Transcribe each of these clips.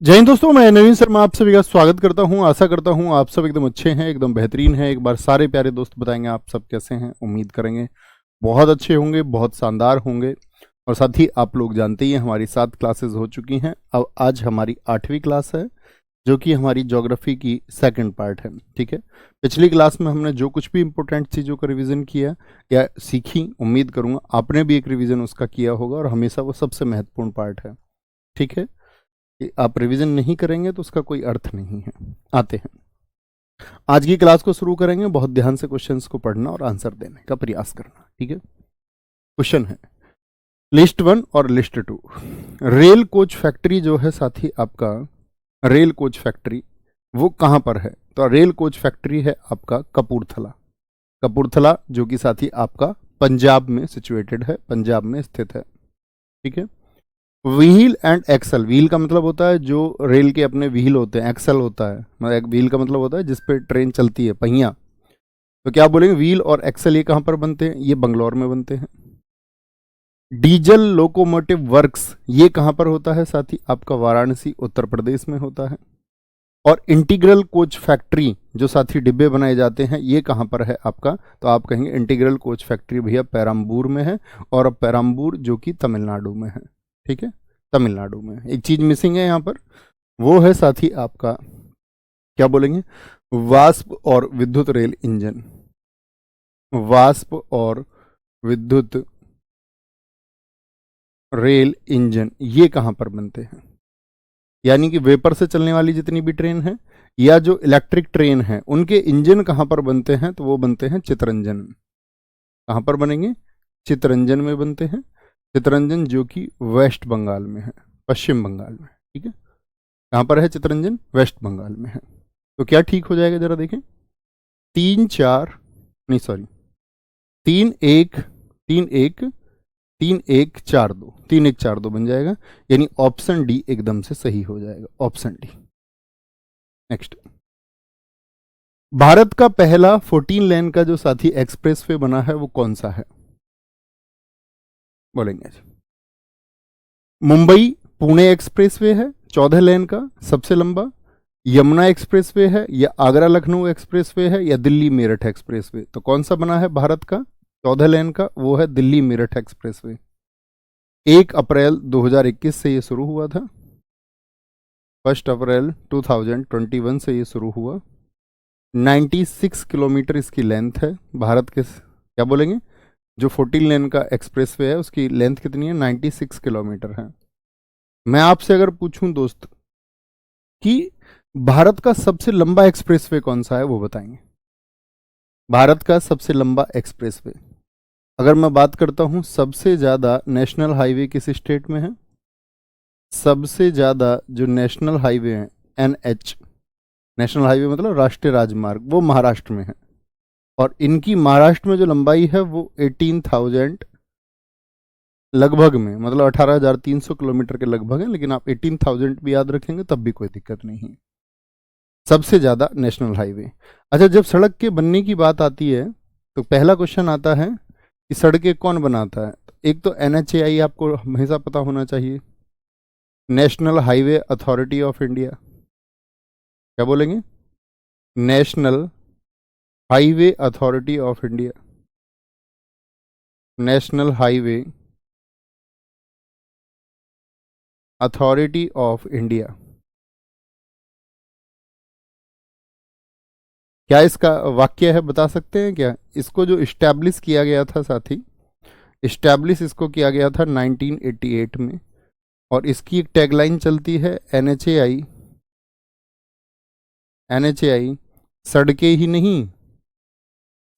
जय हिंद दोस्तों, मैं नवीन शर्मा आप सभी का स्वागत करता हूं। आशा करता हूं आप सब एकदम अच्छे हैं, एकदम बेहतरीन हैं। एक बार सारे प्यारे दोस्त बताएंगे आप सब कैसे हैं। उम्मीद करेंगे बहुत अच्छे होंगे, बहुत शानदार होंगे। और साथ ही आप लोग जानते ही हैं हमारी 7 क्लासेस हो चुकी हैं। अब आज हमारी 8वीं क्लास है, जो कि हमारी ज्योग्राफी की सेकंड पार्ट है। ठीक है, पिछली क्लास में हमने जो कुछ भी इंपॉर्टेंट चीज़ों का रिवीजन किया या सीखी, उम्मीद करूँगा आपने भी एक रिवीजन उसका किया होगा, और हमेशा वो सबसे महत्वपूर्ण पार्ट है। ठीक है, कि आप रिवीजन नहीं करेंगे तो उसका कोई अर्थ नहीं है। आते हैं, आज की क्लास को शुरू करेंगे। बहुत ध्यान से क्वेश्चंस को पढ़ना और आंसर देने का प्रयास करना। ठीक है, क्वेश्चन है लिस्ट 1 और लिस्ट 2। रेल कोच फैक्ट्री जो है साथी आपका, रेल कोच फैक्ट्री वो कहां पर है? तो रेल कोच फैक्ट्री है आपका कपूरथला। कपूरथला जो कि साथी आपका पंजाब में सिचुएटेड है, पंजाब में स्थित है। ठीक है, व्हील एंड एक्सल। व्हील का मतलब होता है जो रेल के अपने व्हील होते हैं, एक्सल होता है मतलब एक व्हील का मतलब होता है जिस पे ट्रेन चलती है, पहिया। तो क्या बोलेंगे, व्हील और एक्सल ये कहाँ पर बनते हैं? ये बंगलौर में बनते हैं। डीजल लोकोमोटिव वर्क्स ये कहाँ पर होता है साथी? आपका वाराणसी उत्तर प्रदेश में होता है। और इंटीग्रल कोच फैक्ट्री जो साथी डिब्बे बनाए जाते हैं ये कहाँ पर है आपका? तो आप कहेंगे इंटीग्रल कोच फैक्ट्री भैया पेराम्बूर में है, और अब पेराम्बूर जो कि तमिलनाडु में है। ठीक है, तमिलनाडु में। एक चीज मिसिंग है यहाँ पर, वो है साथी आपका क्या बोलेंगे, वाष्प और विद्युत रेल इंजन। वाष्प और विद्युत रेल इंजन ये कहाँ पर बनते हैं? यानी कि वेपर से चलने वाली जितनी भी ट्रेन है या जो इलेक्ट्रिक ट्रेन है उनके इंजन कहाँ पर बनते हैं? तो वो बनते हैं चितरंजन। कहाँ पर बनेंगे? चितरंजन में बनते हैं। चितरंजन जो कि वेस्ट बंगाल में है, पश्चिम बंगाल में। ठीक है, कहाँ पर है चितरंजन? वेस्ट बंगाल में है। तो क्या ठीक हो जाएगा जरा देखें, 3 4 नहीं सॉरी 3 1 3 1 3 1 4 2, 3 1 4 2 बन जाएगा। यानी ऑप्शन डी एकदम से सही हो जाएगा, ऑप्शन डी। नेक्स्ट, भारत का पहला 14 लेन का जो साथी एक्सप्रेसवे बना है वो कौन सा है? बोलेंगे जी, मुंबई पुणे एक्सप्रेसवे है 14 लेन का सबसे लंबा, यमुना एक्सप्रेसवे है, या आगरा लखनऊ एक्सप्रेसवे है, या दिल्ली मेरठ एक्सप्रेसवे। तो कौन सा बना है भारत का 14 लेन का? वो है दिल्ली मेरठ एक्सप्रेसवे। 1 अप्रैल 2021 से ये शुरू हुआ था। 1 अप्रैल 2021 से ये शुरू हुआ। 96 किलोमीटर इसकी लेंथ है। भारत के क्या बोलेंगे, जो 14 लेन का एक्सप्रेसवे है उसकी लेंथ कितनी है? 96 किलोमीटर है। मैं आपसे अगर पूछूं दोस्त कि भारत का सबसे लंबा एक्सप्रेसवे कौन सा है, वो बताएंगे। भारत का सबसे लंबा एक्सप्रेसवे, अगर मैं बात करता हूं सबसे ज्यादा नेशनल हाईवे किस स्टेट में है? सबसे ज्यादा जो नेशनल हाईवे है, एनएच, नेशनल हाईवे मतलब राष्ट्रीय राजमार्ग, वो महाराष्ट्र में है। और इनकी महाराष्ट्र में जो लंबाई है वो 18,000 लगभग में, मतलब 18,300 किलोमीटर के लगभग है। लेकिन आप 18,000 भी याद रखेंगे तब भी कोई दिक्कत नहीं है। सबसे ज्यादा नेशनल हाईवे। अच्छा, जब सड़क के बनने की बात आती है तो पहला क्वेश्चन आता है कि सड़कें कौन बनाता है? एक तो एनएचएआई आपको हमेशा पता होना चाहिए, national highway authority of India. क्या बोलेंगे? National highway authority of India. National highway authority of India. क्या इसका वाक्य है, बता सकते हैं क्या? इसको जो इस्टेब्लिश किया गया था साथी, इस्टेब्लिश इसको किया गया था 1988 में। और इसकी एक टैगलाइन चलती है एनएचएआई, एनएचएआई सड़कें ही नहीं,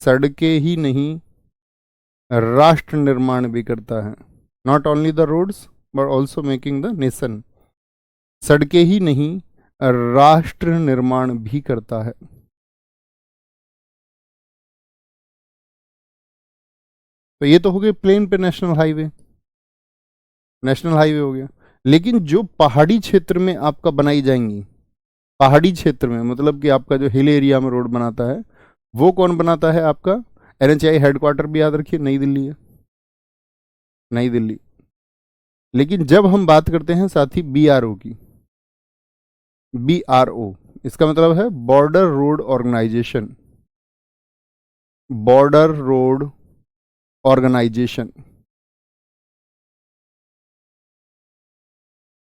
सड़कें ही नहीं राष्ट्र निर्माण भी करता है। Not only the roads but also making the nation. सड़कें ही नहीं राष्ट्र निर्माण भी करता है। तो ये तो हो गए प्लेन पे नेशनल हाईवे, नेशनल हाईवे हो गया। लेकिन जो पहाड़ी क्षेत्र में आपका बनाई जाएंगी, पहाड़ी क्षेत्र में मतलब कि आपका जो हिल एरिया में रोड बनाता है वो कौन बनाता है आपका? एनएचआई हेडक्वार्टर भी याद रखिए नई दिल्ली है, नई दिल्ली। लेकिन जब हम बात करते हैं साथी बीआरओ की, BRO, इसका मतलब है border road organisation, border road organisation.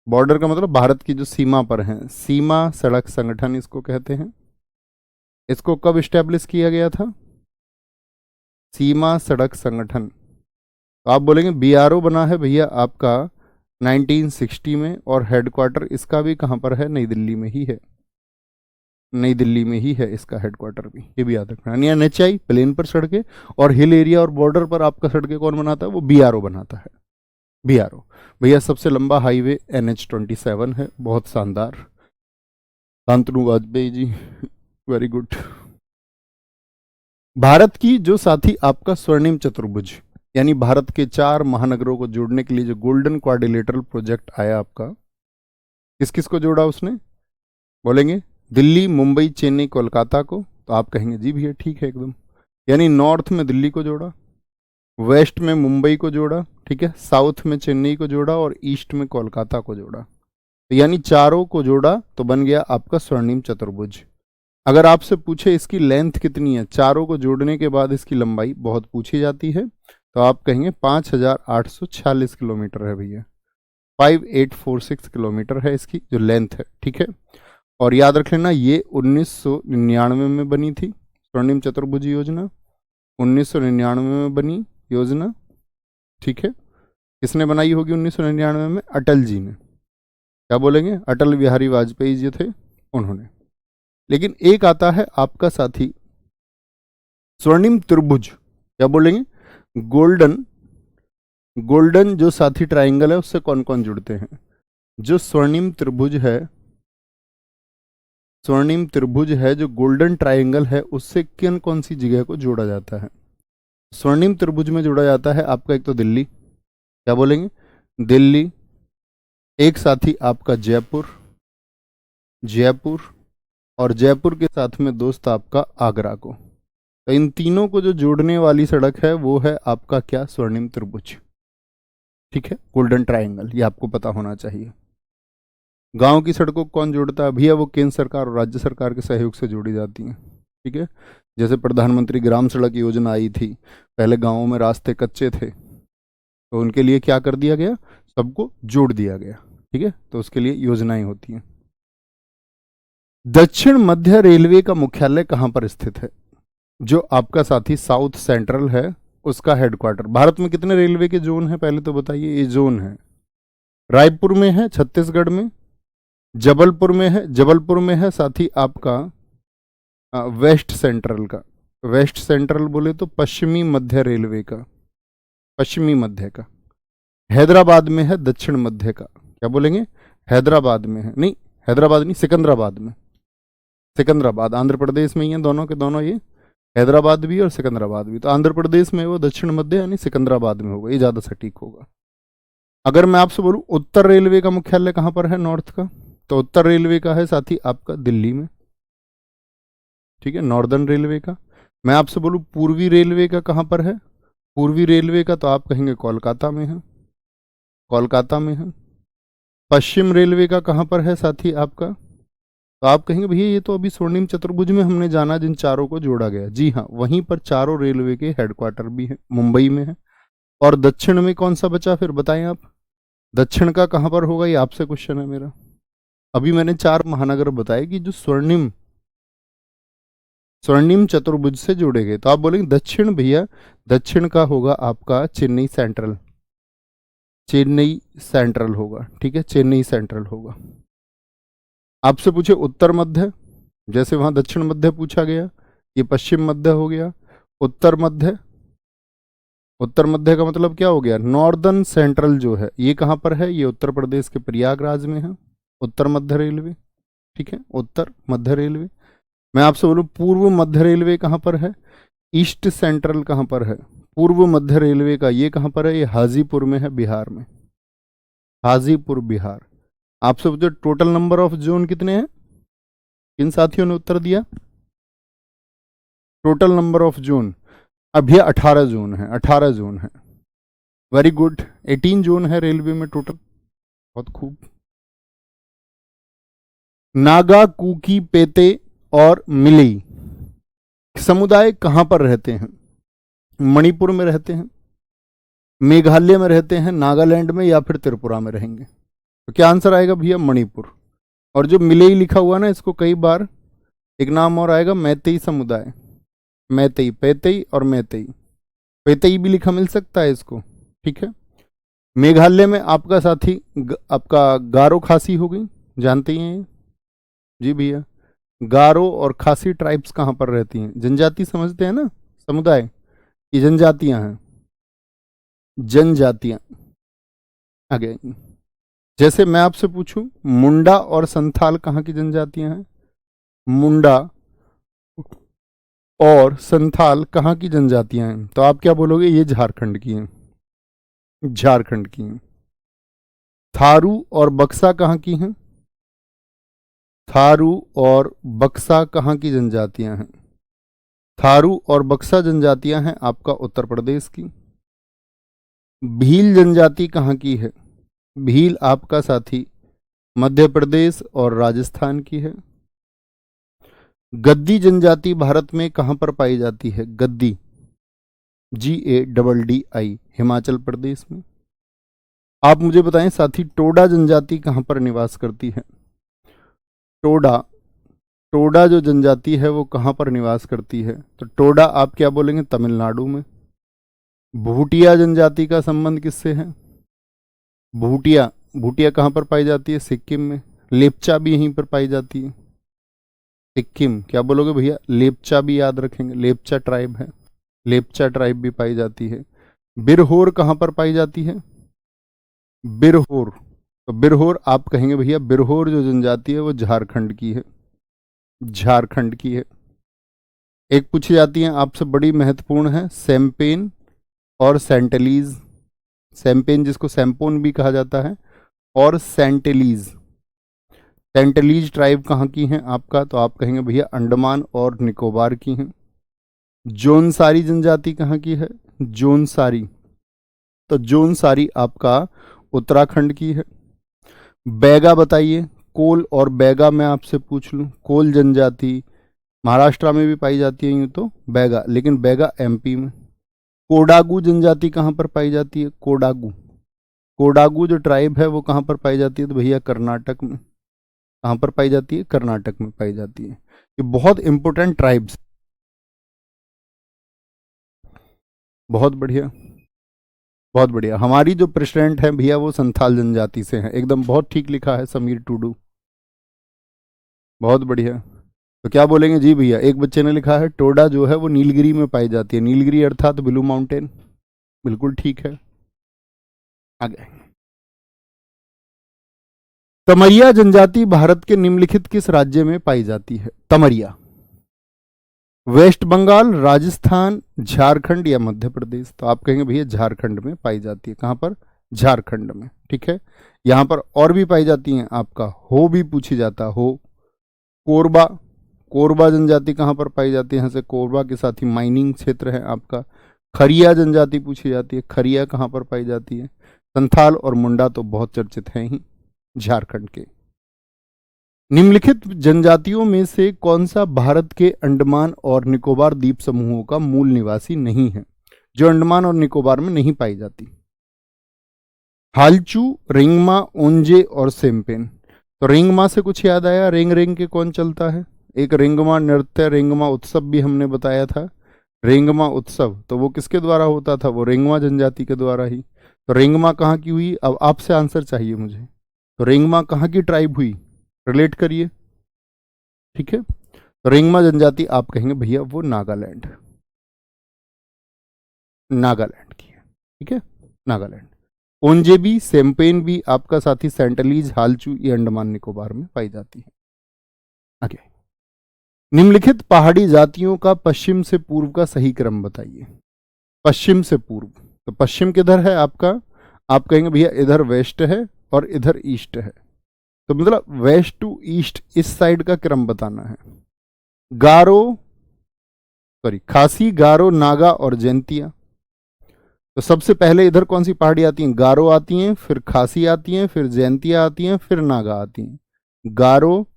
Border का मतलब भारत की जो सीमा पर है, सीमा सड़क संगठन इसको कहते हैं। इसको कब इस्टेब्लिश किया गया था? सीमा सड़क संगठन। तो आप बोलेंगे BRO बना है भैया आपका 1960 में, और हेडक्वार्टर इसका भी कहाँ पर है? नई दिल्ली में ही है, नई दिल्ली में ही है इसका हेडक्वार्टर भी, ये भी याद रखना। यानी NHI प्लेन पर सड़कें और हिल एरिया और बॉर्डर पर आपका सड़कें कौन बनाता है? वो BRO बनाता है। BRO भैया सबसे लंबा हाईवे NH27 है, बहुत शानदार। Shantanu Vajpayee ji, very good. भारत की जो साथी आपका स्वर्णिम चतुर्भुज, यानी भारत के 4 महानगरों को जोड़ने के लिए जो गोल्डन क्वाड्रिलेटरल प्रोजेक्ट आया आपका, किस किस को जोड़ा उसने? बोलेंगे दिल्ली, मुंबई, चेन्नई, कोलकाता को। तो आप कहेंगे जी भैया ठीक है एकदम। यानी नॉर्थ में दिल्ली को जोड़ा, वेस्ट में मुंबई को जोड़ा, ठीक है, साउथ में चेन्नई को जोड़ा और ईस्ट में कोलकाता को जोड़ा। तो यानी चारों को जोड़ा तो बन गया आपका स्वर्णिम चतुर्भुज। अगर आपसे पूछे इसकी लेंथ कितनी है, चारों को जोड़ने के बाद इसकी लंबाई बहुत पूछी जाती है, तो आप कहेंगे 5846 किलोमीटर है भैया, 5846 किलोमीटर है इसकी जो लेंथ है, ठीक है। और याद रख लेना ये 1999 में बनी थी स्वर्णिम चतुर्भुज योजना, 1999 में बनी योजना, ठीक है। किसने बनाई होगी 1999 में? अटल जी ने। क्या बोलेंगे? अटल बिहारी वाजपेयी जी थे, उन्होंने। लेकिन एक आता है आपका साथी स्वर्णिम त्रिभुज, क्या बोलेंगे? गोल्डन, गोल्डन जो साथी ट्राइंगल है उससे कौन कौन जुड़ते हैं? जो स्वर्णिम त्रिभुज है, स्वर्णिम त्रिभुज है जो गोल्डन ट्राइंगल है, उससे किन कौन सी जगह को जोड़ा जाता है? स्वर्णिम त्रिभुज में जोड़ा जाता है आपका एक तो दिल्ली, क्या बोलेंगे? दिल्ली, एक साथी आपका जयपुर, जयपुर, और जयपुर के साथ में दोस्त आपका आगरा को। तो इन तीनों को जो जोड़ने वाली सड़क है वो है आपका क्या? स्वर्णिम त्रिभुज, ठीक है, गोल्डन ट्रायंगल, ये आपको पता होना चाहिए। गांव की सड़कों को कौन जोड़ता है भैया? वो केंद्र सरकार और राज्य सरकार के सहयोग से जोड़ी जाती हैं, ठीक है। जैसे प्रधानमंत्री ग्राम सड़क योजना आई थी, पहले गांवों में रास्ते कच्चे थे, तो उनके लिए क्या कर दिया गया? सबको जोड़ दिया गया, ठीक है। तो उसके लिए योजनाएं होती हैं। दक्षिण मध्य रेलवे का मुख्यालय कहां पर स्थित है? जो आपका साथी साउथ सेंट्रल है उसका हेडक्वार्टर। भारत में कितने रेलवे के जोन हैं पहले तो बताइए? ये जोन है, रायपुर में है, छत्तीसगढ़ में, जबलपुर में है, जबलपुर में है साथी आपका वेस्ट सेंट्रल का। वेस्ट सेंट्रल बोले तो पश्चिमी मध्य रेलवे का, पश्चिमी मध्य का। हैदराबाद में है दक्षिण मध्य का, क्या बोलेंगे? हैदराबाद में है, नहीं हैदराबाद नहीं, सिकंदराबाद में। सिकंदराबाद आंध्र प्रदेश में ही है, दोनों के दोनों ये, हैदराबाद भी और सिकंदराबाद भी। तो आंध्र प्रदेश में वो दक्षिण मध्य यानी सिकंदराबाद में होगा, ये ज़्यादा सटीक होगा। अगर मैं आपसे बोलूँ उत्तर रेलवे का मुख्यालय कहाँ पर है नॉर्थ का, तो उत्तर रेलवे का है साथी आपका दिल्ली में, ठीक है, नॉर्दर्न रेलवे का। मैं आपसे बोलूँ पूर्वी रेलवे का कहाँ पर है, पूर्वी रेलवे का, तो आप कहेंगे कोलकाता में है, कोलकाता में है। पश्चिम रेलवे का कहाँ पर है साथी आपका, तो आप कहेंगे भैया ये तो अभी स्वर्णिम चतुर्भुज में हमने जाना जिन चारों को जोड़ा गया। जी हाँ, वहीं पर चारों रेलवे के हेडक्वार्टर भी हैं, मुंबई में है। और दक्षिण में कौन सा बचा फिर बताएं आप? दक्षिण का कहाँ पर होगा, ये आपसे क्वेश्चन है मेरा। अभी मैंने 4 महानगर बताए कि जो स्वर्णिम, स्वर्णिम चतुर्भुज से जोड़े गए। तो आप बोलेंगे दक्षिण भैया, दक्षिण का होगा आपका चेन्नई सेंट्रल, चेन्नई सेंट्रल होगा, ठीक है, चेन्नई सेंट्रल होगा। आपसे पूछे उत्तर मध्य, जैसे वहां दक्षिण मध्य पूछा गया, ये पश्चिम मध्य हो गया। उत्तर मध्य, उत्तर मध्य का मतलब क्या हो गया? नॉर्दर्न सेंट्रल जो है ये कहां पर है? ये उत्तर प्रदेश के प्रयागराज में है, उत्तर मध्य रेलवे, ठीक है, उत्तर मध्य रेलवे। मैं आपसे बोलूं पूर्व मध्य रेलवे कहां पर है? ईस्ट सेंट्रल कहां पर है? पूर्व मध्य रेलवे का ये कहां पर है? ये हाजीपुर में है, बिहार में, हाजीपुर बिहार। आपसे पूछो टोटल नंबर ऑफ जोन कितने हैं? किन साथियों ने उत्तर दिया? टोटल नंबर ऑफ जोन अभी 18 जोन है, 18 जोन है, वेरी गुड। 18 जोन है रेलवे में टोटल, बहुत खूब। नागा, कुकी, पेते और मिलई समुदाय कहां पर रहते हैं? मणिपुर में रहते हैं, मेघालय में रहते हैं, नागालैंड में, या फिर त्रिपुरा में रहेंगे? तो क्या आंसर आएगा भैया? मणिपुर। और जो मिलई लिखा हुआ ना, इसको कई बार एक नाम और आएगा, मैतेई समुदाय। मैतेई, पैतेई और मैतेई, पैतेई भी लिखा मिल सकता है इसको, ठीक है। मेघालय में आपका साथी आपका गारो खासी हो गई, जानते ही हैं जी भैया। गारो और खासी ट्राइब्स कहाँ पर रहती हैं? जनजाति समझते हैं ना, समुदाय, ये जनजातियां हैं, जनजातियां। आगे जैसे मैं आपसे पूछूं, मुंडा और संथाल कहाँ की जनजातियां हैं? मुंडा और संथाल कहाँ की जनजातियां हैं? तो आप क्या बोलोगे? ये झारखंड की हैं, झारखंड की हैं। थारू और बक्सा कहाँ की हैं? थारू और बक्सा कहाँ की जनजातियां हैं? थारू और बक्सा जनजातियां हैं आपका उत्तर प्रदेश की। भील जनजाति कहाँ की है? भील आपका साथी मध्य प्रदेश और राजस्थान की है। गद्दी जनजाति भारत में कहां पर पाई जाती है? गद्दी, GADDI, हिमाचल प्रदेश में। आप मुझे बताएं साथी, टोडा जनजाति कहां पर निवास करती है? टोडा, टोडा जो जनजाति है वो कहां पर निवास करती है? तो टोडा आप क्या बोलेंगे? तमिलनाडु में। भूटिया जनजाति का संबंध किससे है? भूटिया, भूटिया कहां पर पाई जाती है? सिक्किम में। लेप्चा भी यहीं पर पाई जाती है, सिक्किम। क्या बोलोगे भैया? लेप्चा भी याद रखेंगे, लेप्चा ट्राइब है, लेप्चा ट्राइब भी पाई जाती है। बिरहोर कहां पर पाई जाती है? बिरहोर, तो बिरहोर आप कहेंगे भैया, बिरहोर जो जनजाति है वो झारखंड की है, झारखंड की है। एक पूछी जाती है आपसे, बड़ी महत्वपूर्ण है, सैम्पेन और सेंटलीज। सैम्पेन जिसको सैम्पोन भी कहा जाता है, और सेंटलीज, सेंटलीज ट्राइब कहाँ की हैं आपका? तो आप कहेंगे भैया अंडमान और निकोबार की हैं। जोनसारी जनजाति कहाँ की है? जोनसारी, तो जोनसारी आपका उत्तराखंड की है। बैगा बताइए, कोल और बैगा मैं आपसे पूछ लूं, कोल जनजाति महाराष्ट्र में भी पाई जाती है यूं तो बैगा, लेकिन बैगा MP में। कोडागू जनजाति कहाँ पर पाई जाती है? कोडागू, कोडागू जो ट्राइब है वो कहाँ पर पाई जाती है? तो भैया कर्नाटक में। कहाँ पर पाई जाती है? कर्नाटक में पाई जाती है। ये बहुत इंपॉर्टेंट ट्राइब्स, बहुत बढ़िया, बहुत बढ़िया। हमारी जो प्रेसिडेंट है भैया वो संथाल जनजाति से है, एकदम बहुत ठीक लिखा है समीर टूडू, बहुत बढ़िया। तो क्या बोलेंगे जी भैया? एक बच्चे ने लिखा है टोडा जो है वो नीलगिरी में पाई जाती है, नीलगिरी अर्थात ब्लू माउंटेन, बिल्कुल ठीक है। आगे, तमरिया जनजाति भारत के निम्नलिखित किस राज्य में पाई जाती है? तमरिया, वेस्ट बंगाल, राजस्थान, झारखंड या मध्य प्रदेश? तो आप कहेंगे भैया झारखंड में पाई जाती है। कहां पर? झारखंड में, ठीक है। यहां पर और भी पाई जाती हैं आपका, हो भी पूछी जाता हो। कोरबा, कोरबा जनजाति कहां पर पाई जाती है? यहाँ से कोरबा के साथ ही माइनिंग क्षेत्र है आपका। खरिया जनजाति पूछी जाती है, खरिया कहां पर पाई जाती है? संथाल और मुंडा तो बहुत चर्चित हैं ही झारखंड के। निम्नलिखित जनजातियों में से कौन सा भारत के अंडमान और निकोबार द्वीप समूहों का मूल निवासी नहीं है, जो अंडमान और निकोबार में नहीं पाई जाती? हालचू, रिंगमा, ओंजे और सेम्पेन। तो रिंगमा से कुछ याद आया? रिंग रिंग के कौन चलता है? एक रिंगमा नृत्य, रिंगमा उत्सव भी हमने बताया था। रिंगमा उत्सव तो वो किसके द्वारा होता था? वो रिंगमा जनजाति के द्वारा ही। तो रिंगमा कहाँ की हुई? अब आपसे आंसर चाहिए मुझे। तो रिंगमा कहाँ की ट्राइब हुई? रिलेट करिए, ठीक है। तो रिंगमा जनजाति आप कहेंगे भैया वो नागालैंड, नागालैंड की है, ठीक है, नागालैंड। ओंजे भी, सेम्पेन भी आपका साथी सेंटलीज, हालचू ये अंडमान निकोबार में पाई जाती है। आगे, निम्नलिखित पहाड़ी जातियों का पश्चिम से पूर्व का सही क्रम बताइए। पश्चिम से पूर्व, तो पश्चिम किधर है आपका? आप कहेंगे भैया इधर वेस्ट है और इधर ईस्ट है, तो मतलब वेस्ट टू ईस्ट इस साइड का क्रम बताना है। गारो, सॉरी, खासी, गारो, नागा और जैंतिया। तो सबसे पहले इधर कौन सी पहाड़ी आती हैं? गारो आती हैं, फिर खासी आती हैं, फिर जैंतिया आती हैं, फिर नागा आती हैं। गारो,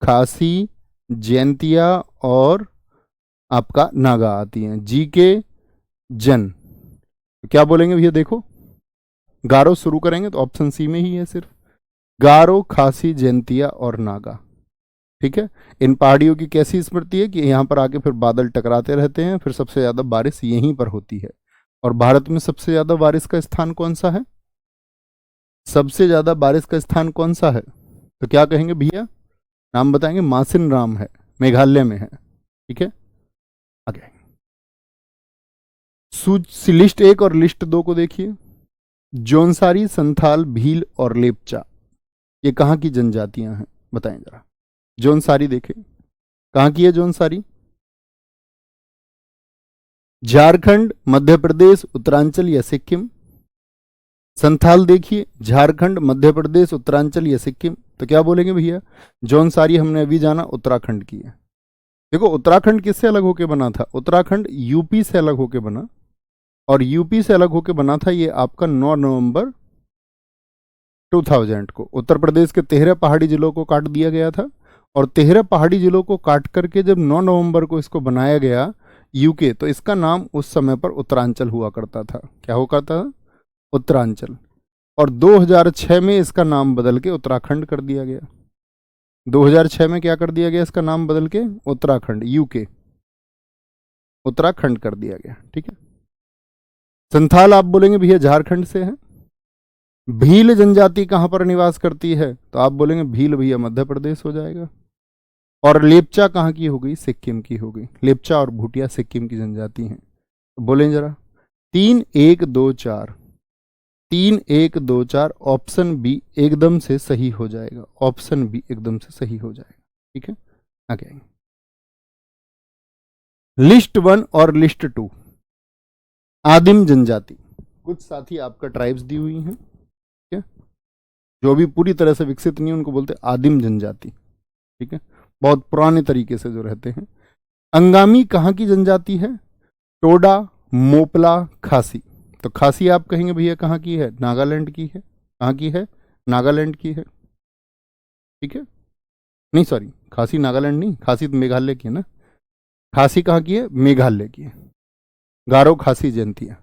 खासी, जैंतिया और आपका नागा आती हैं। जी के जन, तो क्या बोलेंगे भैया? देखो, गारो शुरू करेंगे तो ऑप्शन सी में ही है सिर्फ, गारो, खासी, जैंतिया और नागा। ठीक है। इन पहाड़ियों की कैसी स्मृति है कि यहाँ पर आके फिर बादल टकराते रहते हैं, फिर सबसे ज्यादा बारिश यहीं पर होती है। और भारत में सबसे ज्यादा बारिश का स्थान कौन सा है? सबसे ज्यादा बारिश का स्थान कौन सा है? तो क्या कहेंगे भैया? नाम बताएंगे। मासिन राम है, मेघालय में है। ठीक है, आगे लिस्ट 1 और लिस्ट 2 को देखिए। जौनसारी, संथाल, भील और लेपचा, ये कहाँ की जनजातियां हैं? बताएं जरा। जौनसारी देखें, कहाँ की है जौनसारी? झारखंड, मध्य प्रदेश, उत्तरांचल या सिक्किम? संथाल देखिए, झारखंड, मध्य प्रदेश, उत्तरांचल या सिक्किम? तो क्या बोलेंगे भैया? जौनसारी हमने अभी जाना उत्तराखंड की है। देखो, उत्तराखंड किससे अलग होके बना था? उत्तराखंड यूपी से अलग होके बना, और यूपी से अलग होके बना था ये आपका 9 नवंबर 2000 को। उत्तर प्रदेश के 13 पहाड़ी जिलों को काट दिया गया था, और 13 पहाड़ी जिलों को काट करके जब 9 नवंबर को इसको बनाया गया यूके, तो इसका नाम उस समय पर उत्तरांचल हुआ करता था। क्या हुआ करता था? उत्तरांचल। और 2006 में इसका नाम बदल के उत्तराखंड कर दिया गया। 2006 में क्या कर दिया गया? इसका नाम बदल के उत्तराखंड, यूके, उत्तराखंड कर दिया गया। ठीक है। संथाल आप बोलेंगे भैया झारखंड से है। भील जनजाति कहां पर निवास करती है? तो आप बोलेंगे भील भैया मध्य प्रदेश हो जाएगा। और लेपचा कहाँ की हो गई? सिक्किम की हो गई। लेपचा और भूटिया सिक्किम की जनजाति हैं। तो बोलें जरा। 3 1 2 4, 3 1 2 4, ऑप्शन बी एकदम से सही हो जाएगा। ऑप्शन बी एकदम से सही हो जाएगा। ठीक है, आगे लिस्ट 1 और लिस्ट 2, आदिम जनजाति। कुछ साथी आपका ट्राइब्स दी हुई हैं, ठीक है, जो अभी पूरी तरह से विकसित नहीं, उनको बोलते आदिम जनजाति। ठीक है, बहुत पुराने तरीके से जो रहते हैं। अंगामी कहाँ की जनजाति है? टोडा, मोपला, खासी। तो खासी आप कहेंगे भैया कहाँ की है? नागालैंड की है। कहाँ की है? नागालैंड की है। ठीक है, नहीं सॉरी, खासी नागालैंड नहीं, खासी तो मेघालय की है ना। खासी कहाँ की है? मेघालय की है। गारो, खासी, जयंतिया।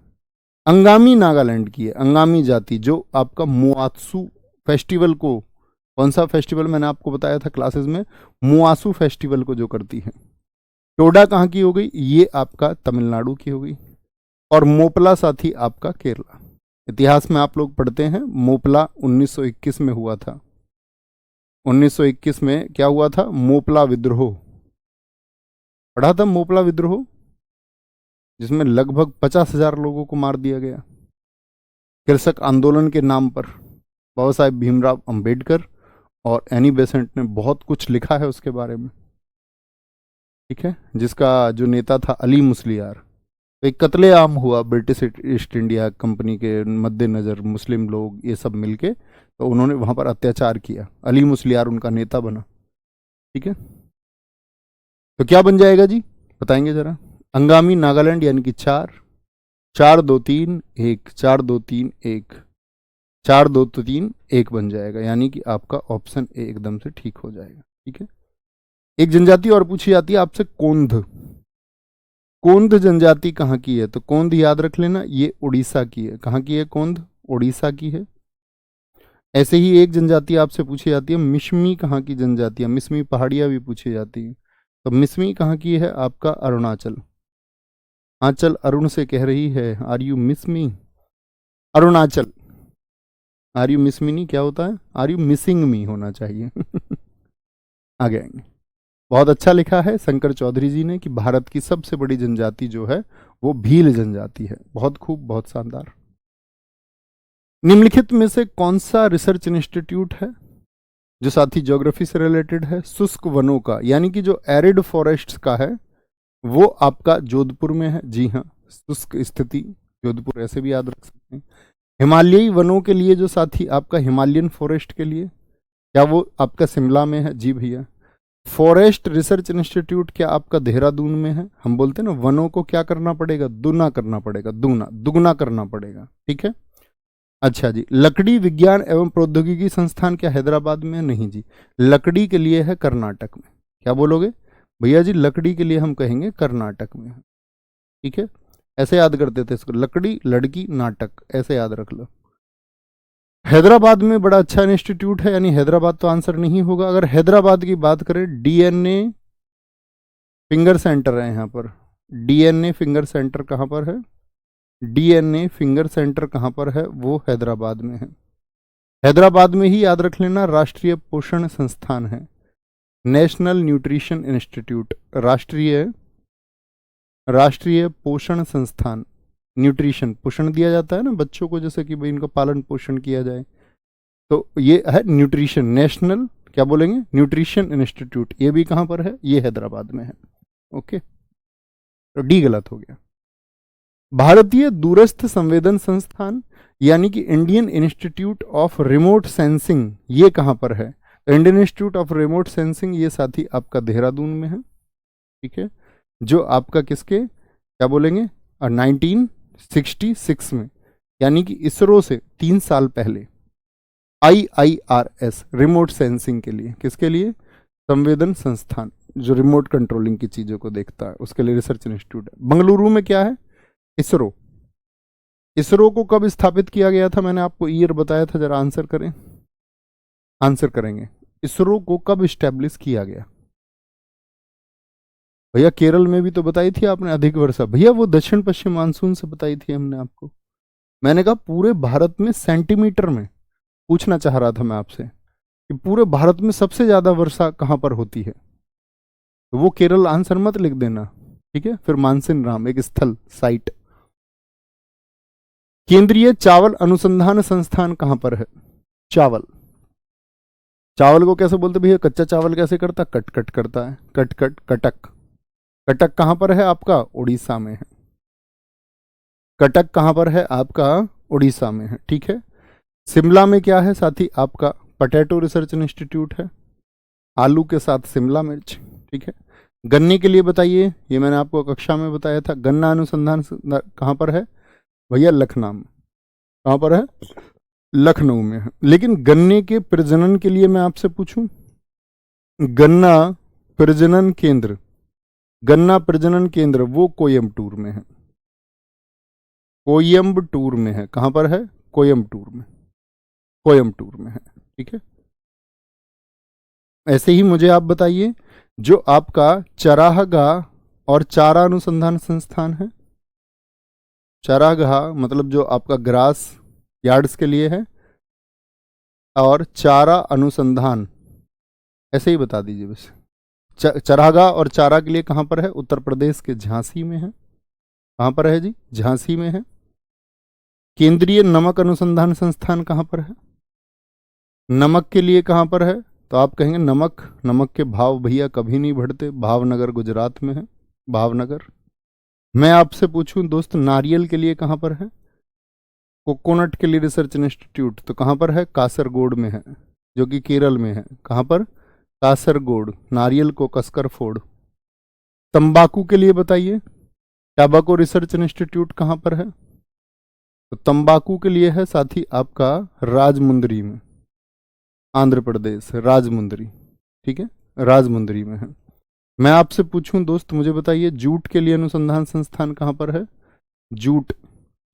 अंगामी नागालैंड की है। अंगामी जाति जो आपका मुआत्सु फेस्टिवल को, कौन सा फेस्टिवल मैंने आपको बताया था क्लासेस में? मुआसु फेस्टिवल को जो करती है। टोडा कहाँ की हो गई? ये आपका तमिलनाडु की हो गई। और मोपला साथी आपका केरला। इतिहास में आप लोग पढ़ते हैं, मोपला 1921 में हुआ था। 1921 में क्या हुआ था? मोपला विद्रोह पढ़ा था। मोपला विद्रोह जिसमें लगभग 50,000 लोगों को मार दिया गया कृषक आंदोलन के नाम पर। बाबा साहेब भीमराव अंबेडकर और एनी बेसेंट ने बहुत कुछ लिखा है उसके बारे में। ठीक है, जिसका जो नेता था अली मुस्लियार। तो एक कत्लेआम हुआ ब्रिटिश ईस्ट इंडिया कंपनी के मद्देनजर, मुस्लिम लोग ये सब मिलके, तो उन्होंने वहां पर अत्याचार किया। अली मुस्लियार उनका नेता बना। ठीक है, तो क्या बन जाएगा जी? बताएंगे जरा। अंगामी नागालैंड यानी कि 4 4 2 3 1, 4 2 3 1, 4 2 3 1 बन जाएगा, यानी कि आपका ऑप्शन ए एकदम से ठीक हो जाएगा। ठीक है, एक जनजाति और पूछी जाती है आपसे, कोंध। कोंध जनजाति कहाँ की है? तो कोंध याद रख लेना, ये उड़ीसा की है। कहाँ की है कोंध? उड़ीसा की है। ऐसे ही एक जनजाति आपसे पूछी जाती है, मिश्मी कहाँ की जनजाति है? मिश्मी पहाड़ियाँ भी पूछी जाती है। तो मिश्मी कहाँ की है? आपका अरुणाचल। आंचल अरुण से कह रही है, are you miss me? Arunachal. Are you miss me नहीं, क्या होता है? आर यू मिसिंग मी होना चाहिए। आगे आएंगे। बहुत अच्छा लिखा है शंकर चौधरी जी ने कि भारत की सबसे बड़ी जनजाति जो है वो भील जनजाति है। बहुत खूब, बहुत शानदार। निम्नलिखित में से कौन सा रिसर्च इंस्टीट्यूट है जो साथी ज्योग्राफी से रिलेटेड है? शुष्क वनों का, यानी कि जो एरिड फॉरेस्ट्स का है वो आपका जोधपुर में है। जी हाँ, शुष्क स्थिति जोधपुर, ऐसे भी याद रख सकते हैं। हिमालयी वनों के लिए जो साथी आपका हिमालयन फॉरेस्ट के लिए, क्या वो आपका शिमला में है? जी भैया। फॉरेस्ट रिसर्च इंस्टीट्यूट क्या आपका देहरादून में है? हम बोलते हैं ना, वनों को क्या करना पड़ेगा? दुना करना पड़ेगा, दुगना करना पड़ेगा। ठीक है, अच्छा जी, लकड़ी विज्ञान एवं प्रौद्योगिकी संस्थान क्या हैदराबाद में है? नहीं जी, लकड़ी के लिए है कर्नाटक में। क्या बोलोगे भैया जी? लकड़ी के लिए हम कहेंगे कर्नाटक में है। ठीक है, ऐसे याद करते थे इसको, लकड़ी लड़की नाटक, ऐसे याद रख लो। हैदराबाद में बड़ा अच्छा इंस्टीट्यूट है, यानी हैदराबाद तो आंसर नहीं होगा। अगर हैदराबाद की बात करें, डीएनए फिंगर सेंटर है यहाँ पर। डीएनए फिंगर सेंटर कहाँ पर है? डीएनए फिंगर सेंटर कहाँ पर है? वो हैदराबाद में है। हैदराबाद में ही याद रख लेना राष्ट्रीय पोषण संस्थान है, नेशनल न्यूट्रिशन इंस्टीट्यूट, राष्ट्रीय पोषण संस्थान। न्यूट्रिशन, पोषण दिया जाता है ना बच्चों को, जैसे कि भाई इनका पालन पोषण किया जाए, तो ये है न्यूट्रिशन, नेशनल क्या बोलेंगे? Nutrition institute. ये भी कहाँ पर है? ये हैदराबाद में है। ओके, तो डी गलत हो गया। भारतीय दूरस्थ संवेदन संस्थान यानी कि Indian institute of remote sensing, ये कहाँ पर है? तो Indian institute of remote sensing ये साथी आपका देहरादून में है। ठीक है, जो आपका किसके क्या बोलेंगे 1966 में, यानी कि इसरो से 3 साल पहले IIRS रिमोट सेंसिंग के लिए, किसके लिए? संवेदन संस्थान, जो रिमोट कंट्रोलिंग की चीज़ों को देखता है, उसके लिए रिसर्च इंस्टीट्यूट है। बंगलुरु में क्या है? इसरो। इसरो को कब स्थापित किया गया था? मैंने आपको ईयर बताया था, जरा आंसर करें, आंसर करेंगे। इसरो को कब स्टैब्लिश किया गया? भैया केरल में भी तो बताई थी आपने, अधिक वर्षा। भैया वो दक्षिण पश्चिम मानसून से बताई थी हमने आपको। मैंने कहा पूरे भारत में सेंटीमीटर में पूछना चाह रहा था मैं आपसे कि पूरे भारत में सबसे ज्यादा वर्षा कहां पर होती है, तो वो केरल आंसर मत लिख देना। ठीक है, फिर मानसिन राम एक स्थल, साइट। केंद्रीय चावल अनुसंधान संस्थान कहां पर है? चावल, चावल को कैसे बोलते भैया? कच्चा चावल कैसे करता? कट कट करता है, कट कट कटक। कटक कहां पर है आपका? उड़ीसा में है। कटक कहां पर है आपका? उड़ीसा में है। ठीक है, शिमला में क्या है साथी? आपका पोटैटो रिसर्च इंस्टीट्यूट है, आलू के साथ शिमला मिर्च। ठीक है, गन्ने के लिए बताइए, ये मैंने आपको कक्षा में बताया था, गन्ना अनुसंधान कहां पर है? भैया लखनऊ में। कहां पर है? लखनऊ में है। लेकिन गन्ने के प्रजनन के लिए मैं आपसे पूछूं, गन्ना प्रजनन केंद्र, गन्ना प्रजनन केंद्र वो कोयम्बटूर में है। कोयम्बटूर में है। कहां पर है? कोयम्बटूर में, कोयम्बटूर में है। ठीक है, ऐसे ही मुझे आप बताइए, जो आपका चरागाह और चारा अनुसंधान संस्थान है, चरागाह मतलब जो आपका ग्रास यार्ड्स के लिए है, और चारा अनुसंधान ऐसे ही बता दीजिए बस। चरागाह और चारा के लिए कहां पर है? उत्तर प्रदेश के झांसी में है। कहां पर है जी? झांसी में है। केंद्रीय नमक अनुसंधान संस्थान कहां पर है? नमक के लिए कहां पर है? तो आप कहेंगे नमक, नमक के भाव भैया कभी नहीं बढ़ते, भावनगर गुजरात में है, भावनगर। मैं आपसे पूछूं दोस्त, नारियल के लिए कहां पर है? कोकोनट के लिए रिसर्च इंस्टीट्यूट तो कहां पर है? कासरगोड में है, जो कि केरल में है। कहां पर? कासरगोड। नारियल को कसकर फोड़। तंबाकू के लिए बताइए, टैबाको रिसर्च इंस्टीट्यूट कहां पर है? तो तंबाकू के लिए है साथी आपका राजमुंदरी में, आंध्र प्रदेश, राजमुंदरी। ठीक है, राजमुंदरी में है। मैं आपसे पूछूं दोस्त, मुझे बताइए जूट के लिए अनुसंधान संस्थान कहां पर है? जूट,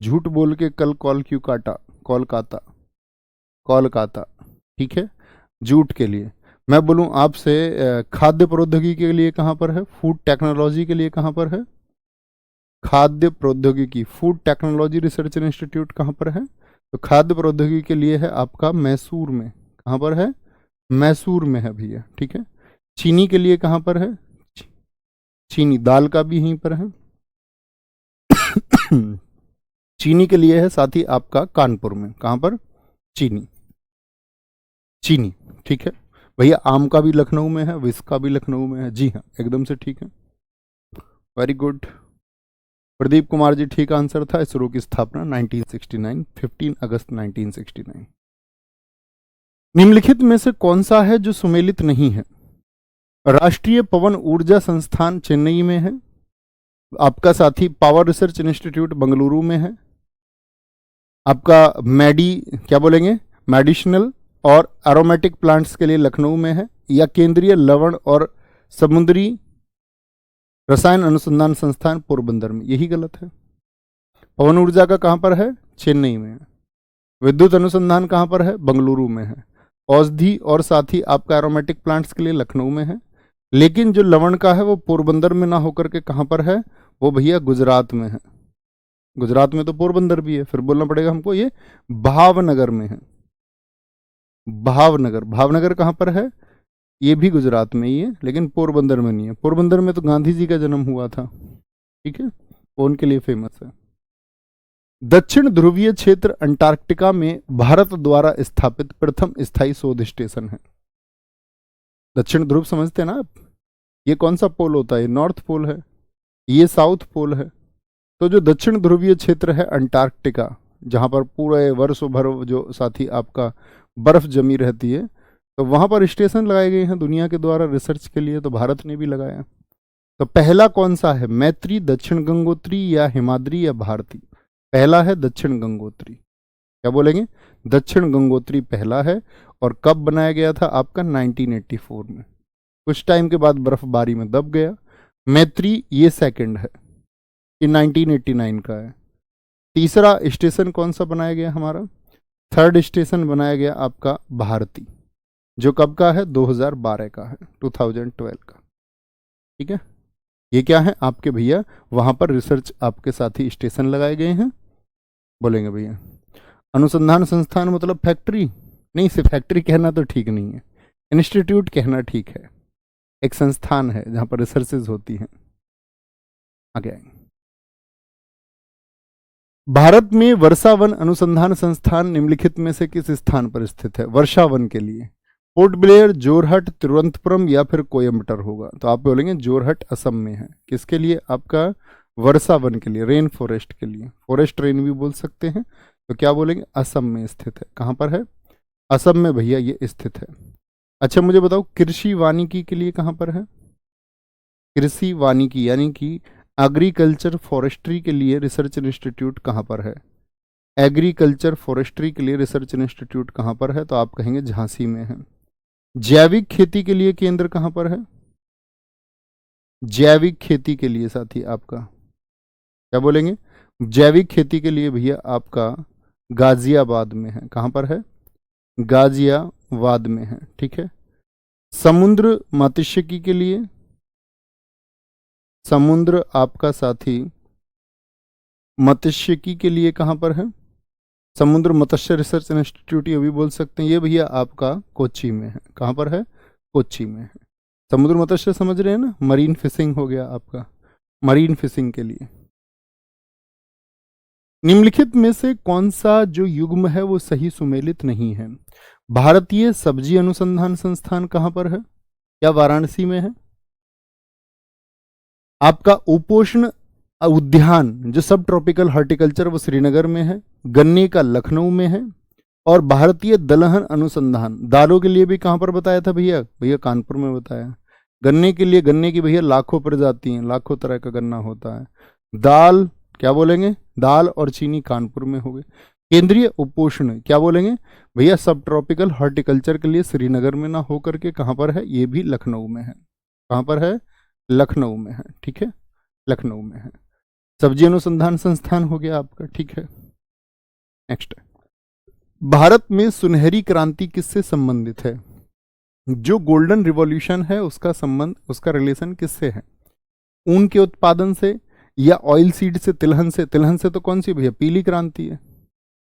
झूठ बोल के कल कॉल क्यों काटा? कोलकाता, कोलकाता। ठीक है, जूट के लिए। मैं बोलूं आपसे खाद्य प्रौद्योगिकी के लिए कहां पर है? फूड टेक्नोलॉजी के लिए कहां पर है? खाद्य प्रौद्योगिकी, फूड टेक्नोलॉजी रिसर्च इंस्टीट्यूट कहां पर है? तो खाद्य प्रौद्योगिकी के लिए है आपका मैसूर में। कहां पर है? मैसूर में है भैया। ठीक है, चीनी के लिए कहां पर है? चीनी, दाल का भी यहीं पर है। चीनी के लिए है साथी आपका कानपुर में। कहां पर? चीनी, चीनी। ठीक है भैया, आम का भी लखनऊ में है, विस्क का भी लखनऊ में है। जी हाँ, एकदम से ठीक है, वेरी गुड। प्रदीप कुमार जी, ठीक आंसर था। इसरो की स्थापना 1969, 15 अगस्त 1969। निम्नलिखित में से कौन सा है जो सुमेलित नहीं है? राष्ट्रीय पवन ऊर्जा संस्थान चेन्नई में है, आपका साथी पावर रिसर्च इंस्टीट्यूट बंगलुरु में है, आपका क्या बोलेंगे, मेडिसिनल और एरोमेटिक प्लांट्स के लिए लखनऊ में है, या केंद्रीय लवण और समुद्री रसायन अनुसंधान संस्थान पोरबंदर में? यही गलत है। पवन ऊर्जा का कहाँ पर है? चेन्नई में है। विद्युत अनुसंधान कहाँ पर है? बंगलुरु में है। औषधि और साथ ही आपका एरोमेटिक प्लांट्स के लिए लखनऊ में है, लेकिन जो लवण का है वो पोरबंदर में ना होकर के कहाँ पर है? वो भैया गुजरात में है। गुजरात में तो पोरबंदर भी है, फिर बोलना पड़ेगा हमको ये भावनगर में है। भावनगर, भावनगर कहाँ पर है? ये भी गुजरात में ही है, लेकिन पोरबंदर में नहीं है। पोरबंदर में तो गांधी जी का जन्म हुआ था, ठीक है, वो उनके लिए फेमस है। दक्षिण ध्रुवीय क्षेत्र अंटार्कटिका में भारत द्वारा स्थापित प्रथम स्थायी शोध स्टेशन है। दक्षिण ध्रुव समझते हैं ना आप? ये कौन सा पोल होता है? नॉर्थ पोल है, ये साउथ पोल है। तो जो दक्षिण ध्रुवीय क्षेत्र है अंटार्कटिका, जहां पर पूरे वर्षों भर जो साथी आपका बर्फ जमी रहती है, तो वहां पर स्टेशन लगाए गए हैं दुनिया के द्वारा रिसर्च के लिए, तो भारत ने भी लगाया। तो पहला कौन सा है? मैत्री, दक्षिण गंगोत्री या हिमाद्री या भारती? पहला है दक्षिण गंगोत्री। क्या बोलेंगे? दक्षिण गंगोत्री पहला है। और कब बनाया गया था? आपका 1984 में। कुछ टाइम के बाद बर्फबारी में दब गया। मैत्री ये सेकंड है, ये 1989 का है। तीसरा स्टेशन कौन सा बनाया गया हमारा? थर्ड स्टेशन बनाया गया आपका भारती, जो कब का है? 2012 का है, 2012 का, ठीक है। ये क्या है आपके भैया? वहां पर रिसर्च आपके साथी स्टेशन लगाए गए हैं। बोलेंगे भैया अनुसंधान संस्थान मतलब फैक्ट्री नहीं, सिर्फ फैक्ट्री कहना तो ठीक नहीं है, इंस्टीट्यूट कहना ठीक है। एक संस्थान है जहां पर रिसर्चेज होती हैं। आगे आएंगे। भारत में वर्षावन अनुसंधान संस्थान निम्नलिखित में से किस स्थान पर स्थित है? वर्षावन के लिए पोर्ट ब्लेयर, जोरहट, तिरुवनंतपुरम या फिर कोयम्बटूर होगा? तो आप बोलेंगे जोरहट असम में है। किसके लिए? आपका वर्षावन के लिए, रेन फॉरेस्ट के लिए, फॉरेस्ट रेन भी बोल सकते हैं। तो क्या बोलेंगे? असम में स्थित है। कहाँ पर है? असम में भैया ये स्थित है। अच्छा मुझे बताओ कृषि वानिकी के लिए कहाँ पर है? कृषि वानिकी यानी कि एग्रीकल्चर फॉरेस्ट्री के लिए रिसर्च इंस्टीट्यूट कहाँ पर है? एग्रीकल्चर फॉरेस्ट्री के लिए रिसर्च इंस्टीट्यूट कहाँ पर है? तो आप कहेंगे झांसी में है। जैविक खेती के लिए केंद्र कहाँ पर है? जैविक खेती के लिए साथी आपका क्या बोलेंगे? जैविक खेती के लिए भैया आपका गाजियाबाद में है। कहाँ पर है? गाजियाबाद में है, ठीक है। समुद्र मत्स्यिकी के लिए, समुद्र आपका साथी मत्स्यिकी के लिए कहाँ पर है? समुद्र मत्स्य रिसर्च इंस्टीट्यूट ये भी बोल सकते हैं। ये भैया आपका कोच्चि में है। कहाँ पर है? कोच्चि में है। समुद्र मत्स्य समझ रहे हैं ना? मरीन फिशिंग हो गया आपका, मरीन फिशिंग के लिए। निम्नलिखित में से कौन सा जो युग्म है वो सही सुमेलित नहीं है? भारतीय सब्जी अनुसंधान संस्थान कहाँ पर है? क्या वाराणसी में है? आपका उपोष्ण उद्यान जो सब ट्रॉपिकल हॉर्टिकल्चर वो श्रीनगर में है। गन्ने का लखनऊ में है। और भारतीय दलहन अनुसंधान दालों के लिए भी कहाँ पर बताया था भैया? भैया कानपुर में बताया। गन्ने के लिए, गन्ने की भैया लाखों प्रजाति हैं, लाखों तरह का गन्ना होता है। दाल क्या बोलेंगे? दाल और चीनी कानपुर में हो गए। केंद्रीय उपोष्ण क्या बोलेंगे भैया? सब ट्रॉपिकल हॉर्टिकल्चर के लिए श्रीनगर में ना होकर के कहाँ पर है? ये भी लखनऊ में है। कहाँ पर है? लखनऊ में है, ठीक है, लखनऊ में है। सब्जी अनुसंधान संस्थान हो गया आपका, ठीक है। नेक्स्ट, भारत में सुनहरी क्रांति किससे संबंधित है? जो गोल्डन रिवॉल्यूशन है उसका संबंध, उसका रिलेशन किससे है? ऊन के उत्पादन से या ऑयल सीड से, तिलहन से? तिलहन से तो कौन सी भैया? पीली क्रांति है।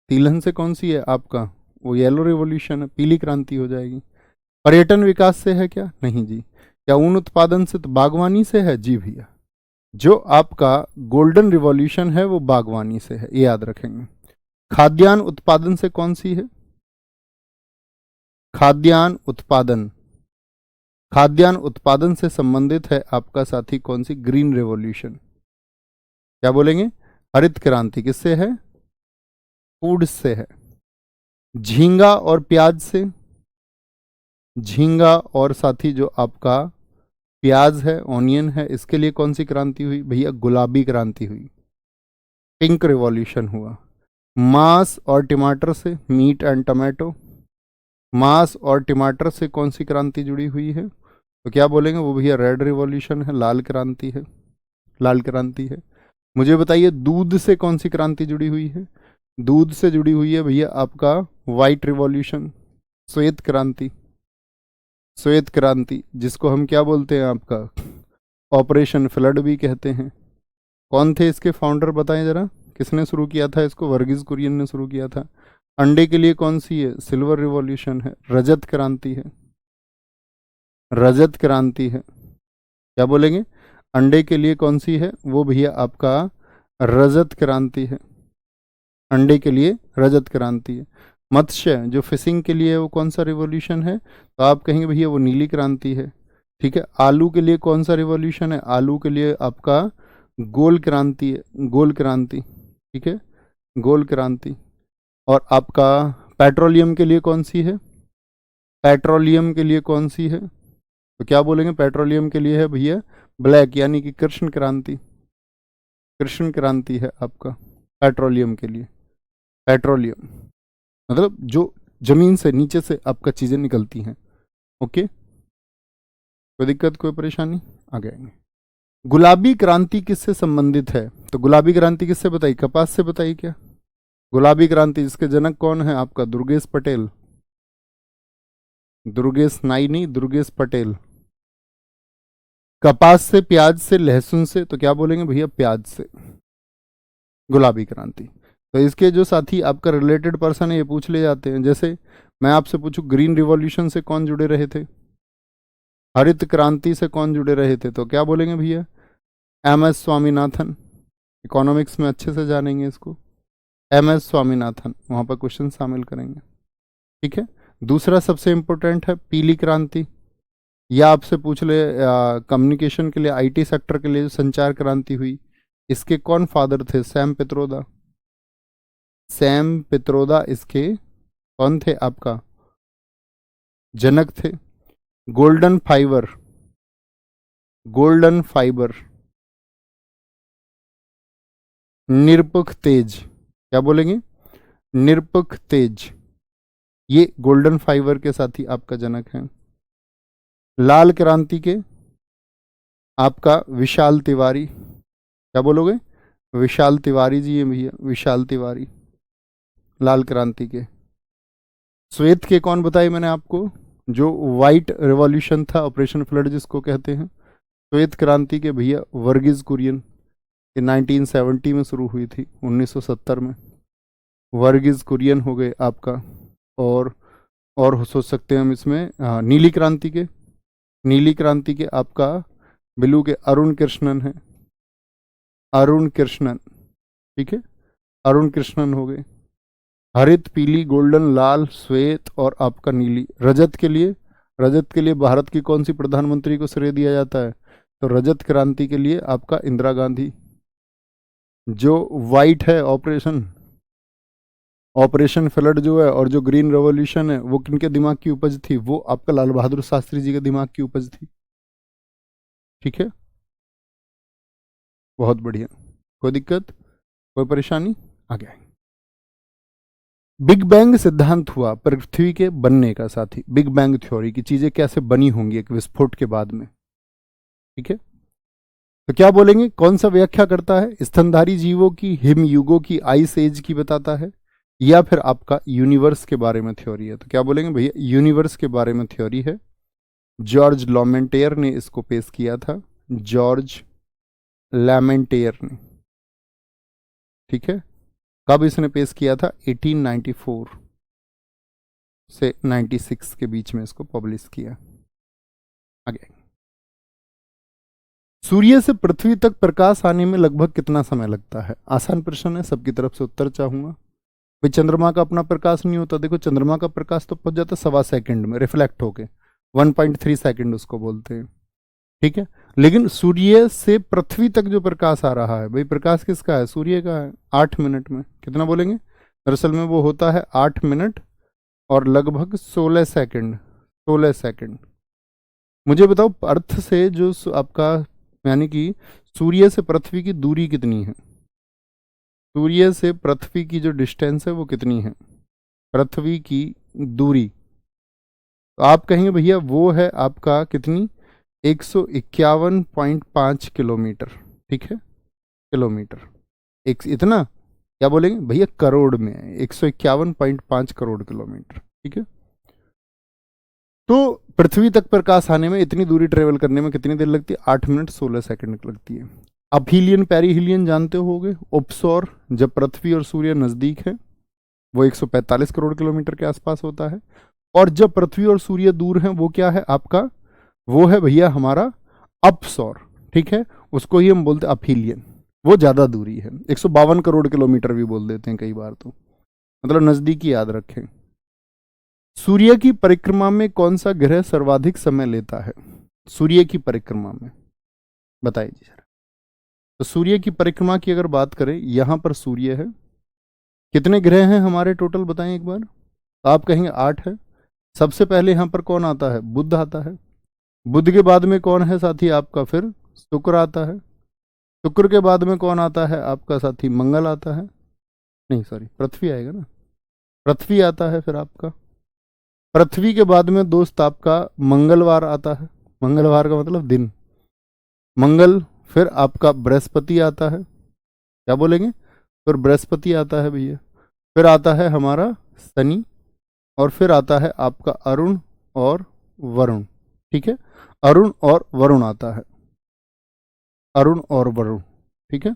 तिलहन से कौन सी है आपका? वो येलो रिवॉल्यूशन है, पीली क्रांति हो जाएगी। पर्यटन विकास से है क्या? नहीं जी। क्या ऊन उत्पादन से? तो बागवानी से है जी भैया। जो आपका गोल्डन रिवॉल्यूशन है वो बागवानी से है, ये याद रखेंगे। खाद्यान्न उत्पादन से कौन सी है? खाद्यान्न उत्पादन, खाद्यान्न उत्पादन से संबंधित है आपका साथी कौन सी? Green revolution. क्या बोलेंगे? हरित क्रांति किससे है? फूड से है। झींगा और प्याज से, झींगा और साथी जो आपका प्याज है, ऑनियन है, इसके लिए कौन सी क्रांति हुई भैया? गुलाबी क्रांति हुई, पिंक रिवॉल्यूशन हुआ। मांस और टमाटर से, मीट एंड टमाटो, मांस और टमाटर से कौन सी क्रांति जुड़ी हुई है? तो क्या बोलेंगे? वो भैया रेड रिवॉल्यूशन है, लाल क्रांति है, लाल क्रांति है। मुझे बताइए दूध से कौन सी क्रांति जुड़ी हुई है? दूध से जुड़ी हुई है भैया आपका वाइट रिवॉल्यूशन, श्वेत क्रांति, श्वेत क्रांति, जिसको हम क्या बोलते हैं आपका ऑपरेशन फ्लड भी कहते हैं। कौन थे इसके फाउंडर बताएं जरा, किसने शुरू किया था इसको? वर्गीज कुरियन ने शुरू किया था। अंडे के लिए कौन सी है? सिल्वर रिवॉल्यूशन है, रजत क्रांति है, रजत क्रांति है। क्या बोलेंगे? अंडे के लिए कौन सी है? वो भैया आपका रजत क्रांति है, अंडे के लिए रजत क्रांति है। मत्स्य जो फिशिंग के लिए है वो कौन सा रिवॉल्यूशन है? तो आप कहेंगे भैया वो नीली क्रांति है। ठीक है। आलू के लिए कौन सा रिवॉल्यूशन है? आलू के लिए आपका गोल क्रांति है, गोल क्रांति। ठीक है, गोल क्रांति। और आपका पेट्रोलियम के लिए कौन सी है? पेट्रोलियम के लिए कौन सी है? तो क्या बोलेंगे? पेट्रोलियम के लिए है भैया ब्लैक, यानी कि कृष्ण क्रांति, कृष्ण क्रांति है आपका पेट्रोलियम के लिए। पेट्रोलियम मतलब जो जमीन से नीचे से आपका चीजें निकलती हैं। ओके, कोई दिक्कत, कोई परेशानी? आगे आएंगे। गुलाबी क्रांति किससे संबंधित है? तो गुलाबी क्रांति किससे बताई? कपास से बताई क्या? गुलाबी क्रांति जिसके जनक कौन है आपका? दुर्गेश पटेल, दुर्गेश नाई नहीं, दुर्गेश पटेल। कपास से, प्याज से, लहसुन से, तो क्या बोलेंगे भैया? प्याज से, गुलाबी क्रांति। तो इसके जो साथी आपका रिलेटेड पर्सन है ये पूछ ले जाते हैं। जैसे मैं आपसे पूछूं ग्रीन रिवॉल्यूशन से कौन जुड़े रहे थे? हरित क्रांति से कौन जुड़े रहे थे? तो क्या बोलेंगे भैया? M S Swaminathan. इकोनॉमिक्स में अच्छे से जानेंगे इसको, एम एस स्वामीनाथन, वहां पर क्वेश्चन शामिल करेंगे। ठीक है। दूसरा सबसे इंपॉर्टेंट है पीली क्रांति, या आपसे पूछ ले कम्युनिकेशन के लिए, आईटी सेक्टर के लिए जो संचार क्रांति हुई, इसके कौन फादर थे? सैम पित्रोदा, सैम पित्रोदा इसके कौन थे आपका? जनक थे। गोल्डन फाइबर, गोल्डन फाइबर, निरपक्ष तेज, क्या बोलेंगे? निरपक्ष तेज, ये गोल्डन फाइबर के साथी आपका जनक है। लाल क्रांति के आपका विशाल तिवारी, क्या बोलोगे? विशाल तिवारी जी है भैया, विशाल तिवारी, लाल क्रांति के। श्वेत के कौन बताए मैंने आपको? जो व्हाइट रिवॉल्यूशन था, ऑपरेशन फ्लड जिसको कहते हैं, श्वेत क्रांति के भैया वर्गीज कुरियन, ये 1970 में शुरू हुई थी, 1970 में वर्गीज कुरियन हो गए आपका। और सोच सकते हैं हम इसमें नीली क्रांति के, नीली क्रांति के आपका ब्लू के अरुण कृष्णन है, अरुण कृष्णन। ठीक है, अरुण कृष्णन हो गए। हरित, पीली, गोल्डन, लाल, श्वेत और आपका नीली। रजत के लिए, रजत के लिए भारत की कौन सी प्रधानमंत्री को श्रेय दिया जाता है? तो रजत क्रांति के लिए आपका इंदिरा गांधी। जो वाइट है ऑपरेशन, ऑपरेशन फ्लड जो है, और जो ग्रीन रेवोल्यूशन है, वो किनके दिमाग की उपज थी? वो आपका लाल बहादुर शास्त्री जी के दिमाग की उपज थी। ठीक है, बहुत बढ़िया, कोई दिक्कत, कोई परेशानी? आगे आएंगे। बिग बैंग सिद्धांत हुआ पृथ्वी के बनने का साथी, बिग बैंग थ्योरी की चीजें कैसे बनी होंगी एक विस्फोट के बाद में। ठीक है, तो क्या बोलेंगे? कौन सा व्याख्या करता है? स्तनधारी जीवों की, हिम युगों की, आइस एज की बताता है, या फिर आपका यूनिवर्स के बारे में थ्योरी है? तो क्या बोलेंगे भैया? यूनिवर्स के बारे में थ्योरी है। जॉर्ज लॉमेंटेयर ने इसको पेश किया था, जॉर्ज लैमेंटेयर ने। ठीक है, कब इसने पेश किया था? 1894 से 96 के बीच में इसको पब्लिश किया। आगे, सूर्य से पृथ्वी तक प्रकाश आने में लगभग कितना समय लगता है? आसान प्रश्न है, सबकी तरफ से उत्तर चाहूंगा। भाई चंद्रमा का अपना प्रकाश नहीं होता, देखो चंद्रमा का प्रकाश तो पहुंच जाता 1.25 सेकंड में रिफ्लेक्ट होके, 1.3 सेकंड उसको बोलते हैं। ठीक है, लेकिन सूर्य से पृथ्वी तक जो प्रकाश आ रहा है, भाई प्रकाश किसका है? सूर्य का है। 8 मिनट में कितना बोलेंगे? दरअसल में वो होता है 8 मिनट और लगभग 16 सेकंड, 16 सेकंड। मुझे बताओ अर्थ से जो आपका, यानी कि सूर्य से पृथ्वी की दूरी कितनी है? सूर्य से पृथ्वी की जो डिस्टेंस है वो कितनी है, पृथ्वी की दूरी, तो आप कहेंगे भैया वो है आपका कितनी, 151.5 किलोमीटर। ठीक है, किलोमीटर, एक इतना क्या बोलेंगे भैया, करोड़ में है, 151.5 करोड़ किलोमीटर। ठीक है, तो पृथ्वी तक प्रकाश आने में, इतनी दूरी ट्रेवल करने में कितनी देर लगती है, 8 मिनट 16 सेकंड लगती है। अपहीलियन पेरीहीलियन जानते होगे, उपसौर जब पृथ्वी और सूर्य नजदीक है वो 145 करोड़ किलोमीटर के आसपास होता है, और जब पृथ्वी और सूर्य दूर हैं वो क्या है आपका, वो है भैया हमारा अपसौर। ठीक है, उसको ही हम बोलते हैं अपहीलियन, वो ज्यादा दूरी है, 152 करोड़ किलोमीटर भी बोल देते हैं कई बार, तो मतलब नजदीकी याद रखें। सूर्य की परिक्रमा में कौन सा ग्रह सर्वाधिक समय लेता है, सूर्य की परिक्रमा में बताइए जरा। तो सूर्य की परिक्रमा की अगर बात करें, यहां पर सूर्य है, कितने ग्रह हैं हमारे टोटल बताएं एक बार, तो आप कहेंगे 8 है। सबसे पहले यहां पर कौन आता है, बुध आता है। बुध के बाद में कौन है साथी आपका, फिर शुक्र आता है। शुक्र के बाद में कौन आता है आपका साथी, मंगल आता है, नहीं सॉरी पृथ्वी आएगा ना, पृथ्वी आता है फिर आपका। पृथ्वी के बाद में दोस्त आपका मंगलवार आता है, मंगलवार का मतलब दिन, मंगल। फिर आपका बृहस्पति आता है, क्या बोलेंगे, फिर बृहस्पति आता है भैया। फिर आता है हमारा शनि, और फिर आता है आपका अरुण और वरुण। ठीक है, अरुण और वरुण आता है, अरुण और वरुण। ठीक है,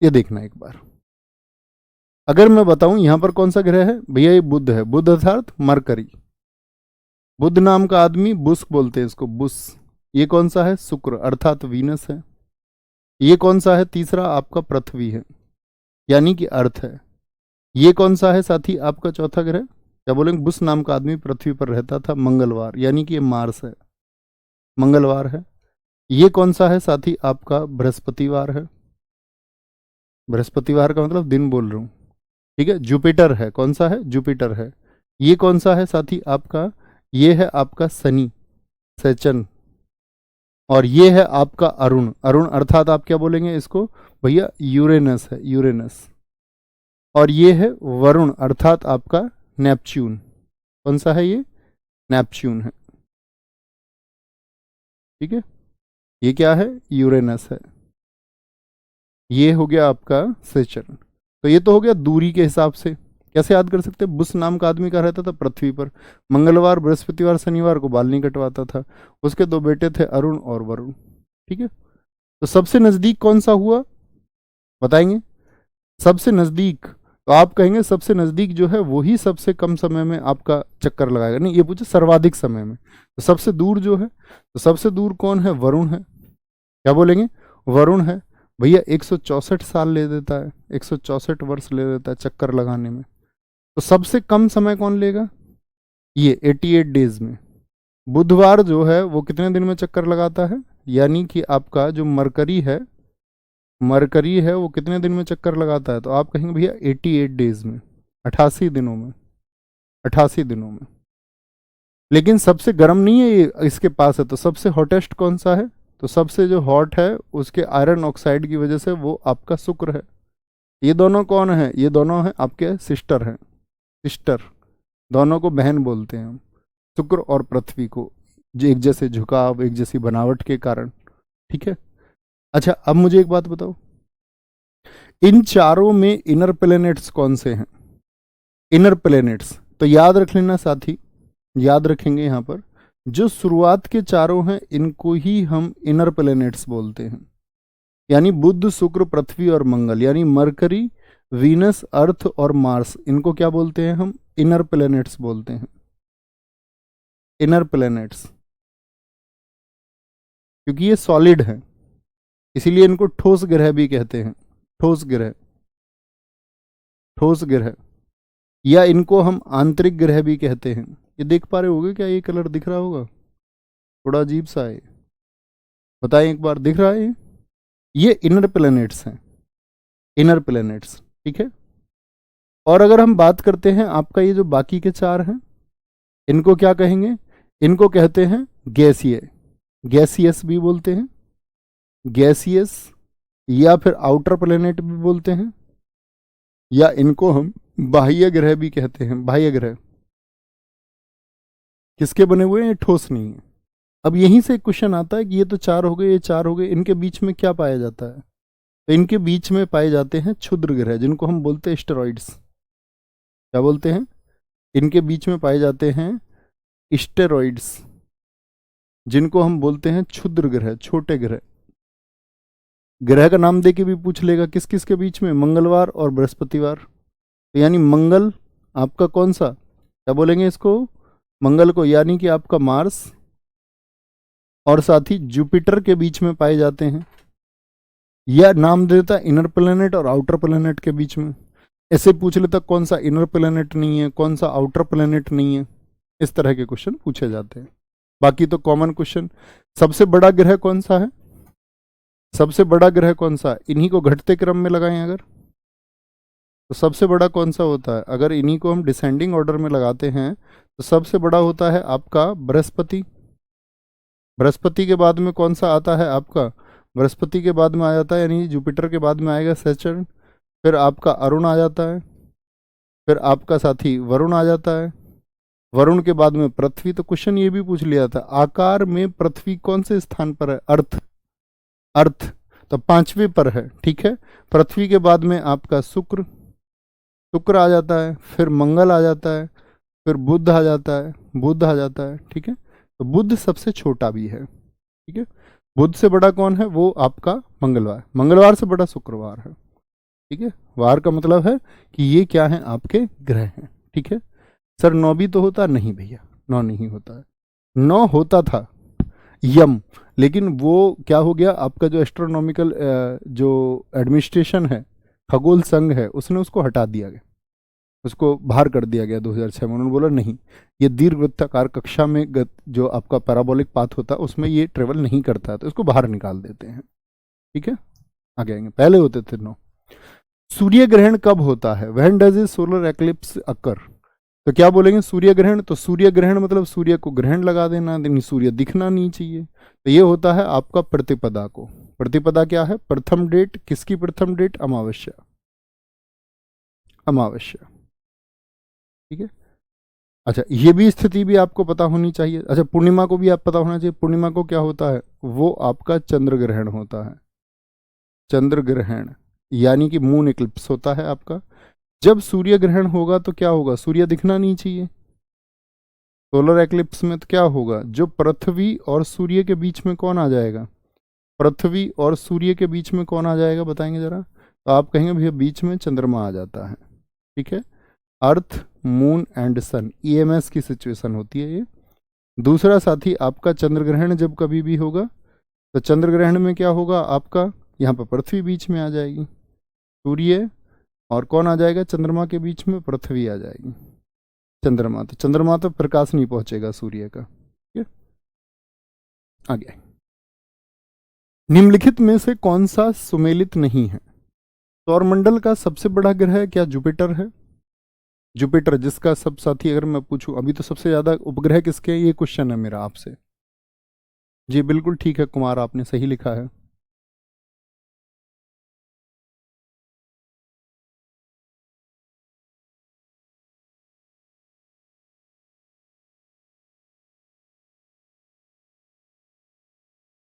ये देखना एक बार। अगर मैं बताऊं यहां पर कौन सा ग्रह है भैया, ये बुध है, बुध अर्थात मरकरी। बुध नाम का आदमी, बुस बोलते हैं इसको, बुस। ये कौन सा है, शुक्र अर्थात वीनस है। ये कौन सा है, तीसरा आपका पृथ्वी है, यानी कि अर्थ है। ये कौन सा है साथी आपका चौथा ग्रह, क्या बोलेंगे, बुस नाम का आदमी पृथ्वी पर रहता था, मंगलवार, यानी कि ये मार्स है, मंगलवार है। ये कौन सा है साथी आपका बृहस्पतिवार है, बृहस्पतिवार का मतलब दिन बोल रहा हूं। ठीक है, जुपिटर है, कौन सा है, जुपिटर है। ये कौन सा है साथी आपका, ये है आपका शनि, सैचन। और ये है आपका अरुण, अरुण अर्थात आप क्या बोलेंगे इसको भैया, यूरेनस है, यूरेनस। और ये है वरुण अर्थात आपका नेपच्यून, कौन सा है ये, नेपच्यून है। ठीक है, ये क्या है, यूरेनस है। ये हो गया आपका सेचन। तो ये तो हो गया दूरी के हिसाब से। कैसे याद कर सकते हैं, बुस नाम का आदमी का रहता था पृथ्वी पर, मंगलवार बृहस्पतिवार शनिवार को बाल नहीं कटवाता था, उसके 2 बेटे थे अरुण और वरुण। ठीक है, तो सबसे नजदीक कौन सा हुआ बताएंगे, सबसे नजदीक, तो आप कहेंगे सबसे नजदीक जो है वही सबसे कम समय में आपका चक्कर लगाएगा, नहीं ये पूछे सर्वाधिक समय में। तो सबसे दूर जो है, तो सबसे दूर कौन है, वरुण है, क्या बोलेंगे, वरुण है भैया, 164 साल ले देता है, 164 वर्ष ले देता है चक्कर लगाने में। तो सबसे कम समय कौन लेगा, ये 88 डेज में। बुधवार जो है वो कितने दिन में चक्कर लगाता है, यानी कि आपका जो मरकरी है, मरकरी है वो कितने दिन में चक्कर लगाता है, तो आप कहेंगे भैया 88 डेज में, 88 दिनों में, 88 दिनों में। लेकिन सबसे गर्म नहीं है ये इसके पास है, तो सबसे हॉटेस्ट कौन सा है, तो सबसे जो हॉट है उसके आयरन ऑक्साइड की वजह से वो आपका शुक्र है। ये दोनों कौन है, ये दोनों हैं आपके सिस्टर हैं, सिस्टर, दोनों को बहन बोलते हैं हम, शुक्र और पृथ्वी को, जो एक जैसे झुकाव एक जैसी बनावट के कारण। ठीक है, अच्छा अब मुझे एक बात बताओ, इन चारों में इनर प्लैनेट्स कौन से हैं, इनर प्लैनेट्स, तो याद रख लेना साथी, याद रखेंगे यहां पर, जो शुरुआत के चारों हैं इनको ही हम इनर प्लैनेट्स बोलते हैं, यानी बुध शुक्र पृथ्वी और मंगल, यानी मरकरी वीनस अर्थ और मार्स, इनको क्या बोलते हैं हम, इनर प्लैनेट्स बोलते हैं, इनर प्लैनेट्स। क्योंकि ये सॉलिड है इसीलिए इनको ठोस ग्रह भी कहते हैं, ठोस ग्रह, ठोस ग्रह, या इनको हम आंतरिक ग्रह भी कहते हैं। ये देख पा रहे होगे क्या, ये कलर दिख रहा होगा, थोड़ा अजीब सा है, बताएं एक बार, दिख रहा है ये इनर प्लैनेट्स हैं, इनर प्लैनेट्स। ठीक है, और अगर हम बात करते हैं आपका ये जो बाकी के 4 हैं, इनको क्या कहेंगे, इनको कहते हैं गैसीय, गैसियस भी बोलते हैं, गैसियस, या फिर आउटर प्लेनेट भी बोलते हैं, या इनको हम बाह्य ग्रह भी कहते हैं। बाह्य ग्रह किसके बने हुए हैं? ये ठोस नहीं है। अब यहीं से एक क्वेश्चन आता है कि ये तो चार हो गए, ये चार हो गए, इनके बीच में क्या पाया जाता है? तो इनके बीच में पाए जाते हैं क्षुद्र ग्रह, जिनको हम बोलते हैं स्टेरॉइड्स। क्या बोलते हैं? इनके बीच में पाए जाते हैं स्टेरॉइड्स, जिनको हम बोलते हैं क्षुद्र ग्रह, छोटे ग्रह। ग्रह का नाम दे के भी पूछ लेगा किस किस के बीच में, मंगलवार और बृहस्पतिवार। तो यानी मंगल आपका कौन सा, क्या बोलेंगे इसको, मंगल को, यानी कि आपका मार्स और साथ ही जुपिटर के बीच में पाए जाते हैं। यह नाम देता इनर प्लेनेट और आउटर प्लेनेट के बीच में। ऐसे पूछ लेता कौन सा इनर प्लेनेट नहीं है, कौन सा आउटर प्लेनेट नहीं है। इस तरह के क्वेश्चन पूछे जाते हैं। बाकी तो कॉमन क्वेश्चन। सबसे बड़ा ग्रह कौन सा है? सबसे बड़ा ग्रह कौन सा? इन्हीं को घटते क्रम में लगाएं अगर, तो सबसे बड़ा कौन सा होता है? अगर इन्हीं को हम डिसेंडिंग ऑर्डर में लगाते हैं तो सबसे बड़ा होता है आपका बृहस्पति। बृहस्पति के बाद में कौन सा आता है आपका? बृहस्पति के बाद में आ जाता है, यानी जुपिटर के बाद में आएगा सैटर्न, फिर आपका अरुण आ जाता है, फिर आपका साथी वरुण आ जाता है, वरुण के बाद में पृथ्वी। तो क्वेश्चन ये भी पूछ लिया था, आकार में पृथ्वी कौन से स्थान पर है? अर्थ, अर्थ तो पांचवें पर है, ठीक है। पृथ्वी के बाद में आपका शुक्र, शुक्र आ जाता है, फिर मंगल आ जाता है, फिर बुध आ जाता है, बुध आ जाता है, ठीक है। तो बुध सबसे छोटा भी है, ठीक है। बुध से बड़ा कौन है? वो आपका मंगलवार, मंगलवार से बड़ा शुक्रवार है, ठीक है। वार का मतलब है कि ये क्या है? आपके ग्रह हैं, ठीक है। सर 9 भी तो होता? नहीं भैया, 9 नहीं होता है। 9 होता था यम, लेकिन वो क्या हो गया, आपका जो एस्ट्रोनॉमिकल जो एडमिनिस्ट्रेशन है, खगोल संघ है, उसने उसको हटा दिया गया, उसको बाहर कर दिया गया 2006 में। उन्होंने बोला नहीं, ये दीर्घवृत्ताकार कक्षा में जो आपका पैराबोलिक पाथ होता है उसमें ये ट्रेवल नहीं करता है, तो इसको बाहर निकाल देते हैं, ठीक है। आगे आएंगे, पहले होते थे 9। सूर्य ग्रहण कब होता है? When does a solar eclipse occur? तो क्या बोलेंगे? सूर्य ग्रहण। तो सूर्य ग्रहण मतलब सूर्य को ग्रहण लगा देना, यानी सूर्य दिखना नहीं चाहिए। तो ये होता है आपका प्रतिपदा को। प्रतिपदा क्या है? प्रथम डेट। किसकी प्रथम डेट? अमावस्या, अमावस्या, ठीक है। अच्छा, ये भी स्थिति भी आपको पता होनी चाहिए। अच्छा, पूर्णिमा को भी आप पता होना चाहिए। पूर्णिमा को क्या होता है? वो आपका चंद्र ग्रहण होता है, चंद्र ग्रहण, यानी कि मून इक्लिप्स होता है आपका। जब सूर्य ग्रहण होगा तो क्या होगा? सूर्य दिखना नहीं चाहिए। सोलर एक्लिप्स में तो क्या होगा? जो पृथ्वी और सूर्य के बीच में कौन आ जाएगा? पृथ्वी और सूर्य के बीच में कौन आ जाएगा, बताएंगे जरा। तो आप कहेंगे भैया बीच में चंद्रमा आ जाता है, ठीक है। अर्थ, मून एंड सन, ईएमएस की सिचुएशन होती है ये। दूसरा साथी आपका चंद्र ग्रहण जब कभी भी होगा, तो चंद्र ग्रहण में क्या होगा आपका? यहाँ पर पृथ्वी बीच में आ जाएगी, सूर्य और कौन आ जाएगा चंद्रमा के बीच में? पृथ्वी आ जाएगी। चंद्रमा तो प्रकाश नहीं पहुंचेगा सूर्य का, ठीक है। आगे, निम्नलिखित में से कौन सा सुमेलित नहीं है? सौरमंडल का सबसे बड़ा ग्रह क्या जुपिटर है? जुपिटर, जिसका सब साथी अगर मैं पूछूं, अभी तो सबसे ज्यादा उपग्रह किसके हैं, ये क्वेश्चन है मेरा आपसे। जी बिल्कुल ठीक है कुमार, आपने सही लिखा है।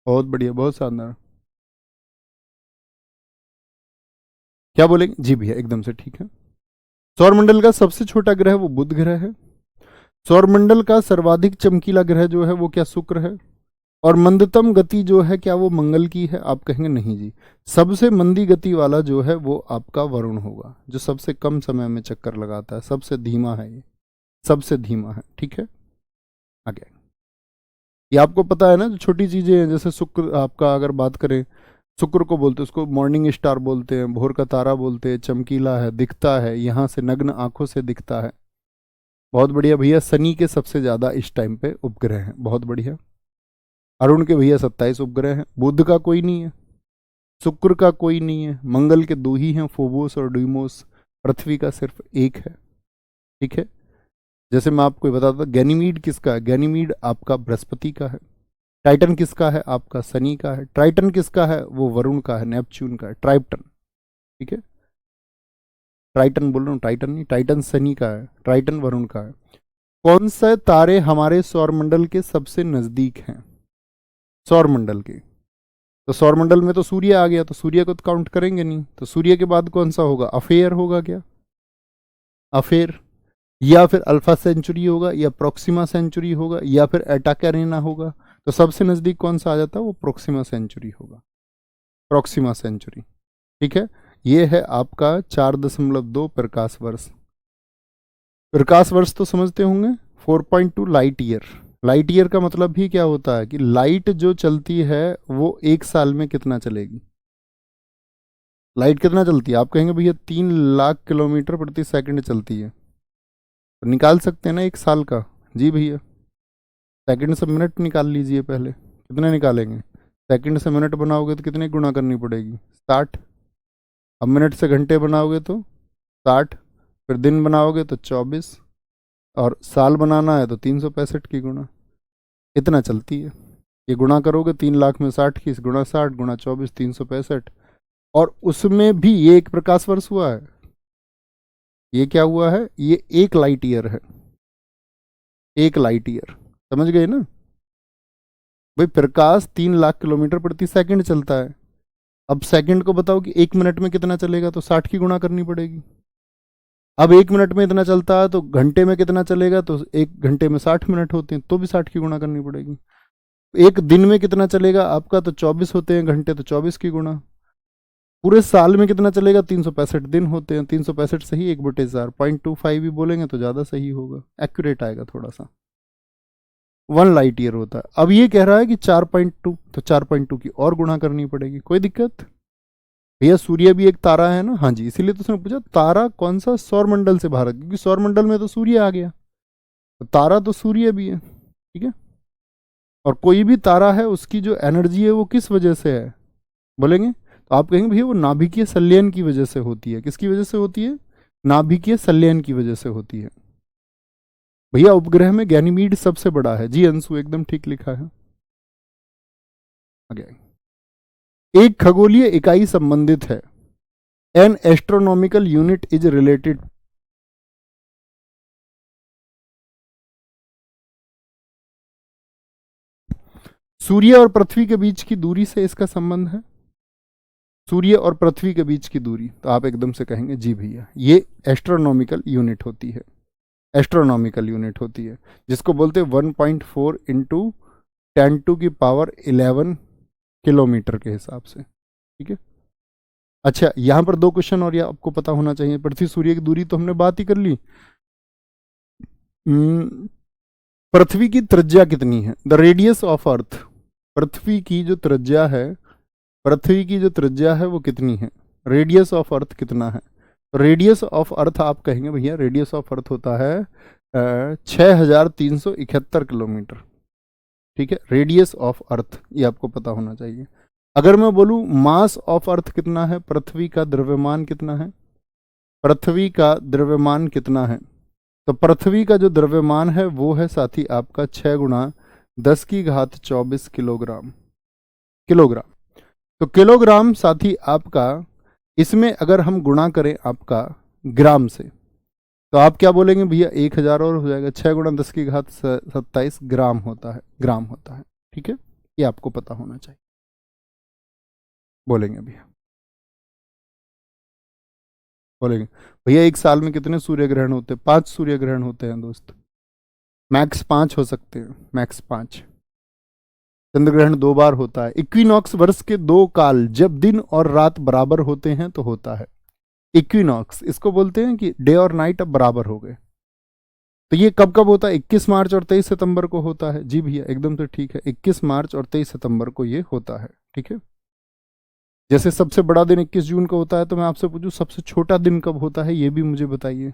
बहुत बढ़िया, बहुत शानदार। क्या बोलेंगे? जी भैया एकदम से ठीक है। सौरमंडल का सबसे छोटा ग्रह वो बुध ग्रह है। सौरमंडल का सर्वाधिक चमकीला ग्रह जो है वो क्या? शुक्र है। और मंदतम गति जो है क्या वो मंगल की है? आप कहेंगे नहीं जी, सबसे मंदी गति वाला जो है वो आपका वरुण होगा, जो सबसे कम समय में चक्कर लगाता है, सबसे धीमा है ये, सबसे धीमा है, ठीक है। आगे, ये आपको पता है ना, जो छोटी चीजें हैं, जैसे शुक्र आपका अगर बात करें, शुक्र को बोलते हैं, उसको मॉर्निंग स्टार बोलते हैं, भोर का तारा बोलते हैं, चमकीला है, दिखता है, यहाँ से नग्न आंखों से दिखता है। बहुत बढ़िया भैया। शनि के सबसे ज्यादा इस टाइम पे उपग्रह हैं, बहुत बढ़िया। अरुण के भैया 27 उपग्रह हैं। बुध का कोई नहीं है, शुक्र का कोई नहीं है, मंगल के 2 ही हैं, फोबोस और डीमोस। पृथ्वी का सिर्फ 1 है, ठीक है। जैसे मैं आपको बताता था गैनीमीड किसका है, गैनीमीड आपका बृहस्पति का है। टाइटन किसका है, आपका शनि का है। ट्राइटन किसका है, वो वरुण का है, नेपच्यून का है, ट्राइप्टन। ठीक है, ट्राइटन बोल रहा हूँ, टाइटन नहीं, टाइटन शनि का है, ट्राइटन वरुण का है। कौन से तारे हमारे सौर मंडल के सबसे नजदीक हैं, सौर मंडल के? तो सौर मंडल में तो सूर्य आ गया, तो सूर्य को तो काउंट करेंगे नहीं, तो सूर्य के बाद कौन सा होगा, अफेयर होगा क्या, अफेयर, या फिर अल्फा सेंचुरी होगा, या प्रोक्सिमा सेंचुरी होगा, या फिर एटा कैरिना होगा। तो सबसे नजदीक कौन सा आ जाता है, वो प्रोक्सिमा सेंचुरी होगा, प्रोक्सिमा सेंचुरी। ठीक है, ये है आपका 4.2 प्रकाश वर्ष। प्रकाश वर्ष तो समझते होंगे, 4.2 लाइट ईयर। लाइट ईयर का मतलब भी क्या होता है कि लाइट जो चलती है वो एक साल में कितना चलेगी। लाइट कितना चलती है, आप कहेंगे भैया 3 लाख किलोमीटर प्रति सेकंड चलती है, तो निकाल सकते हैं ना एक साल का। जी भैया, सेकंड से मिनट निकाल लीजिए पहले, कितने निकालेंगे, सेकंड से मिनट बनाओगे तो कितने गुणा करनी पड़ेगी, 60। अब मिनट से घंटे बनाओगे तो 60, फिर दिन बनाओगे तो 24, और साल बनाना है तो 365 की गुणा, इतना चलती है। ये गुणा करोगे 3 लाख में 60 की, गुणा 60 गुणा 24, 365। और उसमें भी ये एक प्रकाश वर्ष हुआ है, ये क्या हुआ है, ये एक लाइट ईयर है, एक लाइट ईयर, समझ गए ना भाई। प्रकाश 3 लाख किलोमीटर प्रति सेकंड चलता है। अब सेकंड को बताओ कि एक मिनट में कितना चलेगा, तो 60 की गुणा करनी पड़ेगी। अब एक मिनट में इतना चलता है तो घंटे में कितना चलेगा, तो एक घंटे में 60 मिनट होते हैं, तो भी 60 की गुणा करनी पड़ेगी। एक दिन में कितना चलेगा आपका, तो 24 होते हैं घंटे, तो 24 की गुणा। पूरे साल में कितना चलेगा, 365 दिन होते हैं, 365 सही 1/4, 0.25 भी बोलेंगे तो ज़्यादा सही होगा, एक्यूरेट आएगा थोड़ा सा। 1 लाइट ईयर होता है। अब ये कह रहा है कि 4.2, तो 4.2 की और गुणा करनी पड़ेगी, कोई दिक्कत भैया। सूर्य भी एक तारा है ना, हाँ जी, इसीलिए तो उसने पूछा तारा कौन सा सौर मंडल से बाहर, क्योंकि सौर मंडल में तो सूर्य आ गया, तो तारा तो सूर्य भी है। ठीक है, और कोई भी तारा है उसकी जो एनर्जी है वो किस वजह से है बोलेंगे, तो आप कहेंगे भैया वो नाभिकीय संलयन की वजह से होती है। किसकी वजह से होती है, नाभिकीय संलयन की वजह से होती है। भैया उपग्रह में गैनीमीड सबसे बड़ा है, जी अंशु एकदम ठीक लिखा है। आगे एक खगोलीय इकाई संबंधित है, an astronomical unit is related. सूर्य और पृथ्वी के बीच की दूरी से इसका संबंध है, सूर्य और पृथ्वी के बीच की दूरी, तो आप एकदम से कहेंगे जी भैया ये एस्ट्रोनॉमिकल यूनिट होती है, एस्ट्रोनॉमिकल यूनिट होती है, जिसको बोलते हैं 1.4 इंटू 10⁻11 किलोमीटर के हिसाब से। ठीक है, अच्छा यहां पर दो क्वेश्चन और ये आपको पता होना चाहिए। पृथ्वी सूर्य की दूरी तो हमने बात ही कर ली। पृथ्वी की त्रिज्या कितनी है, द रेडियस ऑफ अर्थ, पृथ्वी की जो त्रिज्या है, पृथ्वी की जो त्रिज्या है वो कितनी है, रेडियस ऑफ अर्थ कितना है। रेडियस ऑफ अर्थ आप कहेंगे भैया रेडियस ऑफ अर्थ होता है 6371 किलोमीटर। ठीक है, रेडियस ऑफ अर्थ ये आपको पता होना चाहिए। अगर मैं बोलूं मास ऑफ अर्थ कितना है, पृथ्वी का द्रव्यमान कितना है, पृथ्वी का द्रव्यमान कितना है, तो पृथ्वी का जो द्रव्यमान है वो है साथी आपका 6 × 10⁻24 किलोग्राम, किलोग्राम। तो किलोग्राम साथी आपका, इसमें अगर हम गुणा करें आपका ग्राम से, तो आप क्या बोलेंगे भैया 1000 और हो जाएगा, 6 × 10⁻27 ग्राम होता है, ग्राम होता है। ठीक है, ये आपको पता होना चाहिए, बोलेंगे भैया, बोलेंगे भैया एक साल में कितने सूर्य ग्रहण होते हैं, 5 सूर्य ग्रहण होते हैं दोस्त, मैक्स 5 हो सकते हैं, मैक्स 5। चंद्र ग्रहण 2 बार होता है। इक्विनॉक्स वर्ष के 2 काल जब दिन और रात बराबर होते हैं तो होता है। इक्विनॉक्स इसको बोलते हैं कि डे और नाइट अब बराबर हो गए। तो ये कब कब होता है, 21 मार्च और 23 सितंबर को होता है। जी भैया एकदम से ठीक है, 21 मार्च और 23 सितंबर को ये होता है। ठीक है, जैसे सबसे बड़ा दिन 21 जून को होता है, तो मैं आपसे पूछूं सबसे छोटा दिन कब होता है, ये भी मुझे बताइए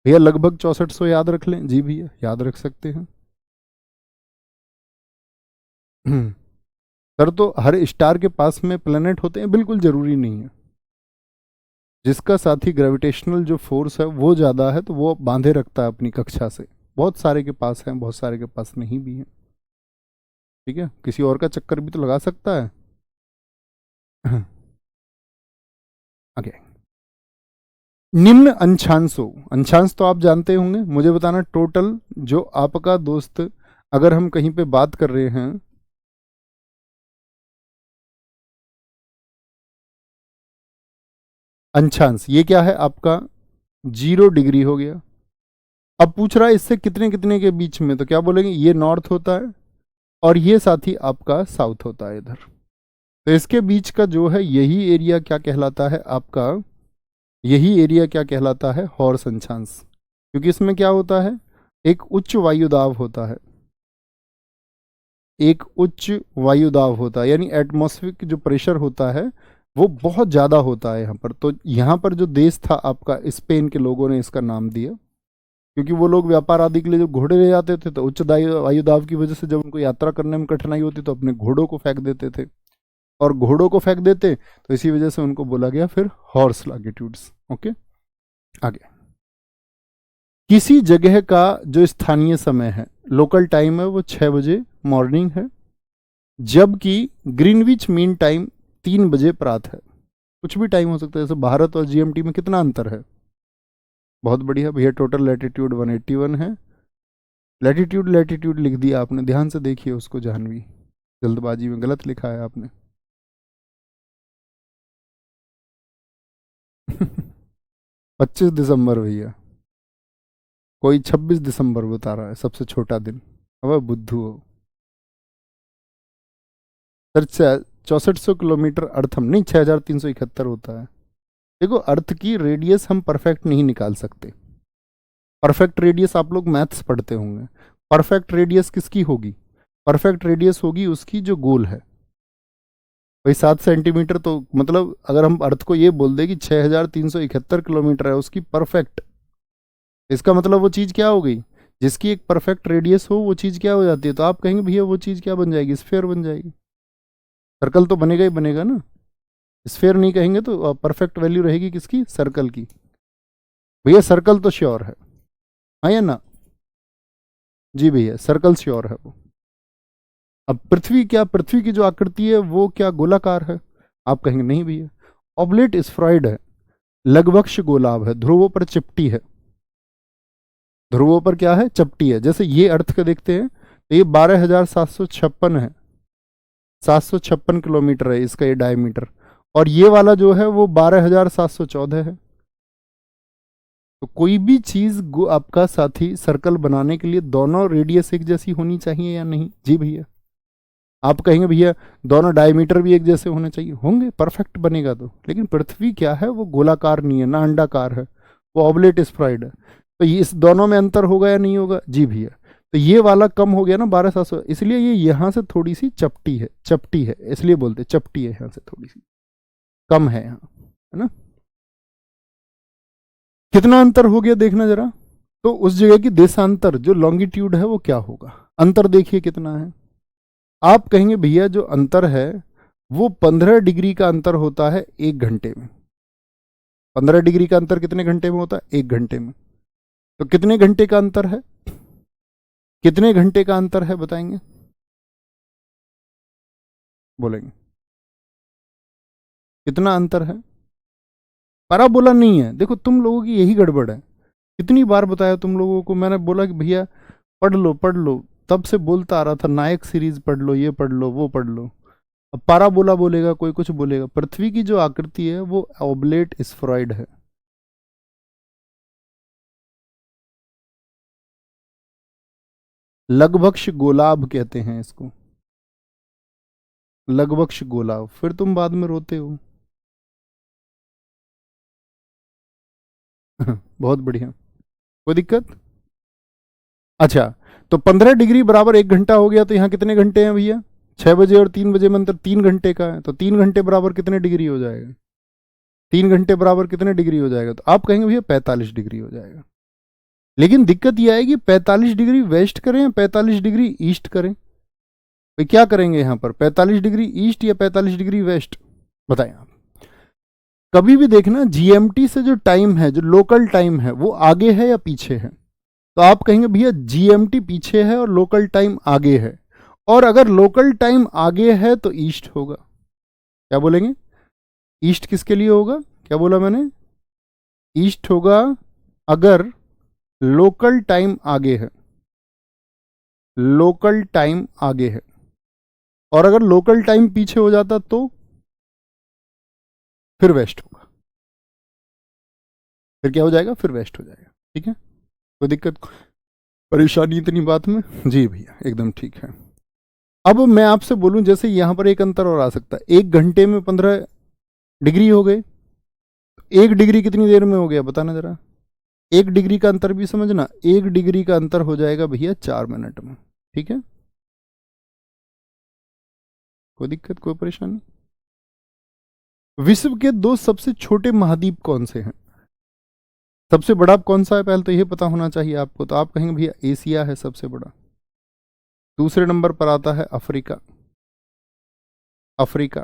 भैया। लगभग 6400 याद रख लें। जी भैया याद रख सकते हैं। सर तो हर स्टार के पास में प्लेनेट होते हैं, बिल्कुल जरूरी नहीं है। जिसका साथी ग्रेविटेशनल जो फोर्स है वो ज़्यादा है तो वो बांधे रखता है अपनी कक्षा से। बहुत सारे के पास है, बहुत सारे के पास नहीं भी है। ठीक है, किसी और का चक्कर भी तो लगा सकता है। आगे, निम्न अंशांशों, अंशांश तो आप जानते होंगे, मुझे बताना टोटल जो आपका दोस्त, अगर हम कहीं पे बात कर रहे हैं अंशांश, ये क्या है आपका 0 डिग्री हो गया। अब पूछ रहा है इससे कितने कितने के बीच में, तो क्या बोलेंगे, ये नॉर्थ होता है और ये साथी आपका साउथ होता है इधर। तो इसके बीच का जो है यही एरिया क्या कहलाता है आपका, यही एरिया क्या कहलाता है, हॉर्स अंशांश। क्योंकि इसमें क्या होता है, एक उच्च वायुदाब होता है, एक उच्च वायुदाब होता है, यानी एटमॉस्फेरिक जो प्रेशर होता है वो बहुत ज़्यादा होता है यहाँ पर। तो यहाँ पर जो देश था आपका, स्पेन के लोगों ने इसका नाम दिया, क्योंकि वो लोग व्यापार आदि के लिए जो घोड़े ले जाते थे तो उच्च वायुदाब की वजह से जब उनको यात्रा करने में कठिनाई होती तो अपने घोड़ों को फेंक देते थे, और घोड़ों को फेंक देते तो इसी वजह से उनको बोला गया फिर हॉर्स लॉन्गिट्यूड्स। ओके, आगे, किसी जगह का जो स्थानीय समय है, लोकल टाइम है, वो 6 बजे मॉर्निंग है, जबकि ग्रीनविच मीन टाइम 3 बजे प्रातः है। कुछ भी टाइम हो सकता है, जैसे भारत और जीएमटी में कितना अंतर है। बहुत बढ़िया भैया, टोटल लैटिट्यूड 181 है। लैटिट्यूड लैटिट्यूड लिख दिया आपने, ध्यान से देखिए उसको, जानवी जल्दबाजी में गलत लिखा है आपने। 25 दिसंबर भैया, कोई 26 दिसंबर बता रहा है सबसे छोटा दिन। अब बुद्धू हो सर, 6400 किलोमीटर अर्थ हम नहीं, 6371 होता है। देखो, अर्थ की रेडियस हम परफेक्ट नहीं निकाल सकते। परफेक्ट रेडियस आप लोग मैथ्स पढ़ते होंगे, परफेक्ट रेडियस किसकी होगी, परफेक्ट रेडियस होगी उसकी जो गोल है। भाई 7 सेंटीमीटर, तो मतलब अगर हम अर्थ को ये बोल दे कि 6371 किलोमीटर है उसकी परफेक्ट, इसका मतलब वो चीज़ क्या हो गई, जिसकी एक परफेक्ट रेडियस हो वो चीज़ क्या हो जाती है। तो आप कहेंगे भैया वो चीज़ क्या बन जाएगी, स्फेयर बन जाएगी। सर्कल तो बनेगा ही बनेगा ना, स्फेयर नहीं कहेंगे तो परफेक्ट वैल्यू रहेगी किसकी, सर्कल की। भैया सर्कल तो श्योर है, हाँ या ना, जी भैया सर्कल श्योर है वो। अब पृथ्वी, क्या पृथ्वी की जो आकृति है वो क्या गोलाकार है, आप कहेंगे नहीं भैया, ऑब्लेट स्फेरॉइड है, लघुवक्ष गोलाभ है, ध्रुवों पर चिपटी है। ध्रुवों पर क्या है, चपटी है। जैसे ये अर्थ का देखते हैं तो ये 12,756 है, 756 किलोमीटर है इसका ये डायमीटर, और ये वाला जो है वो 12,714 है। तो कोई भी चीज आपका साथी सर्कल बनाने के लिए दोनों रेडियस एक जैसी होनी चाहिए या नहीं, जी भैया। आप कहेंगे भैया दोनों डायमीटर भी एक जैसे होने चाहिए, होंगे परफेक्ट बनेगा तो। लेकिन पृथ्वी क्या है, वो गोलाकार नहीं है ना अंडाकार है, वो ऑब्लेट स्फेरॉइड है। तो ये इस दोनों में अंतर होगा या नहीं होगा, जी भैया। तो ये वाला कम हो गया ना 12,700, इसलिए ये यहाँ से थोड़ी सी चपटी है, चपटी है इसलिए बोलते चपटी है, यहाँ से थोड़ी सी कम है यहाँ, है ना। कितना अंतर हो गया देखना जरा, तो उस जगह की देशांतर जो लॉन्गिट्यूड है वो क्या होगा, अंतर देखिए कितना है। आप कहेंगे भैया जो अंतर है वो 15 डिग्री का अंतर होता है 1 घंटे में। 15 डिग्री का अंतर कितने घंटे में होता है, 1 घंटे में। तो कितने घंटे का अंतर है, कितने घंटे का अंतर है बताएंगे, बोलेंगे कितना अंतर है। पैराबोला नहीं है, देखो तुम लोगों की यही गड़बड़ है। कितनी बार बताया तुम लोगों को, मैंने बोला कि भैया पढ़ लो पढ़ लो, तब से बोलता आ रहा था नायक सीरीज पढ़ लो, ये पढ़ लो वो पढ़ लो। अब पैराबोला बोलेगा कोई, कुछ बोलेगा। पृथ्वी की जो आकृति है वो ऑब्लेट स्फेरॉइड है। लगभक्ष गोलाभ कहते हैं इसको, लगभक्ष गोलाभ। फिर तुम बाद में रोते हो। बहुत बढ़िया, कोई दिक्कत। अच्छा, तो 15 डिग्री बराबर 1 घंटा हो गया, तो यहाँ कितने घंटे हैं भैया, 6 बजे और 3 बजे में अंतर 3 घंटे का है। तो 3 घंटे बराबर कितने डिग्री हो जाएगा, 3 घंटे बराबर कितने डिग्री हो जाएगा, तो आप कहेंगे भैया 45 डिग्री हो जाएगा। लेकिन दिक्कत यह आएगी 45 डिग्री वेस्ट करें या 45 डिग्री ईस्ट करें। भाई क्या करेंगे यहाँ पर, 45 डिग्री ईस्ट या 45 डिग्री वेस्ट, बताएं आप। कभी भी देखना जीएमटी से जो टाइम है, जो लोकल टाइम है, वो आगे है या पीछे है। तो आप कहेंगे भैया जीएमटी पीछे है और लोकल टाइम आगे है, और अगर लोकल टाइम आगे है तो ईस्ट होगा। क्या बोलेंगे? ईस्ट किसके लिए होगा? क्या बोला मैंने? ईस्ट होगा अगर लोकल टाइम आगे है, लोकल टाइम आगे है। और अगर लोकल टाइम पीछे हो जाता तो फिर वेस्ट होगा। फिर क्या हो जाएगा? फिर वेस्ट हो जाएगा। ठीक है, कोई दिक्कत परेशानी इतनी बात में? जी भैया एकदम ठीक है। अब मैं आपसे बोलूं, जैसे यहां पर एक अंतर और आ सकता है, 1 घंटे में 15 डिग्री हो गए। 1 डिग्री कितनी देर में हो गया बताना जरा। 1 डिग्री का अंतर भी समझना, 1 डिग्री का अंतर हो जाएगा भैया 4 मिनट में। ठीक है, कोई दिक्कत कोई परेशानी? विश्व के 2 सबसे छोटे महाद्वीप कौन से हैं? सबसे बड़ा कौन सा है पहले तो ये पता होना चाहिए आपको। तो आप कहेंगे भैया एशिया है सबसे बड़ा। दूसरे नंबर पर आता है अफ्रीका, अफ्रीका।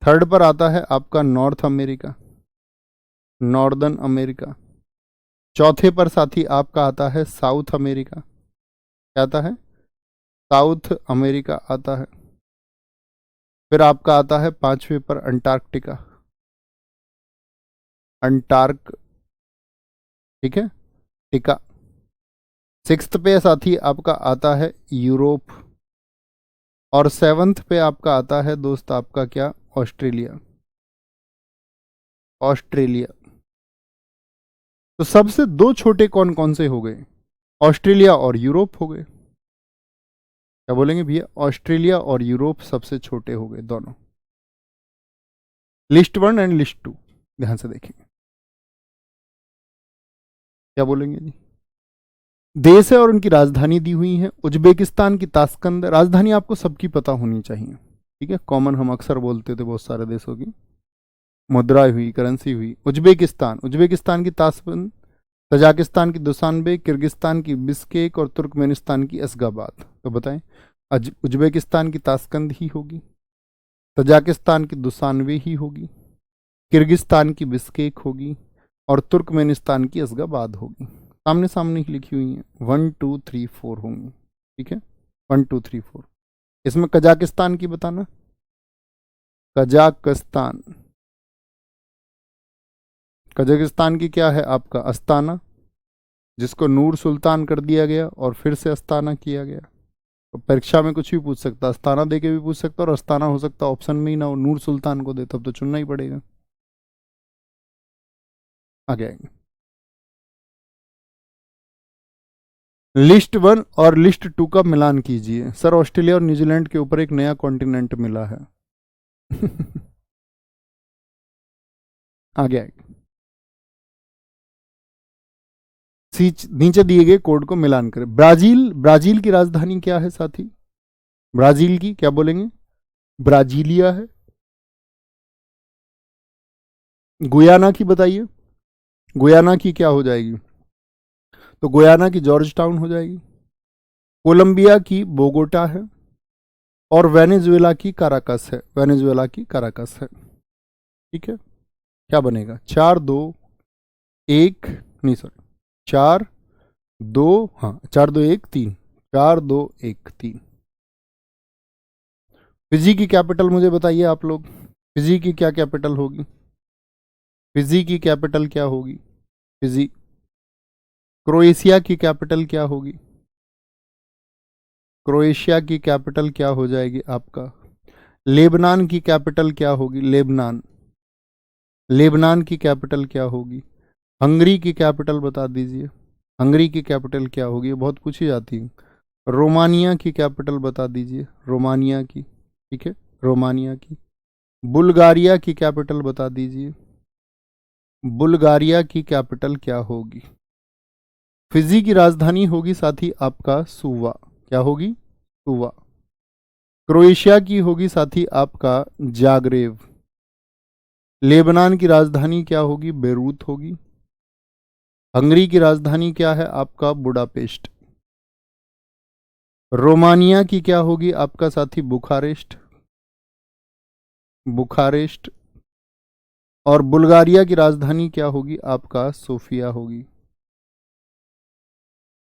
थर्ड पर आता है आपका नॉर्थ अमेरिका, नॉर्दर्न अमेरिका। चौथे पर साथी आपका आता है साउथ अमेरिका। क्या आता है? साउथ अमेरिका आता है। फिर आपका आता है 5वें पर अंटार्कटिका, अंटार्क। ठीक है, टिका। 6th पे साथी आपका आता है यूरोप, और 7th पे आपका आता है दोस्त आपका क्या? Australia, Australia. तो सबसे 2 छोटे कौन कौन से हो गए? ऑस्ट्रेलिया और यूरोप हो गए। क्या बोलेंगे भैया? ऑस्ट्रेलिया और यूरोप सबसे छोटे हो गए दोनों। लिस्ट 1 एंड लिस्ट 2 ध्यान से देखेंगे। क्या बोलेंगे जी? देश है और उनकी राजधानी दी हुई है। उज्बेकिस्तान की ताशकंद, राजधानी आपको सबकी पता होनी चाहिए। ठीक है, कॉमन हम अक्सर बोलते थे बहुत सारे देशों की। मुद्रा हुई, करेंसी हुई। उज्बेकिस्तान, उज्बेकिस्तान की ताशकंद। तजाकिस्तान की दुशानबे, किर्गिस्तान की बिश्केक और तुर्कमेनिस्तान की अशगाबाद। तो बताएं, उज्बेकिस्तान की ताशकंद ही होगी, तजाकिस्तान की दुशानबे ही होगी, किर्गिस्तान की बिश्केक होगी, और तुर्कमेनिस्तान की अशगाबाद होगी। सामने सामने ही लिखी हुई है। 1 2 3 4 होंगी। ठीक है, 1 2 3 4। इसमें कजाकिस्तान की बताना। कजाकिस्तान, कजाकिस्तान की क्या है आपका? अस्ताना, जिसको नूर सुल्तान कर दिया गया और फिर से अस्ताना किया गया। तो परीक्षा में कुछ भी पूछ सकता, अस्ताना दे के भी पूछ सकता, और अस्ताना हो सकता ऑप्शन में ही ना हो, नूर सुल्तान को दे, तब तो चुनना ही पड़ेगा। आगे आएंगे। लिस्ट 1 और लिस्ट 2 का मिलान कीजिए। सर ऑस्ट्रेलिया और न्यूजीलैंड के ऊपर एक नया कॉन्टिनेंट मिला है। आगे आएंगे। नीचे दिए गए कोड को मिलान करें। ब्राजील, ब्राजील की राजधानी क्या है साथी? ब्राजील की क्या बोलेंगे? ब्राजीलिया है। गुयाना की बताइए, गुयाना की क्या हो जाएगी? तो गुयाना की जॉर्ज टाउन हो जाएगी। कोलंबिया की बोगोटा है, और वेनेजुएला की काराकस है, वेनेजुएला की काराकस है। ठीक है, क्या बनेगा? 4 2 1, नहीं सॉरी, 4 2, हाँ 4 2 1 3, 4 2 1 3। फिजी की कैपिटल मुझे बताइए आप लोग, फिजी की क्या कैपिटल होगी? फिजी की कैपिटल क्या होगी? फिजी। क्रोएशिया की कैपिटल क्या होगी? क्रोएशिया की कैपिटल क्या हो जाएगी आपका? लेबनान की कैपिटल क्या होगी? लेबनान, लेबनान की कैपिटल क्या होगी? हंगरी की कैपिटल बता दीजिए, हंगरी की कैपिटल क्या होगी? बहुत पूछी जाती है। रोमानिया की कैपिटल बता दीजिए, रोमानिया की। ठीक है, रोमानिया की। बुल्गारिया की कैपिटल बता दीजिए, बुल्गारिया की कैपिटल क्या होगी? फिजी की राजधानी होगी साथी आपका सुवा। क्या होगी? सुवा। क्रोएशिया की होगी साथी आपका जागरेव। लेबनान की राजधानी क्या होगी? बेरूत होगी। हंगरी की राजधानी क्या है आपका? बुडापेस्ट। रोमानिया की क्या होगी आपका साथी? Bucharest, Bucharest. और बुल्गारिया की राजधानी क्या होगी आपका? सोफिया होगी,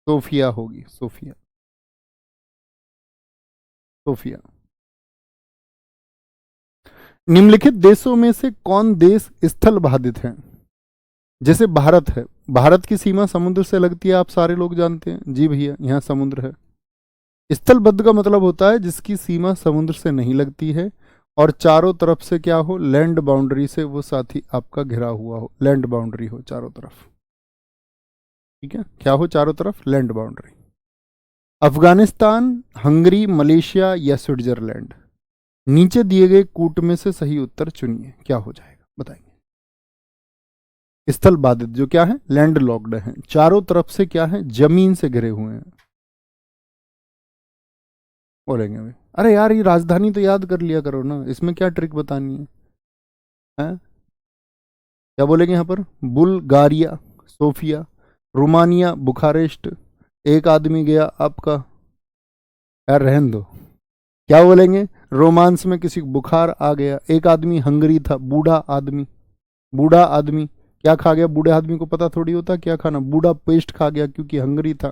सोफिया होगी, सोफिया, सोफिया। निम्नलिखित देशों में से कौन देश स्थल बाधित है? जैसे भारत है, भारत की सीमा समुद्र से लगती है, आप सारे लोग जानते हैं। जी भैया, यहाँ समुद्र है। स्थलबद्ध का मतलब होता है जिसकी सीमा समुद्र से नहीं लगती है और चारों तरफ से क्या हो, लैंड बाउंड्री से वो साथी आपका घिरा हुआ हो, लैंड बाउंड्री हो चारों तरफ। ठीक है, क्या हो चारों तरफ? Land boundary. Afghanistan, Hungary, Malaysia या स्विट्जरलैंड? नीचे दिए गए कूट में से सही उत्तर चुनिए, क्या हो जाएगा बताएंगे। स्थल बाधित जो क्या है? लैंड लॉक्ड है, चारों तरफ से क्या है? जमीन से घिरे हुए हैं। बोलेंगे भाई अरे यार ये राजधानी तो याद कर लिया करो ना, इसमें क्या ट्रिक बतानी है, हैं? क्या बोलेंगे यहाँ पर? Bulgaria, Sofia, Romania, Bucharest. एक आदमी गया आपका, यार रहन दो। क्या बोलेंगे? रोमांस में किसी को बुखार आ गया। एक आदमी हंगरी था, बूढ़ा आदमी, बूढ़ा आदमी क्या खा गया? बूढ़े आदमी को पता थोड़ी होता क्या खाना, बूढ़ा पेस्ट खा गया क्योंकि हंगरी था।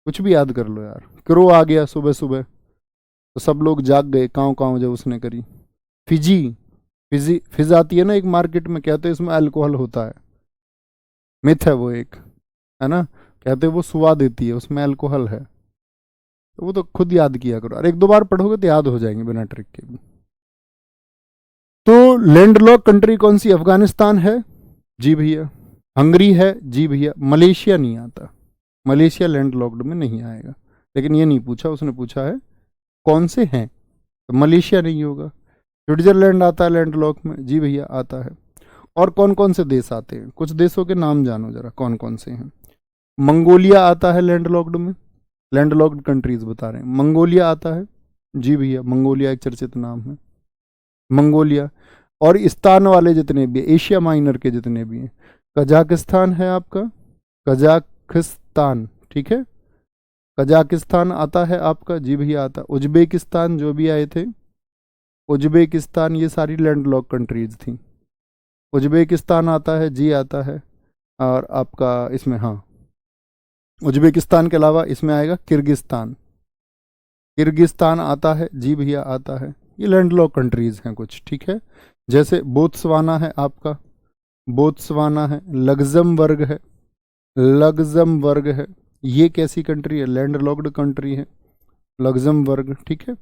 कुछ भी याद कर लो यार। क्रो आ गया सुबह सुबह, तो सब लोग जाग गए, काँव काँव जब उसने करी। फिजी, फिजी फिज आती है ना एक मार्केट में, कहते हैं इसमें अल्कोहल होता है, मिथ है वो एक, है ना, कहते हैं वो सुवा देती है, उसमें अल्कोहल है। तो वो तो खुद याद किया करो, और एक दो बार पढ़ोगे तो याद हो जाएंगे बिना ट्रिक के भी। तो लैंडलॉक कंट्री कौन सी? अफगानिस्तान है, जी भैया। हंगरी है, जी भैया। मलेशिया नहीं आता, मलेशिया लैंडलॉक्ड में नहीं आएगा। लेकिन ये नहीं पूछा, उसने पूछा है कौन से हैं, तो मलेशिया नहीं होगा। स्विट्जरलैंड आता है लैंडलॉक में, जी भैया आता है। और कौन कौन से देश आते हैं? कुछ देशों के नाम जानो जरा, कौन कौन से हैं। मंगोलिया आता है लैंडलॉक्ड में, लैंडलॉक्ड कंट्रीज बता रहे हैं। मंगोलिया आता है, जी भैया, मंगोलिया एक चर्चित नाम है, मंगोलिया। और स्थान वाले जितने भी एशिया माइनर के जितने भी हैं, कजाकिस्तान है आपका, कजाकिस्तान, ठीक है, कजाकिस्तान आता है आपका, जी भैया आता। उज्बेकिस्तान जो भी आए थे, उज्बेकिस्तान, ये सारी लैंडलॉक कंट्रीज थी। उज्बेकिस्तान आता है, जी आता है। और आपका इसमें, हाँ, उज्बेकिस्तान के अलावा इसमें आएगा किर्गिस्तान, किर्गिस्तान आता है, जी भैया आता है। ये लैंडलॉक कंट्रीज हैं कुछ, ठीक है। जैसे बोत्सवाना है आपका, बोत्सवाना है। लग्जमबर्ग है, लग्जमबर्ग है। ये कैसी कंट्री है? लैंडलॉक्ड कंट्री है, लग्जमबर्ग, ठीक है।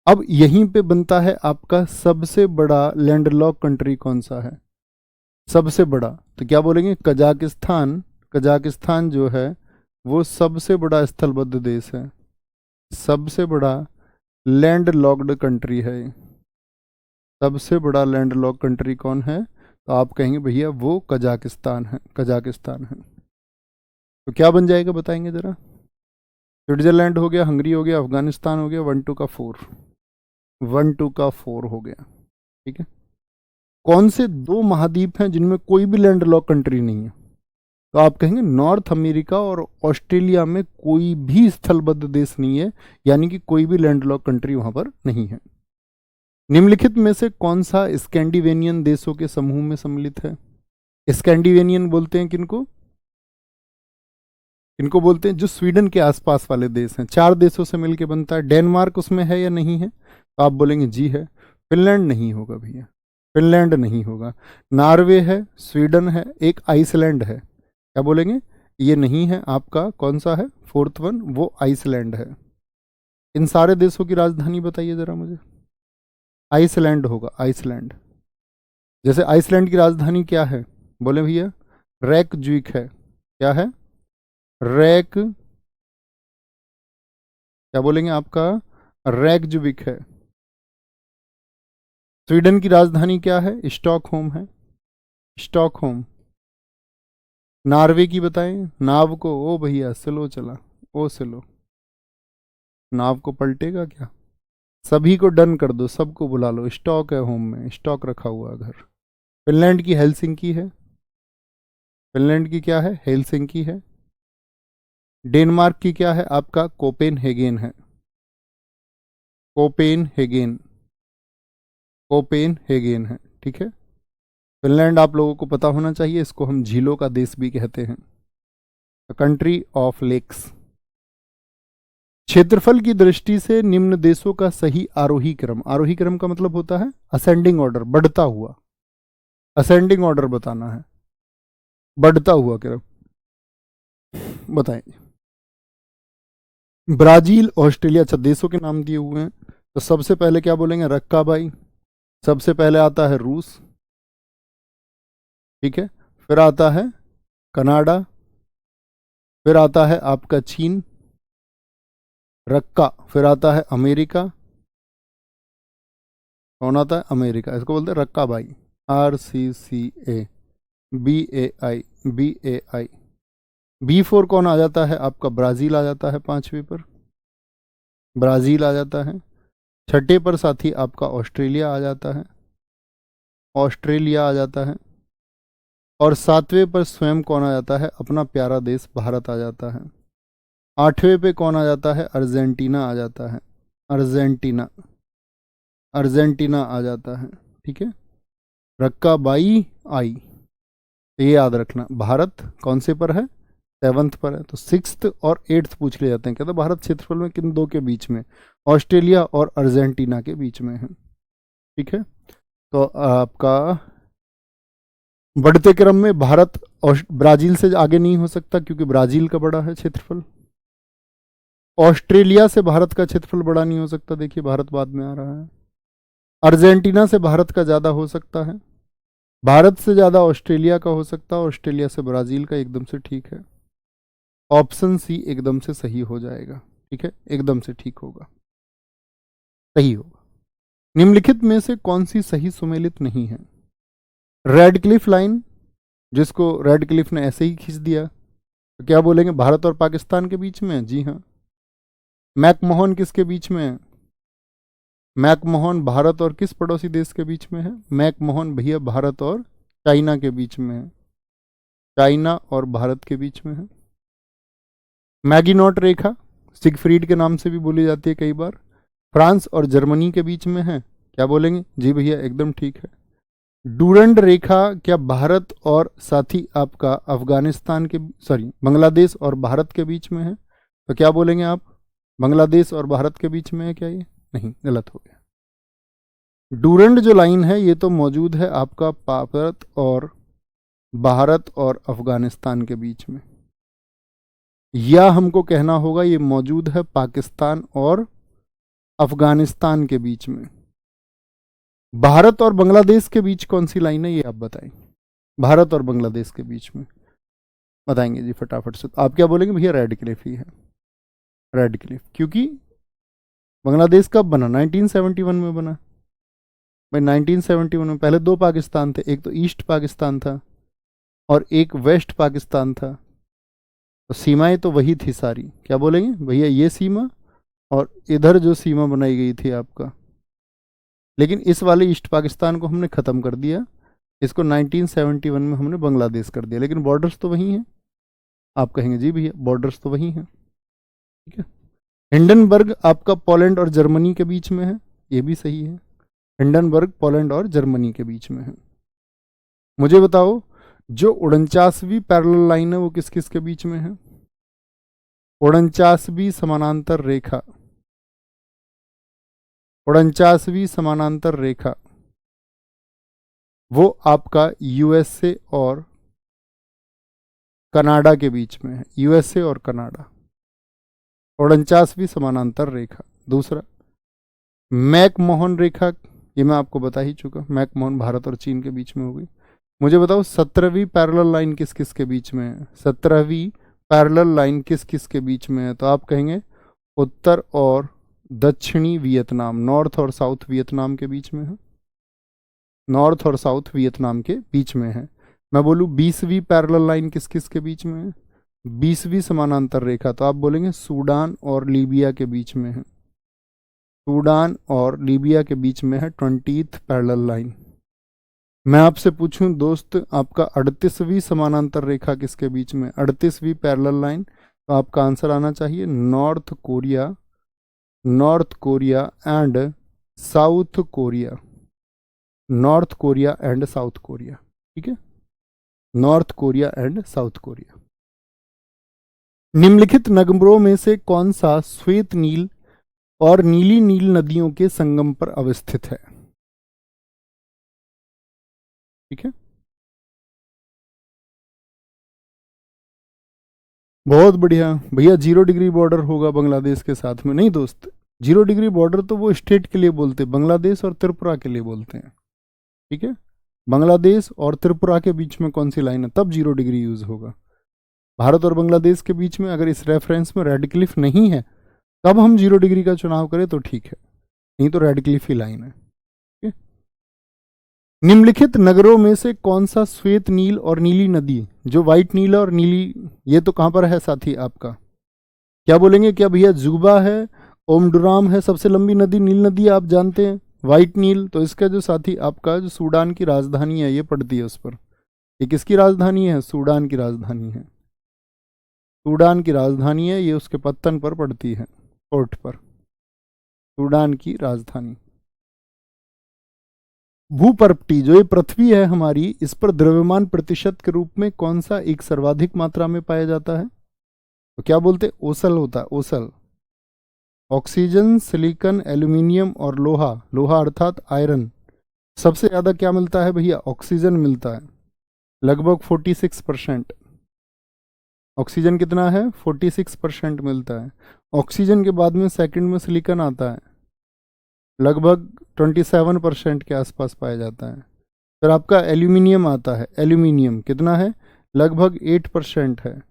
अब यहीं पे बनता है आपका सबसे बड़ा लैंडलॉक कंट्री कौन सा है? सबसे बड़ा, तो क्या बोलेंगे? कजाकिस्तान। कजाकिस्तान जो है वो सबसे बड़ा स्थलबद्ध देश है, सबसे बड़ा लैंड लॉक्ड कंट्री है। सबसे बड़ा लैंड लॉक कंट्री कौन है? तो आप कहेंगे भैया वो कजाकिस्तान है, कजाकिस्तान है। तो क्या बन जाएगा बताएंगे जरा। स्विट्जरलैंड हो गया, हंगरी हो गया, अफगानिस्तान हो गया, 1 2 का 4, 1 2 का 4 हो गया, ठीक है। कौन से दो महाद्वीप हैं जिनमें कोई भी लैंड लॉक कंट्री नहीं है? तो आप कहेंगे नॉर्थ अमेरिका और ऑस्ट्रेलिया में कोई भी स्थलबद्ध देश नहीं है, यानी कि कोई भी लैंडलॉक कंट्री वहां पर नहीं है। निम्नलिखित में से कौन सा स्कैंडिनेवियन देशों के समूह में सम्मिलित है? स्कैंडिनेवियन बोलते हैं किनको? किनको बोलते हैं? जो स्वीडन के आसपास वाले देश हैं, 4 देशों से मिलकर बनता है। डेनमार्क उसमें है या नहीं है? तो आप बोलेंगे जी है। फिनलैंड नहीं होगा भैया, फिनलैंड नहीं होगा। नॉर्वे है, स्वीडन है, एक आइसलैंड है। क्या बोलेंगे? ये नहीं है आपका, कौन सा है? 4th वन, वो आइसलैंड है। इन सारे देशों की राजधानी बताइए जरा मुझे। आइसलैंड होगा, आइसलैंड। जैसे आइसलैंड की राजधानी क्या है? बोले भैया रेकजुइक है। क्या है? रेक, क्या बोलेंगे आपका? रेकजुविक है। स्वीडन की राजधानी क्या है? स्टॉकहोम है, स्टॉकहोम। नॉर्वे की बताएं, नाव को, ओ भैया स्लो चला, ओ स्लो, नाव को पलटेगा क्या? सभी को डन कर दो, सबको बुला लो, स्टॉक है होम में, स्टॉक रखा हुआ घर। फिनलैंड की हेलसिंकी है, फिनलैंड की क्या है? हेलसिंकी है। डेनमार्क की क्या है आपका? कोपेनहेगन है, कोपेनहेगन। कोपेनहेगन है, ठीक है। फिनलैंड आप लोगों को पता होना चाहिए, इसको हम झीलों का देश भी कहते हैं, कंट्री ऑफ लेक्स। क्षेत्रफल की दृष्टि से निम्न देशों का सही आरोही क्रम, आरोही क्रम का मतलब होता है असेंडिंग ऑर्डर, बढ़ता हुआ, असेंडिंग ऑर्डर बताना है, बढ़ता हुआ क्रम बताएंगे। ब्राजील, ऑस्ट्रेलिया, अच्छा देशों के नाम दिए हुए हैं, तो सबसे पहले क्या बोलेंगे, रक्काबाई। सबसे पहले आता है रूस, ठीक है, फिर आता है कनाडा, फिर आता है आपका चीन, रक्का, फिर आता है अमेरिका। कौन आता है, अमेरिका, इसको बोलते हैं रक्काबाई, RCCA BAI BAI। B4 कौन आ जाता है आपका, ब्राजील आ जाता है, 5वें पर ब्राजील आ जाता है, 6ठे पर साथी आपका ऑस्ट्रेलिया आ जाता है, ऑस्ट्रेलिया आ जाता है, और 7वें पर स्वयं कौन आ जाता है, अपना प्यारा देश भारत आ जाता है। 8वें पे कौन आ जाता है, अर्जेंटीना आ जाता है, अर्जेंटीना, अर्जेंटीना आ जाता है, ठीक है। रक्काबाई आई, तो ये याद रखना। भारत कौन से पर है, 7th पर है, तो 6th और 8th पूछ ले जाते हैं, कहते भारत क्षेत्रफल में किन दो के बीच में, ऑस्ट्रेलिया और अर्जेंटीना के बीच में है, ठीक है। तो आपका बढ़ते क्रम में भारत ब्राजील से आगे नहीं हो सकता, क्योंकि ब्राजील का बड़ा है क्षेत्रफल। ऑस्ट्रेलिया से भारत का क्षेत्रफल बड़ा नहीं हो सकता, देखिए भारत बाद में आ रहा है। अर्जेंटीना से भारत का ज्यादा हो सकता है, भारत से ज्यादा ऑस्ट्रेलिया का हो सकता है, ऑस्ट्रेलिया से ब्राजील का, एकदम से ठीक है। ऑप्शन सी एकदम से सही हो जाएगा, ठीक है, एकदम से ठीक होगा, सही होगा। निम्नलिखित में से कौन सी सही सुमेलित नहीं है, रेडक्लिफ लाइन, जिसको रेडक्लिफ ने ऐसे ही खींच दिया, तो क्या बोलेंगे, भारत और पाकिस्तान के बीच में है, जी हाँ। मैकमोहन किसके बीच में है, मैकमोहन भारत और किस पड़ोसी देश के बीच में है, मैकमोहन भैया भारत और चाइना के बीच में है, चाइना और भारत के बीच में है। मैगिनॉट रेखा सिगफ्रीड के नाम से भी बोली जाती है कई बार, फ्रांस और जर्मनी के बीच में है, क्या बोलेंगे, जी भैया एकदम ठीक है। डूरंड रेखा क्या भारत और साथी आपका अफगानिस्तान के, सॉरी बांग्लादेश और भारत के बीच में है, तो क्या बोलेंगे आप, बांग्लादेश और भारत के बीच में है क्या, ये नहीं, गलत हो गया। डूरंड जो लाइन है ये तो मौजूद है आपका भारत और अफगानिस्तान के बीच में, या हमको कहना होगा ये मौजूद है पाकिस्तान और अफगानिस्तान के बीच में। भारत और बांग्लादेश के बीच कौन सी लाइन है, ये आप बताएं, भारत और बांग्लादेश के बीच में बताएंगे जी फटाफट से। आप क्या बोलेंगे, भैया रेडक्लिफ ही है, रेडक्लिफ, क्योंकि बांग्लादेश कब बना, 1971 में बना भाई। 1971 में पहले दो पाकिस्तान थे, एक तो ईस्ट पाकिस्तान था और एक वेस्ट पाकिस्तान था, तो सीमाएं तो वही थी सारी, क्या बोलेंगे भैया, ये सीमा और इधर जो सीमा बनाई गई थी आपका, लेकिन इस वाले ईस्ट पाकिस्तान को हमने ख़त्म कर दिया, इसको 1971 में हमने बांग्लादेश कर दिया, लेकिन बॉर्डर्स तो वही हैं। आप कहेंगे जी भैया बॉर्डर्स तो वही हैं, ठीक है। हिंडनबर्ग आपका पोलैंड और जर्मनी के बीच में है, ये भी सही है, हिंडनबर्ग पोलैंड और जर्मनी के बीच में है। मुझे बताओ जो 49वीं पैरेलल लाइन है वो किस किस के बीच में है, 49वीं समानांतर रेखा, 49वीं समानांतर रेखा वो आपका यूएसए और कनाडा के बीच में है, यूएसए और कनाडा, 49वीं समानांतर रेखा। दूसरा मैकमोहन रेखा, ये मैं आपको बता ही चुका, मैकमोहन भारत और चीन के बीच में होगी। मुझे बताओ 17वीं पैरेलल लाइन किस किस के बीच में है, 17वीं पैरेलल लाइन किस किस के बीच में है, तो आप कहेंगे उत्तर और दक्षिणी वियतनाम, नॉर्थ और साउथ वियतनाम के बीच में है, नॉर्थ और साउथ वियतनाम के बीच में है। मैं बोलूँ 20वीं पैरेलल लाइन किस किस के बीच में है, 20वीं समानांतर रेखा, तो आप बोलेंगे सूडान और लीबिया के बीच में है, सूडान और लीबिया के बीच में है 20th पैरेलल लाइन। मैं आपसे पूछूं दोस्त आपका 38वीं समानांतर रेखा किसके बीच में, 38वीं पैरेलल लाइन, तो आपका आंसर आना चाहिए north Korea, north Korea and south Korea, north Korea and south Korea. ठीक है, north Korea and south Korea. निम्नलिखित नगरों में से कौन सा श्वेत नील और नीली नील नदियों के संगम पर अवस्थित है? ठीक है, बहुत बढ़िया भैया। 0 डिग्री बॉर्डर होगा बांग्लादेश के साथ में? नहीं दोस्त, 0 डिग्री बॉर्डर तो वो स्टेट के लिए बोलते हैं, बांग्लादेश और त्रिपुरा के लिए बोलते हैं। ठीक है, बांग्लादेश और त्रिपुरा के बीच में कौन सी लाइन है, तब 0 डिग्री यूज होगा। भारत और बांग्लादेश के बीच में अगर इस रेफरेंस में रेड क्लिफ नहीं है तब हम 0 डिग्री का चुनाव करें तो ठीक है, नहीं तो रेड क्लिफ ही लाइन है। निम्नलिखित नगरों में से कौन सा श्वेत नील और नीली नदी, जो व्हाइट नील और नीली, ये तो कहां पर है साथी आपका? क्या बोलेंगे, क्या भैया जुबा है, ओमडुराम है, सबसे लंबी नदी नील नदी आप जानते हैं, व्हाइट नील? तो इसका जो साथी आपका जो सूडान की राजधानी है ये पड़ती है उस पर। ये किसकी राजधानी है? सूडान की राजधानी है। सूडान की राजधानी है ये, उसके पत्तन पर पड़ती है, पोर्ट पर, सूडान की राजधानी। भूपर्पटी जो ये पृथ्वी है हमारी, इस पर द्रव्यमान प्रतिशत के रूप में कौन सा एक सर्वाधिक मात्रा में पाया जाता है? तो क्या बोलते? ओसल होता है, ओसल। ऑक्सीजन, सिलिकॉन, एल्यूमिनियम और लोहा, लोहा अर्थात आयरन। सबसे ज्यादा क्या मिलता है भैया? ऑक्सीजन मिलता है, लगभग 46%। ऑक्सीजन कितना है? 46% मिलता है। ऑक्सीजन के बाद में सेकंड में सिलिकॉन आता है, लगभग 27% के आसपास पाया जाता है। फिर आपका एल्यूमिनियम आता है, एल्यूमिनियम कितना है? लगभग 8% है।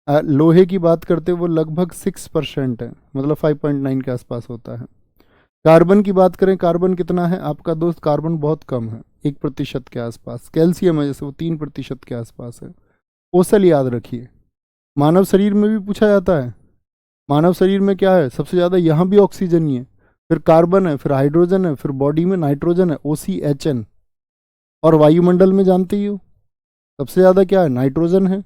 लोहे की बात करते वो लगभग 6% है, मतलब 5.9 के आसपास होता है। कार्बन की बात करें, कार्बन कितना है आपका दोस्त? कार्बन बहुत कम है, 1% के आसपास। कैल्शियम है जैसे, वो 3% के आसपास है। ओसल याद रखिए। मानव शरीर में भी पूछा जाता है, मानव शरीर में क्या है सबसे ज़्यादा? यहाँ भी ऑक्सीजन ही है, फिर कार्बन है, फिर हाइड्रोजन है, फिर बॉडी में नाइट्रोजन है, OCHN। और वायुमंडल में जानते ही हो सबसे ज़्यादा क्या है? नाइट्रोजन है।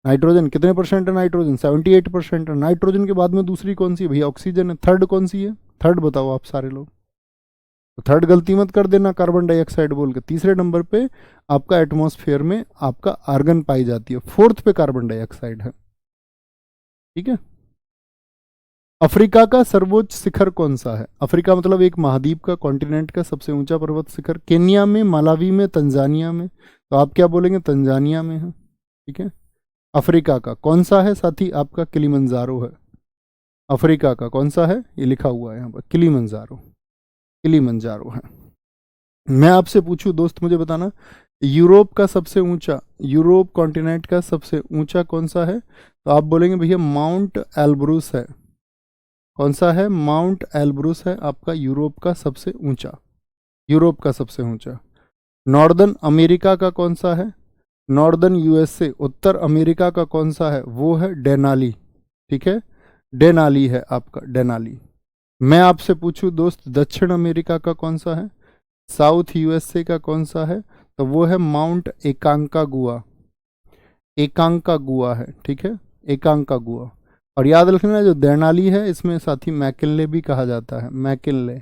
नाइट्रोजन कितने परसेंट है? नाइट्रोजन 78% है। नाइट्रोजन के बाद में दूसरी कौन सी है भैया? ऑक्सीजन है। थर्ड कौन सी है? थर्ड बताओ आप सारे लोग। तो थर्ड गलती मत कर देना कार्बन डाइऑक्साइड बोल के। तीसरे नंबर पे आपका एटमॉस्फेयर में आपका आर्गन पाई जाती है, फोर्थ पे कार्बन डाइऑक्साइड है। ठीक है, अफ्रीका का सर्वोच्च शिखर कौन सा है? अफ्रीका मतलब एक महाद्वीप का, कॉन्टिनेंट का सबसे ऊंचा पर्वत शिखर। केन्या में, मालावी में, तंजानिया में? तो आप क्या बोलेंगे? तंजानिया में है। ठीक है, अफ्रीका का कौन सा है साथी आपका? किलिमंजारो है। अफ्रीका का कौन सा है? ये लिखा हुआ है यहाँ पर, किलिमंजारो, किलिमंजारो है। मैं आपसे पूछूं दोस्त, मुझे बताना, यूरोप का सबसे ऊंचा, यूरोप कॉन्टिनेंट का सबसे ऊंचा कौन सा है? तो आप बोलेंगे भैया माउंट एल्ब्रूस है। कौन सा है? माउंट एल्ब्रूस है आपका यूरोप का सबसे ऊंचा, यूरोप का सबसे ऊंचा। नॉर्दर्न अमेरिका का कौन सा है? नॉर्दर्न यूएसए, उत्तर अमेरिका का कौन सा है? वो है डेनाली। ठीक है, डेनाली है आपका, डेनाली। मैं आपसे पूछूं दोस्त, दक्षिण अमेरिका का कौन सा है? साउथ यूएसए का कौन सा है? तो वो है माउंट एकांकागुआ, एकांकागुआ है। ठीक है, एकांकागुआ। और याद रखना जो देनाली है इसमें साथी मैकिनले भी कहा जाता है, मैकिनले,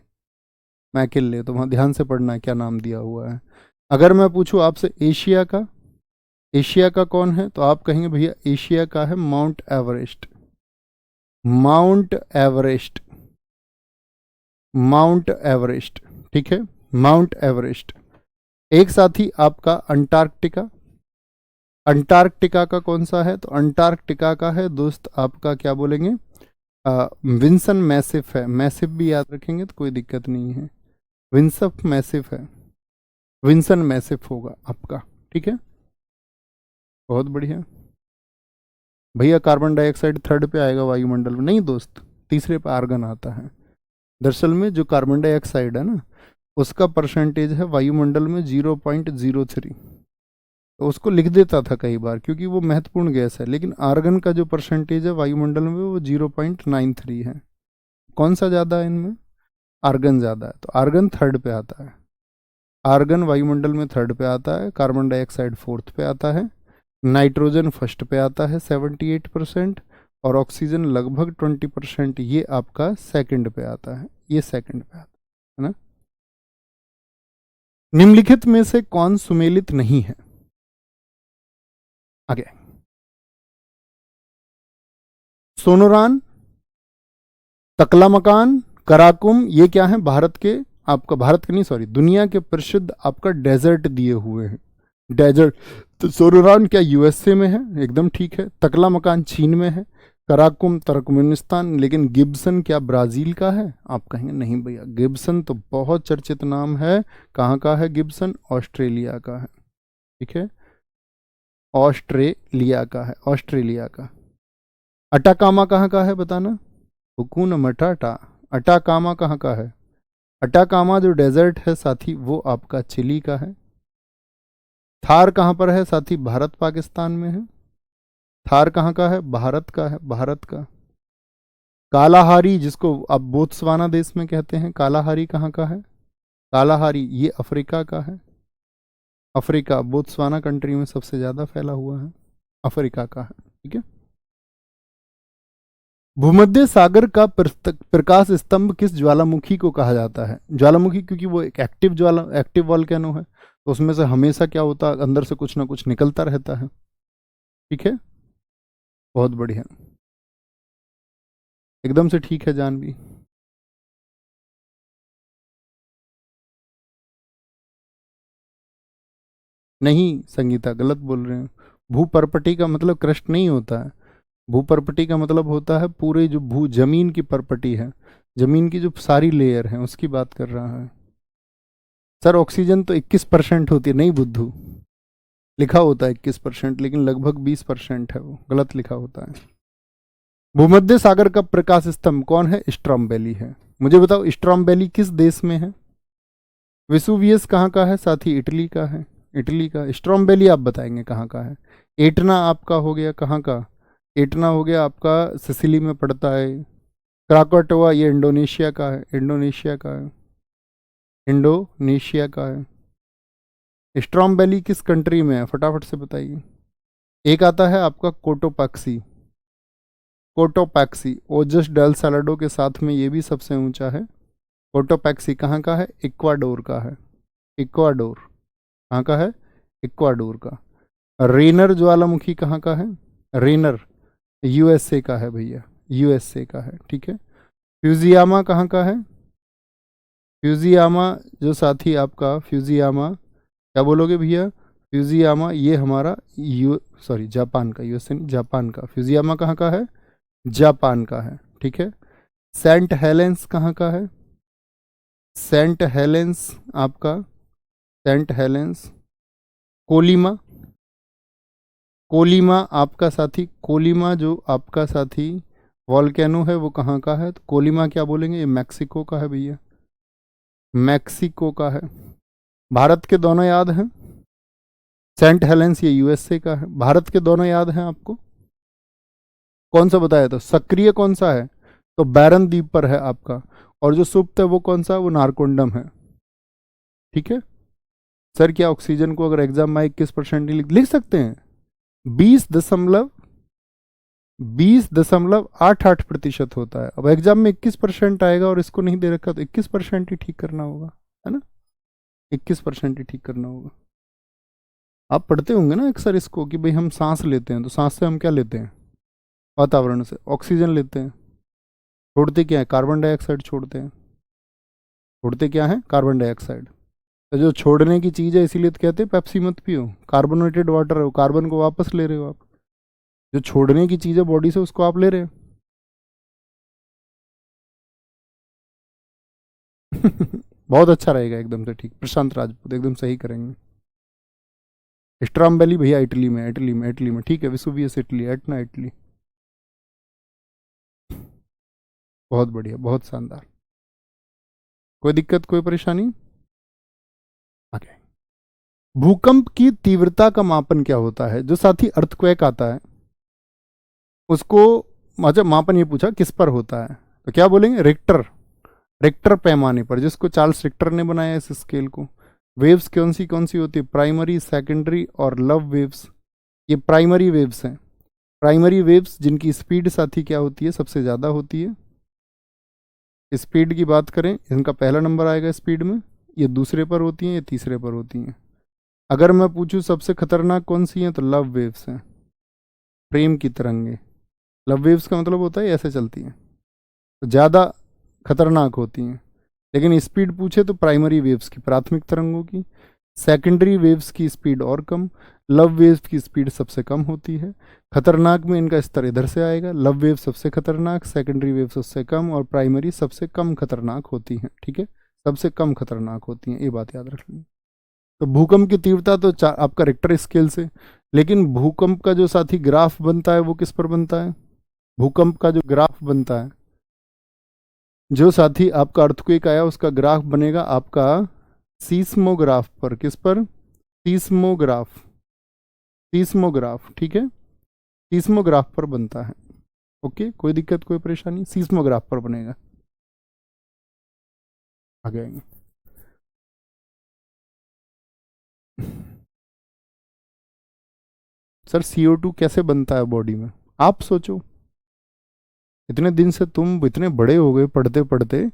मैकिनले। तो वहाँ ध्यान से पढ़ना है क्या नाम दिया हुआ है। अगर मैं पूछूं आपसे एशिया का, एशिया का कौन है? तो आप कहेंगे भैया एशिया का है mount Everest, mount Everest, mount Everest. ठीक है, माउंट एवरेस्ट। एक साथी आपका अंटार्कटिका, अंटार्कटिका का कौन सा है? तो अंटार्कटिका का है दोस्त आपका, क्या बोलेंगे? विंसन मैसिफ है। मैसिफ भी याद रखेंगे तो कोई दिक्कत नहीं है, विंसफ मैसिफ है, विंसन मैसिफ होगा आपका। ठीक है, बहुत बढ़िया भैया। कार्बन डाइऑक्साइड थर्ड पे आएगा वायुमंडल में? नहीं दोस्त, तीसरे पे आर्गन आता है। दरअसल में जो कार्बन डाइऑक्साइड है ना, उसका परसेंटेज है वायुमंडल में 0.03। तो उसको लिख देता था कई बार क्योंकि वो महत्वपूर्ण गैस है, लेकिन आर्गन का जो परसेंटेज है वायुमंडल में वो 0.93 है। कौन सा ज़्यादा है इनमें? आर्गन ज़्यादा है, तो आर्गन थर्ड पे आता है। आर्गन वायुमंडल में थर्ड पे आता है, कार्बन डाइऑक्साइड फोर्थ पे आता है, नाइट्रोजन फर्स्ट पे आता है 78%, और ऑक्सीजन लगभग 20%, ये आपका सेकंड पे आता है, ये सेकंड पे आता है ना। निम्नलिखित में से कौन सुमेलित नहीं है? आगे, सोनोरान, तकलामकान, कराकुम, ये क्या है? भारत के, आपका भारत के नहीं सॉरी, दुनिया के प्रसिद्ध आपका डेजर्ट दिए हुए हैं, डेजर्ट। तो सोनोरान क्या यूएसए में है? एकदम ठीक है। तकलामकान चीन में है। Karakum Turkmenistan. लेकिन गिब्सन क्या ब्राजील का है? आप कहेंगे नहीं भैया, गिब्सन तो बहुत चर्चित नाम है। कहाँ का है गिब्सन? ऑस्ट्रेलिया का है। ठीक है, ऑस्ट्रेलिया का है, ऑस्ट्रेलिया का। अटाकामा कहाँ का है बताना? हुकून मटाटा। अटाकामा कहाँ का है? अटाकामा जो डेजर्ट है साथी, वो आपका चिली का है। थार कहाँ पर है साथी? भारत पाकिस्तान में है। थार कहाँ का है? भारत का है, भारत का। कालाहारी, जिसको आप बोत्सवाना देश में कहते हैं, कालाहारी कहाँ का है? कालाहारी ये अफ्रीका का है। अफ्रीका, बोत्सवाना कंट्री में सबसे ज्यादा फैला हुआ है, अफ्रीका का है। ठीक है। भूमध्य सागर का प्रकाश स्तंभ किस ज्वालामुखी को कहा जाता है? ज्वालामुखी क्योंकि वो एक एक्टिव वॉल्केनो है, तो उसमें से हमेशा क्या होता है, अंदर से कुछ ना कुछ निकलता रहता है। ठीक है, बहुत बढ़िया, एकदम से ठीक है जानवी। नहीं संगीता, गलत बोल रहे हैं। भूपर्पटी का मतलब क्रस्ट नहीं होता है। भूपर्पटी का मतलब होता है पूरे जो भू जमीन की परपटी है, जमीन की जो सारी लेयर है, उसकी बात कर रहा है। सर ऑक्सीजन तो 21% होती है, नहीं बुद्धू, लिखा होता है 21%, लेकिन लगभग 20% है, वो गलत लिखा होता है। भूमध्य सागर का प्रकाश स्तंभ कौन है? स्ट्रॉम्बेली है। मुझे बताओ स्ट्रॉम्बेली किस देश में है? वेसुवियस कहाँ का है साथी? इटली का है, इटली का। स्ट्रॉम्बेली आप बताएंगे कहाँ का है? एटना आपका हो गया कहाँ का? एटना हो गया आपका सिसिली में पड़ता है। क्राकोटोआ ये इंडोनेशिया का है, इंडोनेशिया का है, इंडोनेशिया का है। स्ट्रॉम्बेली किस कंट्री में है? फटाफट से बताइए। एक आता है आपका कोटोपैक्सी, कोटोपैक्सी ओजस डेल सालाडो के साथ में ये भी सबसे ऊंचा है। कोटोपैक्सी कहाँ का है? इक्वाडोर का है, इक्वाडोर। कहाँ का है? इक्वाडोर का। रेनर ज्वालामुखी कहाँ का है? रेनर यूएसए का है भैया, यूएसए का है। ठीक है। फ्यूजियामा कहाँ का है? फ्यूजियामा जो साथी आपका, फ्यूजियामा क्या बोलोगे भैया? फ्यूजियामा ये हमारा यू सॉरी जापान का, यूएसए नहीं, जापान का। फ्यूजियामा कहाँ का है? जापान का है। ठीक है। सेंट हेलेंस कहाँ का है? सेंट हेलेंस आपका, सेंट हेलेंस कोलिमा, कोलिमा आपका साथी, कोलिमा जो आपका साथी वॉल्केनो है वो कहाँ का है? तो कोलिमा क्या बोलेंगे? ये मैक्सिको का है भैया, मैक्सिको का है। भारत के दोनों याद हैं। सेंट हेलेंस ये यूएसए का है। भारत के दोनों याद हैं आपको? कौन सा बताया था? सक्रिय कौन सा है? तो बैरन द्वीप पर है आपका। और जो सुप्त है वो कौन सा? वो नारकोंडम है। ठीक है। सर क्या ऑक्सीजन को अगर एग्जाम में 21% लिख सकते हैं? 20.88% होता है। अब एग्जाम में 21% आएगा और इसको नहीं दे रखा, तो 21% ही ठीक करना होगा, है ना? 21% ही ठीक करना होगा। आप पढ़ते होंगे ना अक्सर इसको कि भाई हम सांस लेते हैं, तो सांस से हम क्या लेते हैं? वातावरण से ऑक्सीजन लेते हैं। छोड़ते क्या है? कार्बन डाइऑक्साइड छोड़ते हैं। छोड़ते क्या है? Carbon dioxide. तो जो छोड़ने की चीज़ है, इसीलिए तो कहते हैं पेप्सी मत पियो, कार्बोनेटेड वाटर है वो, कार्बन को वापस ले रहे हो आप। जो छोड़ने की चीज़ है बॉडी से, उसको आप ले रहे हो। बहुत अच्छा रहेगा, एकदम से ठीक। प्रशांत राजपूत एकदम सही करेंगे। स्ट्रॉम्बेली भैया इटली में, इटली में, इटली में। ठीक है, विसुवियस इटली, एटना इटली। बहुत बढ़िया, बहुत शानदार। कोई दिक्कत, कोई परेशानी? आगे, भूकंप की तीव्रता का मापन क्या होता है? जो साथी अर्थक्वेक आता है उसको, अच्छा मापन ये पूछा किस पर होता है, तो क्या बोलेंगे? रिक्टर, रिक्टर पैमाने पर, जिसको चार्ल्स रिक्टर ने बनाया इस स्केल को। वेव्स कौन सी होती है? प्राइमरी, सेकेंडरी और लव वेव्स। ये प्राइमरी वेव्स हैं। प्राइमरी वेव्स जिनकी स्पीड साथी क्या होती है? सबसे ज़्यादा होती है। स्पीड की बात करें, इनका पहला नंबर आएगा स्पीड में, ये दूसरे पर होती हैं, ये तीसरे पर होती हैं। अगर मैं पूछूं सबसे खतरनाक कौन सी हैं, तो लव वेव्स हैं, प्रेम की तरंगे। लव वेव्स का मतलब होता है ऐसे चलती हैं, तो ज़्यादा खतरनाक होती हैं। लेकिन स्पीड पूछे तो प्राइमरी वेव्स की, प्राथमिक तरंगों की। सेकेंडरी वेव्स की स्पीड और कम, लव वेव्स की स्पीड सबसे कम होती है। खतरनाक में इनका स्तर इधर से आएगा, लव वेव सबसे खतरनाक, सेकेंडरी वेव सबसे कम, और प्राइमरी सबसे कम खतरनाक होती हैं। ठीक है, सबसे कम खतरनाक होती हैं, ये बात याद रख लें। तो भूकंप की तीव्रता तो आपका रिक्टर स्केल से, लेकिन भूकंप का जो साथी ग्राफ बनता है वो किस पर बनता है? भूकंप का जो ग्राफ बनता है, जो साथी आपका अर्थक्वेक आया उसका ग्राफ बनेगा आपका सीस्मोग्राफ पर। किस पर? Seismograph, seismograph. ठीक है, सीस्मोग्राफ पर बनता है। ओके, कोई दिक्कत कोई परेशानी? सीस्मोग्राफ पर बनेगा। आगे आएंगे। सर CO2 कैसे बनता है बॉडी में? आप सोचो, इतने दिन से तुम इतने बड़े हो गए पढ़ते पढ़ते,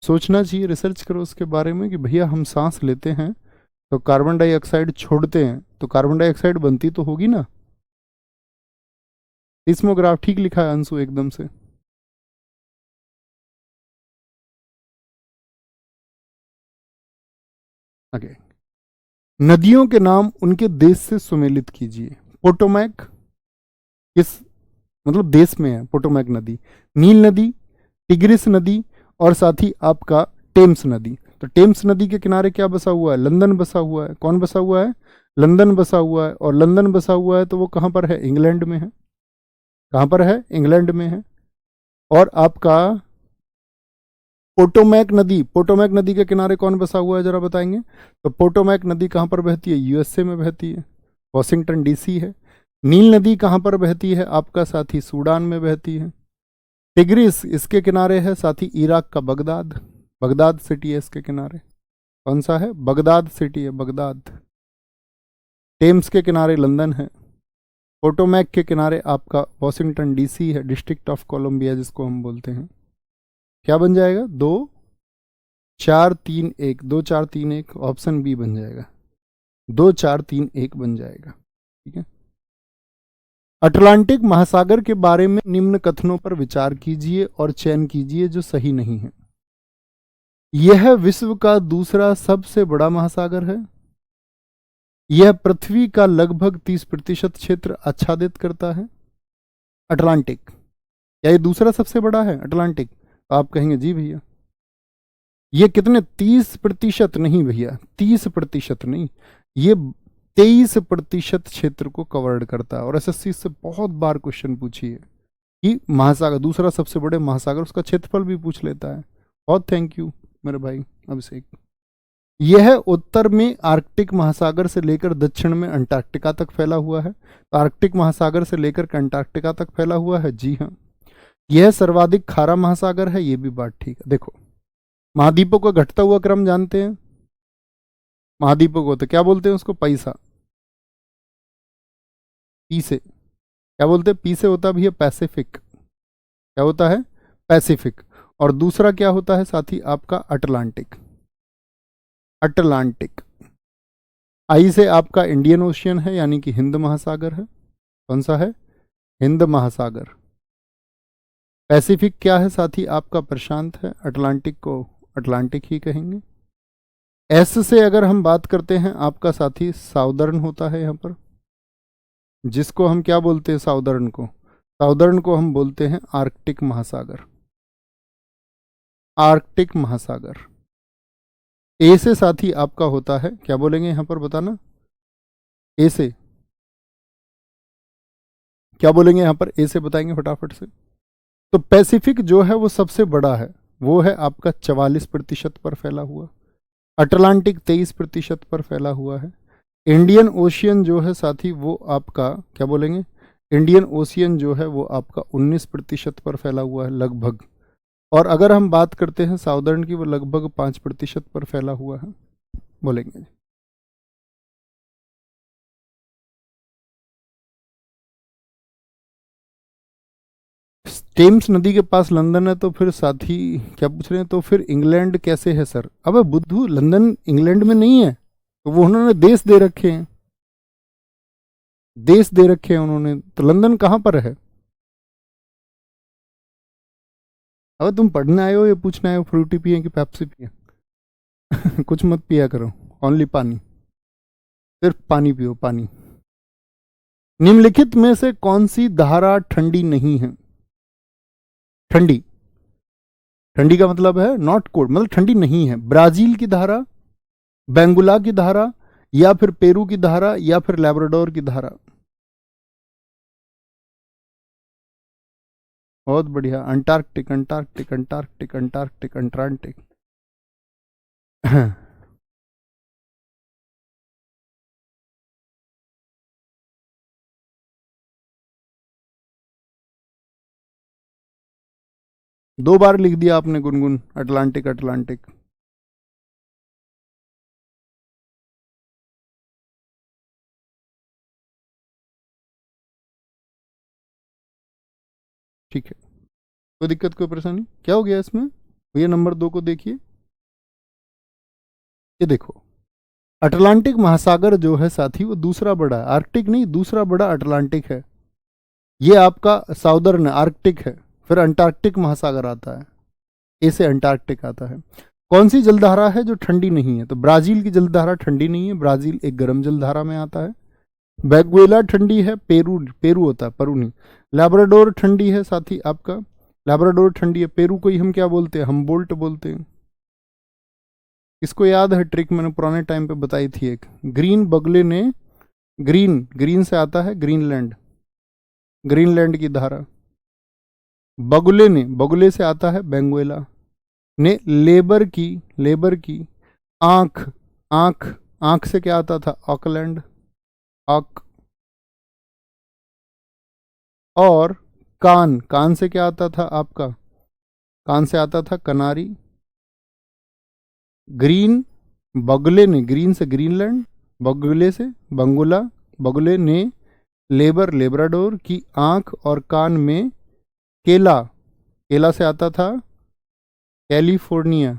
सोचना चाहिए, रिसर्च करो उसके बारे में कि भैया हम सांस लेते हैं तो कार्बन डाइऑक्साइड छोड़ते हैं, तो कार्बन डाइऑक्साइड बनती तो होगी ना। सीस्मोग्राफ ठीक लिखा है अंशु एकदम से। आगे, नदियों के नाम उनके देश से सुमेलित कीजिए। पोटोमैक किस मतलब देश में है पोटोमैक नदी? नील नदी, टिग्रिस नदी, और साथ ही आपका टेम्स नदी। तो टेम्स नदी के किनारे क्या बसा हुआ है? लंदन बसा हुआ है। कौन बसा हुआ है? लंदन बसा हुआ है। और लंदन बसा हुआ है तो वो कहाँ पर है? इंग्लैंड में है। कहाँ पर है? इंग्लैंड में है। और आपका पोटोमैक नदी, पोटोमैक नदी के किनारे कौन बसा हुआ है जरा बताएंगे? तो पोटोमैक नदी कहाँ पर बहती है? USA में बहती है, वॉशिंगटन DC है। नील नदी कहाँ पर बहती है? आपका साथी सूडान में बहती है। टिग्रिस इसके किनारे है साथी इराक का बगदाद, बगदाद सिटी है इसके किनारे। कौन सा है? बगदाद सिटी है, बगदाद। टेम्स के किनारे लंदन है। पोटोमैक के किनारे आपका वॉशिंगटन DC है, डिस्ट्रिक्ट ऑफ कोलंबिया जिसको हम बोलते हैं। क्या बन जाएगा? 2 4 3 1, 2 4 3 1, ऑप्शन बी बन जाएगा। 2 4 3 1 बन जाएगा। ठीक है। अटलांटिक महासागर के बारे में निम्न कथनों पर विचार कीजिए और चयन कीजिए जो सही नहीं है। यह विश्व का दूसरा सबसे बड़ा महासागर है। यह पृथ्वी का लगभग 30% क्षेत्र आच्छादित करता है। अटलांटिक, क्या ये दूसरा सबसे बड़ा है अटलांटिक? तो आप कहेंगे जी भैया। ये कितने? 30% नहीं भैया, 30% नहीं, ये 23% क्षेत्र को कवर्ड करता है। और SSC से बहुत बार क्वेश्चन पूछी है कि महासागर, दूसरा सबसे बड़े महासागर, उसका क्षेत्रफल भी पूछ लेता है। बहुत थैंक यू मेरे भाई अभिषेक। यह उत्तर में आर्कटिक महासागर से लेकर दक्षिण में अंटार्कटिका तक फैला हुआ है। तो आर्कटिक महासागर से लेकर अंटार्कटिका तक फैला हुआ है, जी हाँ। यह सर्वाधिक खारा महासागर है, ये भी बात ठीक है। देखो, महाद्वीपों का घटता हुआ क्रम जानते हैं? महाद्वीपों को तो क्या बोलते हैं? उसको पैसा, पी से क्या बोलते हैं? पी से होता भी है पैसिफिक। क्या होता है? पैसिफिक। और दूसरा क्या होता है साथी? आपका अटलांटिक, अटलांटिक। आई से आपका इंडियन ओशियन है, यानी कि हिंद महासागर है। कौन सा है? हिंद महासागर। पैसिफिक क्या है साथी? आपका प्रशांत है। अटलांटिक को अटलांटिक ही कहेंगे। एस से अगर हम बात करते हैं आपका साथी साउदर्न होता है यहाँ पर, जिसको हम क्या बोलते हैं? साउदर्न को, साउदर्न को हम बोलते हैं आर्कटिक महासागर, आर्कटिक महासागर। ए से साथी आपका होता है, क्या बोलेंगे यहाँ पर बताना? ए से क्या बोलेंगे यहाँ पर? ए से बताएंगे फटाफट से। तो पैसिफिक जो है वो सबसे बड़ा है, वो है आपका 44% पर फैला हुआ। अटलांटिक 23% पर फैला हुआ है। इंडियन ओशियन जो है साथी वो आपका क्या बोलेंगे? इंडियन ओशियन जो है वो आपका 19% पर फैला हुआ है लगभग। और अगर हम बात करते हैं साउदर्न की, वो लगभग 5% पर फैला हुआ है, बोलेंगे। टेम्स नदी के पास लंदन है, तो फिर साथी क्या पूछ रहे हैं, तो फिर इंग्लैंड कैसे है सर? अबे बुद्धू, लंदन इंग्लैंड में नहीं है, तो वो उन्होंने देश दे रखे हैं, देश दे रखे हैं उन्होंने, तो लंदन कहाँ पर है? अब तुम पढ़ने आए हो या पूछने आए हो फ्रूटी पिए कि पेप्सी पिए? कुछ मत पिया करो, ओनली पानी, सिर्फ पानी पियो, पानी। निम्नलिखित में से कौन सी धारा ठंडी नहीं है? ठंडी, ठंडी का मतलब है नॉट कोल्ड, मतलब ठंडी नहीं है। ब्राजील की धारा, बेंगुला की धारा, या फिर पेरू की धारा, या फिर लैब्राडोर की धारा? बहुत बढ़िया, Antarctic, Antarctic, Antarctic, Antarctic, Antarctic. दो बार लिख दिया आपने गुनगुन, अटलांटिक, अटलांटिक। ठीक है, कोई दिक्कत, कोई परेशानी? क्या हो गया इसमें? भैया नंबर 2 को देखिए, ये देखो, अटलांटिक महासागर जो है साथी, वो दूसरा बड़ा है, आर्कटिक नहीं, दूसरा बड़ा अटलांटिक है। ये आपका साउदर्न आर्कटिक है, फिर अंटार्कटिक महासागर आता है, ए से अंटार्कटिक आता है। कौन सी जलधारा है जो ठंडी नहीं है? तो ब्राजील की जलधारा ठंडी नहीं है, ब्राजील एक गर्म जलधारा में आता है। वेनेजुएला ठंडी है, पेरू, पेरू होता है, पेरू नहीं। लैब्राडोर ठंडी है साथी आपका, लैब्राडोर ठंडी है। पेरू को ही हम क्या बोलते हैं? हमबोल्ट बोलते हैं। इसको याद है ट्रिक, मैंने पुराने टाइम पे बताई थी एक। ग्रीन बगुले ने, ग्रीन, ग्रीन से आता है ग्रीनलैंड, ग्रीनलैंड की धारा। बगुले ने, बगुले से आता है बेंगुएला ने। लेबर की, लेबर की आंख, आंख, आंख से क्या आता था? ऑकलैंड, ऑक। और कान, कान से क्या आता था आपका? कान से आता था कनारी। ग्रीन, बगुले ने, ग्रीन से ग्रीनलैंड, बगुले से बंगुला, बगुले ने लेबर, लेब्राडोर की आंख और कान में केला, केला से आता था कैलिफोर्निया।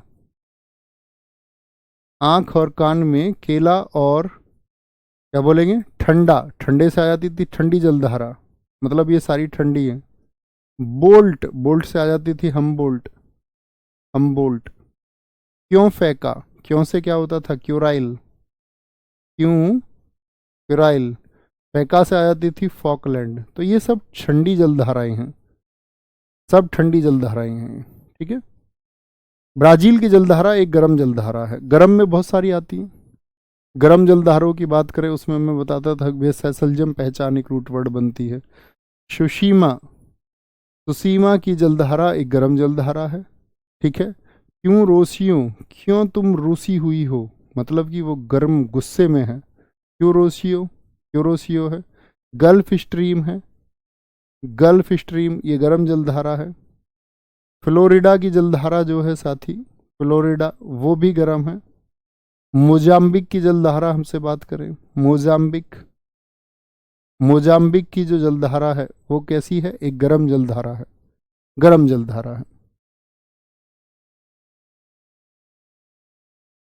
आंख और कान में केला, और क्या बोलेंगे? ठंडा, ठंडे से आ जाती थी ठंडी जलधारा, मतलब ये सारी ठंडी है। बोल्ट, बोल्ट से आ जाती थी हम बोल्ट, हम बोल्ट। क्यों फेंका, क्यों से क्या होता था? क्यूराइल, क्यों, क्यूराइल। फेंका से आ जाती थी फॉकलैंड। तो ये सब ठंडी जलधाराएं हैं, सब ठंडी जलधाराएं हैं, ठीक है। ब्राजील की जलधारा एक गर्म जलधारा है, गर्म में बहुत सारी आती हैं। गर्म जलधाराओं की बात करें, उसमें मैं बताता था वे सैसल्जम पहचान एक रूट वर्ड बनती है। सुशीमा, सुसीमा की जलधारा एक गर्म जलधारा है, ठीक है। क्यों रोसियो, क्यों तुम रूसी हुई हो, मतलब कि वो गर्म गुस्से में है। क्यों रोसियो, क्यों रोसियो है। गल्फ स्ट्रीम है, गल्फ स्ट्रीम ये गर्म जलधारा है। फ्लोरिडा की जलधारा जो है साथी, फ्लोरिडा वो भी गर्म है। मोजाम्बिक की जलधारा हमसे बात करें, मोजाम्बिक, मोजाम्बिक की जो जलधारा है वो कैसी है? एक गर्म जलधारा है, गर्म जलधारा है।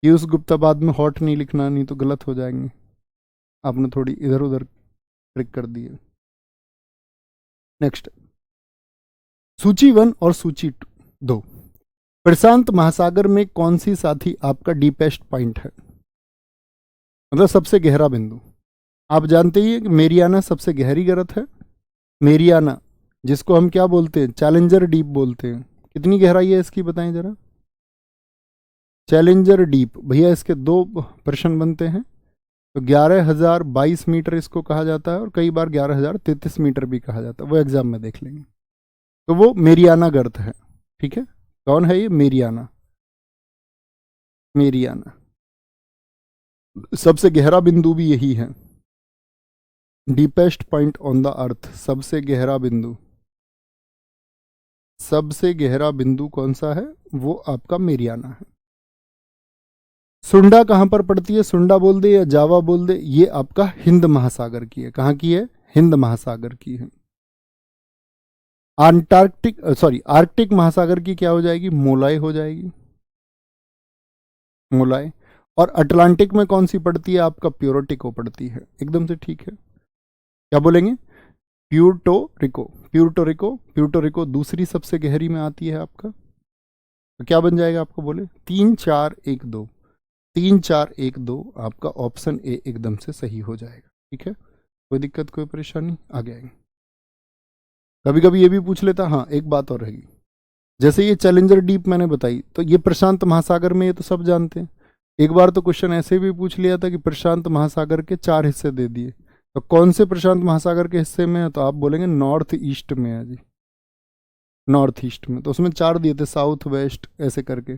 ये उस गुप्ताबाद में हॉट नहीं लिखना, नहीं तो गलत हो जाएंगे, आपने थोड़ी इधर उधर ट्रिक कर दी है। नेक्स्ट, सूची 1 और सूची 2। प्रशांत महासागर में कौन सी साथी आपका डीपेस्ट पॉइंट है, मतलब सबसे गहरा बिंदु? आप जानते ही हैं कि मेरियाना सबसे गहरी गर्त है। मेरियाना, जिसको हम क्या बोलते हैं? चैलेंजर डीप बोलते हैं। कितनी गहराई है इसकी बताएं जरा? चैलेंजर डीप, भैया इसके 2 प्रश्न बनते हैं। तो 11,022 मीटर इसको कहा जाता है, और कई बार 11,033 मीटर भी कहा जाता है, वो एग्जाम में देख लेंगे। तो वो मेरियाना गर्त है, ठीक है। कौन है ये? मेरियाना, मेरियाना सबसे गहरा बिंदु भी यही है। Deepest point on the earth, सबसे गहरा बिंदु, सबसे गहरा बिंदु कौन सा है? वो आपका मेरियाना है। सुंडा कहां पर पड़ती है? सुंडा बोल दे या जावा बोल दे, ये आपका हिंद महासागर की है। कहां की है? हिंद महासागर की है। आर्कटिक महासागर की क्या हो जाएगी? मोलाई हो जाएगी, मोलाई। और अटलांटिक में कौन सी पड़ती है? आपका प्यूर्टोरिको पड़ती है। एकदम से ठीक है। क्या बोलेंगे? प्यूर्टोरिको, प्यूर्टोरिको, प्यूर्टोरिको दूसरी सबसे गहरी में आती है आपका। तो क्या बन जाएगा आपको? बोले 3 4 1 2, 3 4 1 2 आपका ऑप्शन ए एकदम से सही हो जाएगा। ठीक है, कोई दिक्कत कोई परेशानी? आगे आएंगे। कभी कभी ये भी पूछ लेता, हाँ एक बात और रहेगी, जैसे ये चैलेंजर डीप मैंने बताई, तो ये प्रशांत महासागर में, ये तो सब जानते हैं। एक बार तो क्वेश्चन ऐसे भी पूछ लिया था कि प्रशांत महासागर के 4 हिस्से दे दिए, तो कौन से प्रशांत महासागर के हिस्से में है? तो आप बोलेंगे नॉर्थ ईस्ट में है जी, नॉर्थ ईस्ट में। तो उसमें 4 दिए थे, साउथ वेस्ट ऐसे करके,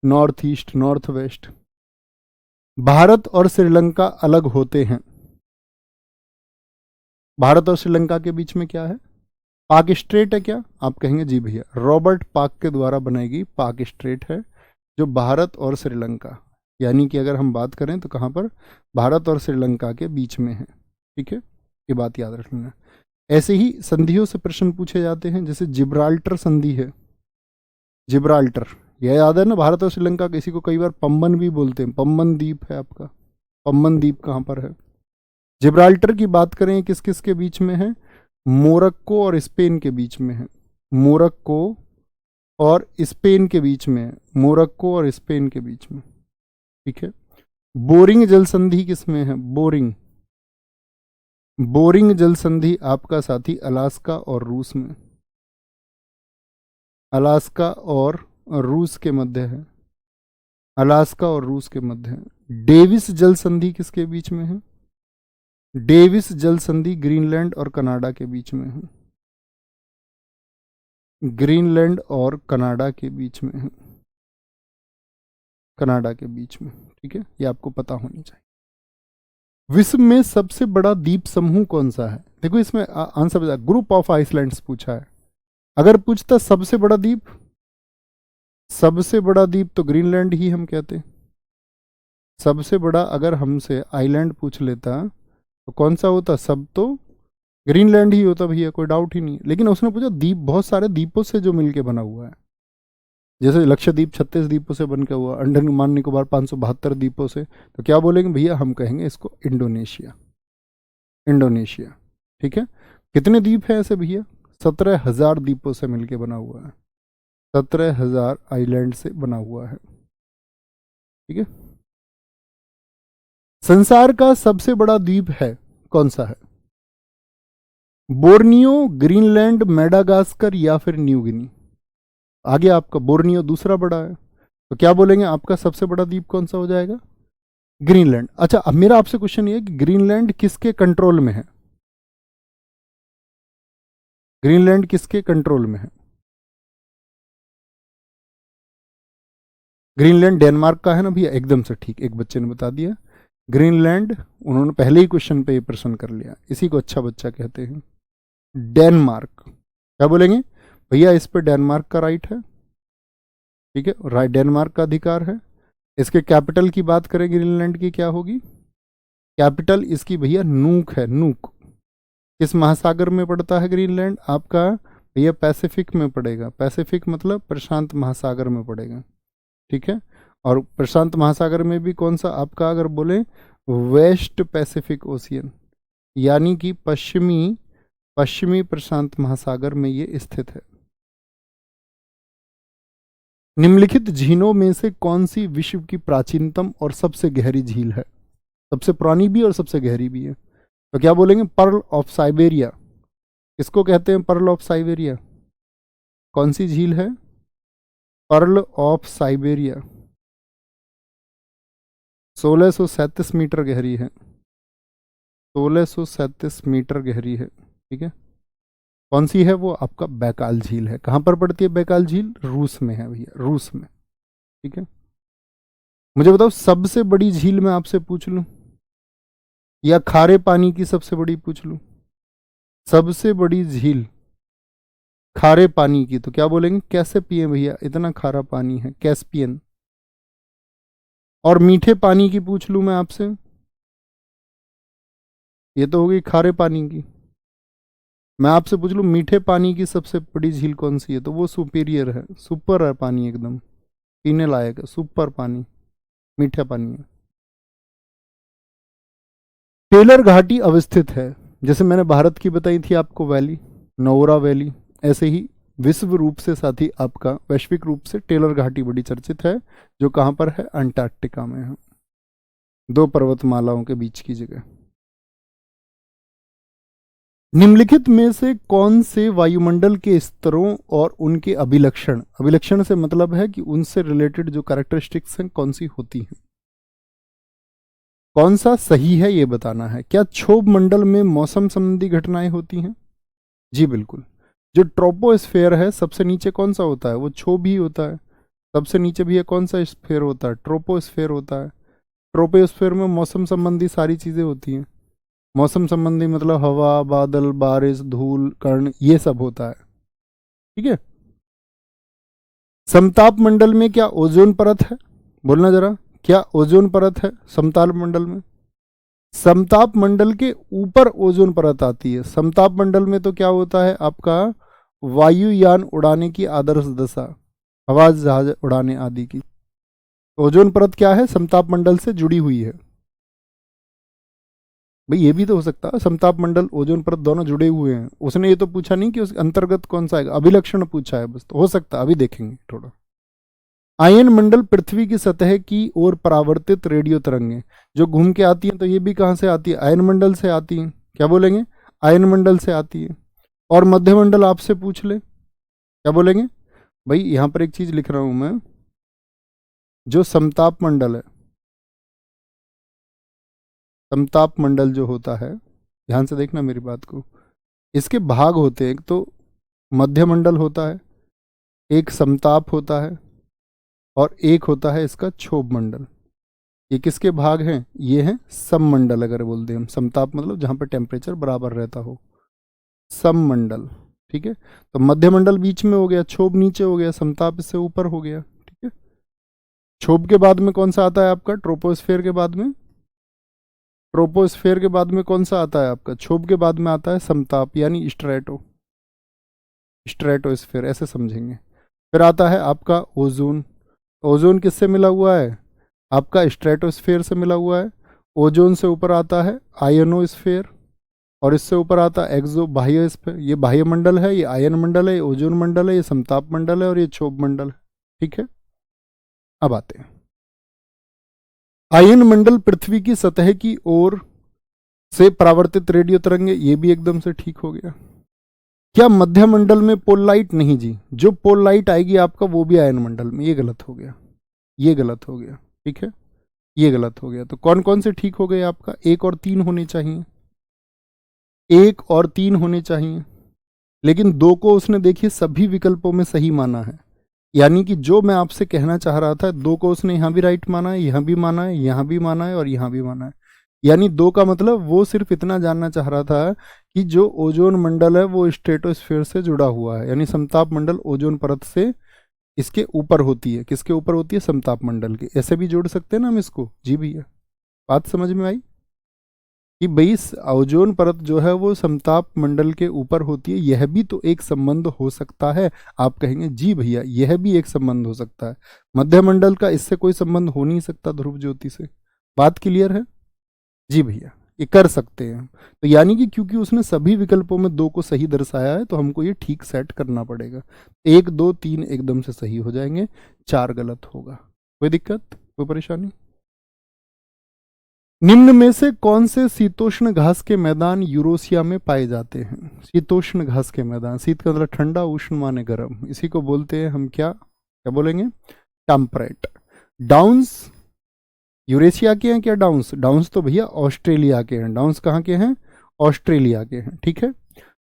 north east, north west. Bharat और श्रीलंका अलग होते हैं। भारत और श्रीलंका के बीच में क्या है? पाक स्ट्रेट है क्या? आप कहेंगे जी भैया, रॉबर्ट पाक के द्वारा बनाई गई पाक स्ट्रेट है, जो भारत और श्रीलंका, यानी कि अगर हम बात करें तो कहाँ पर? भारत और श्रीलंका के बीच में है। ठीक है, ये बात याद रख लेना। ऐसे ही संधियों से प्रश्न पूछे जाते हैं, जैसे जिब्राल्टर संधि है, जिब्राल्टर, यह याद है ना, भारत और श्रीलंका। किसी को कई बार पम्बन भी बोलते हैं, पम्बन द्वीप है आपका, पम्बन द्वीप कहाँ पर है? जिब्राल्टर की बात करें, किस किस के बीच में है? मोरक्को और स्पेन के बीच में है, मोरक्को और स्पेन के बीच में है, मोरक्को और स्पेन के बीच में। ठीक है, बोरिंग जल संधि किस में है? बोरिंग, बोरिंग जल संधि आपका साथी अलास्का और रूस में, अलास्का और रूस के मध्य है, अलास्का और रूस के मध्य है। डेविस जल संधि किसके बीच में है? डेविस जल संधि ग्रीनलैंड और कनाडा के बीच में है, ग्रीनलैंड और कनाडा के बीच में है, कनाडा के बीच में। ठीक है, ये आपको पता होनी चाहिए। विश्व में सबसे बड़ा द्वीप समूह कौन सा है? देखो इसमें आंसर बता, ग्रुप ऑफ आइसलैंड्स पूछा है। अगर पूछता सबसे बड़ा द्वीप, सबसे बड़ा द्वीप तो ग्रीनलैंड ही हम कहते हैं। सबसे बड़ा अगर हमसे आइलैंड पूछ लेता तो कौन सा होता? सब तो ग्रीनलैंड ही होता भैया, कोई डाउट ही नहीं है। लेकिन उसने पूछा द्वीप, बहुत सारे द्वीपों से जो मिलके बना हुआ है, जैसे लक्षद्वीप 36 द्वीपों से बनकर हुआ, अंडमान निकोबार 572 द्वीपों से, तो क्या बोलेंगे भैया? हम कहेंगे इसको इंडोनेशिया, इंडोनेशिया। ठीक है, कितने द्वीप हैं ऐसे भैया? 17,000 द्वीपों से मिलके बना हुआ है, 17,000 आइलैंड से बना हुआ है। ठीक है, संसार का सबसे बड़ा द्वीप है कौन सा है? बोर्नियो, ग्रीनलैंड, मेडागास्कर या फिर न्यू गिनी? आगे आपका बोर्नियो दूसरा बड़ा है, तो क्या बोलेंगे? आपका सबसे बड़ा द्वीप कौन सा हो जाएगा? ग्रीनलैंड। अच्छा, अब मेरा आपसे क्वेश्चन ये है कि ग्रीनलैंड किसके कंट्रोल में है? ग्रीनलैंड किसके कंट्रोल में है? ग्रीनलैंड डेनमार्क का है ना भैया, एकदम से ठीक, एक बच्चे ने बता दिया ग्रीनलैंड। उन्होंने पहले ही क्वेश्चन पे ये प्रश्न कर लिया, इसी को अच्छा बच्चा कहते हैं। डेनमार्क, क्या बोलेंगे भैया? इस पे डेनमार्क का राइट है। ठीक है, राइट, डेनमार्क का अधिकार है। इसके कैपिटल की बात करें ग्रीनलैंड की, क्या होगी कैपिटल इसकी? भैया नूक है, नूक। किस महासागर में पड़ता है ग्रीनलैंड आपका? भैया पैसिफिक में पड़ेगा, पैसिफिक मतलब प्रशांत महासागर में पड़ेगा। ठीक है, और प्रशांत महासागर में भी कौन सा आपका? अगर बोले वेस्ट पैसिफिक ओशियन, यानी कि पश्चिमी, पश्चिमी प्रशांत महासागर में ये स्थित है। निम्नलिखित झीलों में से कौन सी विश्व की प्राचीनतम और सबसे गहरी झील है? सबसे पुरानी भी और सबसे गहरी भी है, तो क्या बोलेंगे? Pearl of Siberia. किसको कहते हैं पर्ल ऑफ साइबेरिया? कौन सी झील है? पर्ल ऑफ साइबेरिया, 1637 मीटर गहरी है, 1637 मीटर गहरी है। ठीक है, कौन सी है वो? आपका बैकाल झील है। कहाँ पर पड़ती है बैकाल झील? रूस में है भैया, रूस में। ठीक है, मुझे बताओ सबसे बड़ी झील मैं आपसे पूछ लूं, या खारे पानी की सबसे बड़ी पूछ लूं? सबसे बड़ी झील खारे पानी की, तो क्या बोलेंगे? कैसे पिए भैया, इतना खारा पानी है, कैस्पियन। और मीठे पानी की पूछ लूं मैं आपसे? ये तो हो गई खारे पानी की। मैं आपसे पूछ लूँ मीठे पानी की सबसे बड़ी झील कौन सी है, तो वो सुपीरियर है, सुपर है पानी, एकदम पीने लायक है, सुपर पानी, मीठा पानी है। टेलर घाटी अवस्थित है, जैसे मैंने भारत की बताई थी आपको वैली, नौरा वैली, ऐसे ही विश्व रूप से साथ ही आपका वैश्विक रूप से टेलर घाटी बड़ी चर्चित है, जो कहाँ पर है, अंटार्कटिका में है, दो पर्वतमालाओं के बीच की जगह। निम्नलिखित में से कौन से वायुमंडल के स्तरों और उनके अभिलक्षण, अभिलक्षण से मतलब है कि उनसे रिलेटेड जो कैरेक्टरिस्टिक्स हैं कौन सी होती हैं, कौन सा सही है ये बताना है। क्या क्षोभ मंडल में मौसम संबंधी घटनाएं होती हैं? जी बिल्कुल। जो ट्रोपोस्फेयर है सबसे नीचे कौन सा होता है, वो क्षोभ ही होता है। सबसे नीचे भी है कौन सा स्फेयर होता है, ट्रोपोस्फेयर होता है। ट्रोपोस्फेयर में मौसम संबंधी सारी चीजें होती हैं। मौसम संबंधी मतलब हवा, बादल, बारिश, धूल, कण, ये सब होता है, ठीक है। समताप मंडल में क्या ओजोन परत है, बोलना जरा, क्या ओजोन परत है समताप मंडल में? समताप मंडल के ऊपर ओजोन परत आती है। समताप मंडल में तो क्या होता है आपका, वायुयान उड़ाने की आदर्श दशा, हवाई जहाज उड़ाने आदि की। ओजोन परत क्या है, समताप मंडल से जुड़ी हुई है। भाई ये भी तो हो सकता है समताप मंडल ओजोन परत दोनों जुड़े हुए हैं, उसने ये तो पूछा नहीं कि उस अंतर्गत कौन सा है, अभिलक्षण पूछा है बस, तो हो सकता है, अभी देखेंगे थोड़ा। आयन मंडल पृथ्वी की सतह की ओर परावर्तित रेडियो तरंगें जो घूम के आती हैं, तो ये भी कहाँ से आती है, आयन मंडल से आती हैं। क्या बोलेंगे, आयन मंडल से आती है। और मध्य मंडल आपसे पूछ ले, क्या बोलेंगे? भाई यहां पर एक चीज लिख रहा हूं मैं, जो समताप मंडल है, समताप मंडल जो होता है, ध्यान से देखना मेरी बात को, इसके भाग होते हैं, एक तो मध्य मंडल होता है, एक समताप होता है, और एक होता है इसका क्षोभ मंडल। ये किसके भाग हैं, ये हैं सममंडल, अगर बोलते हैं हम, समताप मतलब जहां पर टेम्परेचर बराबर रहता हो, सममंडल, ठीक है। तो मध्य मंडल बीच में हो गया, क्षोभ नीचे हो गया, समताप इससे ऊपर हो गया, ठीक है। क्षोभ के बाद में कौन सा आता है आपका, ट्रोपोस्फेयर के बाद में, ट्रोपोस्फेयर के बाद में कौन सा आता है आपका, क्षोभ के बाद में आता है समताप, यानी स्ट्रेटो, स्ट्रेटोस्फेयर ऐसे समझेंगे। फिर आता है आपका ओजोन। ओजोन किससे मिला हुआ है, आपका स्ट्रेटोस्फेयर से मिला हुआ है। ओजोन से ऊपर आता है आयनोस्फेयर, और इससे ऊपर आता है एक्सो, बाह्य स्फेयर। ये बाह्य मंडल है, ये आयन मंडल है, ये ओजोन मंडल है, ये समताप मंडल है, और ये क्षोभ मंडल है, ठीक है। अब आते हैं, आयन मंडल पृथ्वी की सतह की ओर से परावर्तित रेडियो तरंगे, ये भी एकदम से ठीक हो गया। क्या मध्य मंडल में पोल लाइट, नहीं जी, जो पोल लाइट आएगी आपका वो भी आयन मंडल में, ये गलत हो गया, ये गलत हो गया, ठीक है, ये गलत हो गया। तो कौन कौन से ठीक हो गए आपका, एक और तीन होने चाहिए, एक और तीन होने चाहिए, लेकिन दो को उसने देखिए सभी विकल्पों में सही माना है। यानी कि जो मैं आपसे कहना चाह रहा था, दो को उसने यहां भी राइट माना है, यहां भी माना है, यहां भी माना है, और यहां भी माना है। यानी दो का मतलब वो सिर्फ इतना जानना चाह रहा था कि जो ओजोन मंडल है वो स्ट्रेटोस्फेयर से जुड़ा हुआ है, यानी समताप मंडल ओजोन परत से इसके ऊपर होती है, किसके ऊपर होती है, समताप मंडल के। ऐसे भी जोड़ सकते हैं ना हम इसको, जी भैया, बात समझ में आई कि भाई ओजोन परत जो है वो समताप मंडल के ऊपर होती है, यह भी तो एक संबंध हो सकता है। आप कहेंगे जी भैया यह भी एक संबंध हो सकता है, मध्य मंडल का इससे कोई संबंध हो नहीं सकता ध्रुव ज्योति से, बात क्लियर है? जी भैया ये कर सकते हैं। तो यानी कि क्योंकि उसने सभी विकल्पों में दो को सही दर्शाया है, तो हमको ये ठीक सेट करना पड़ेगा। एक दो तीन एकदम से सही हो जाएंगे, चार गलत होगा। कोई दिक्कत, कोई परेशानी? निम्न में से कौन से शीतोष्ण घास के मैदान यूरोसिया में पाए जाते हैं? शीतोष्ण घास के मैदान, शीत का मतलब ठंडा, उष्ण माने गर्म, इसी को बोलते हैं हम क्या, क्या बोलेंगे, टेम्परेट। डाउन्स यूरेशिया के हैं क्या, डाउन्स, डाउन्स तो भैया ऑस्ट्रेलिया के हैं, डाउन्स कहाँ के हैं, ऑस्ट्रेलिया के हैं, ठीक है।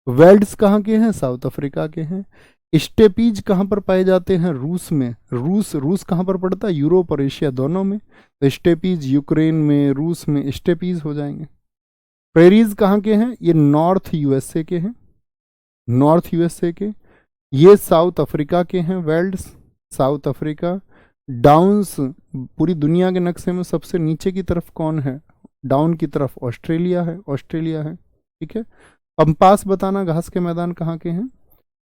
वेल्ड्स कहाँ के हैं, साउथ अफ्रीका के हैं। स्टेपीज कहाँ पर पाए जाते हैं, रूस में। रूस, रूस कहाँ पर पड़ता है, यूरोप और एशिया दोनों में, तो स्टेपीज यूक्रेन में, रूस में स्टेपीज हो जाएंगे। प्रेरीज कहाँ के हैं, ये नॉर्थ यूएसए के हैं, नॉर्थ यूएसए के। ये साउथ अफ्रीका के हैं, वेल्ड्स साउथ अफ्रीका। डाउन्स पूरी दुनिया के नक्शे में सबसे नीचे की तरफ कौन है, डाउन की तरफ ऑस्ट्रेलिया है, ऑस्ट्रेलिया है, ठीक है। पंपास बताना घास के मैदान कहाँ के हैं?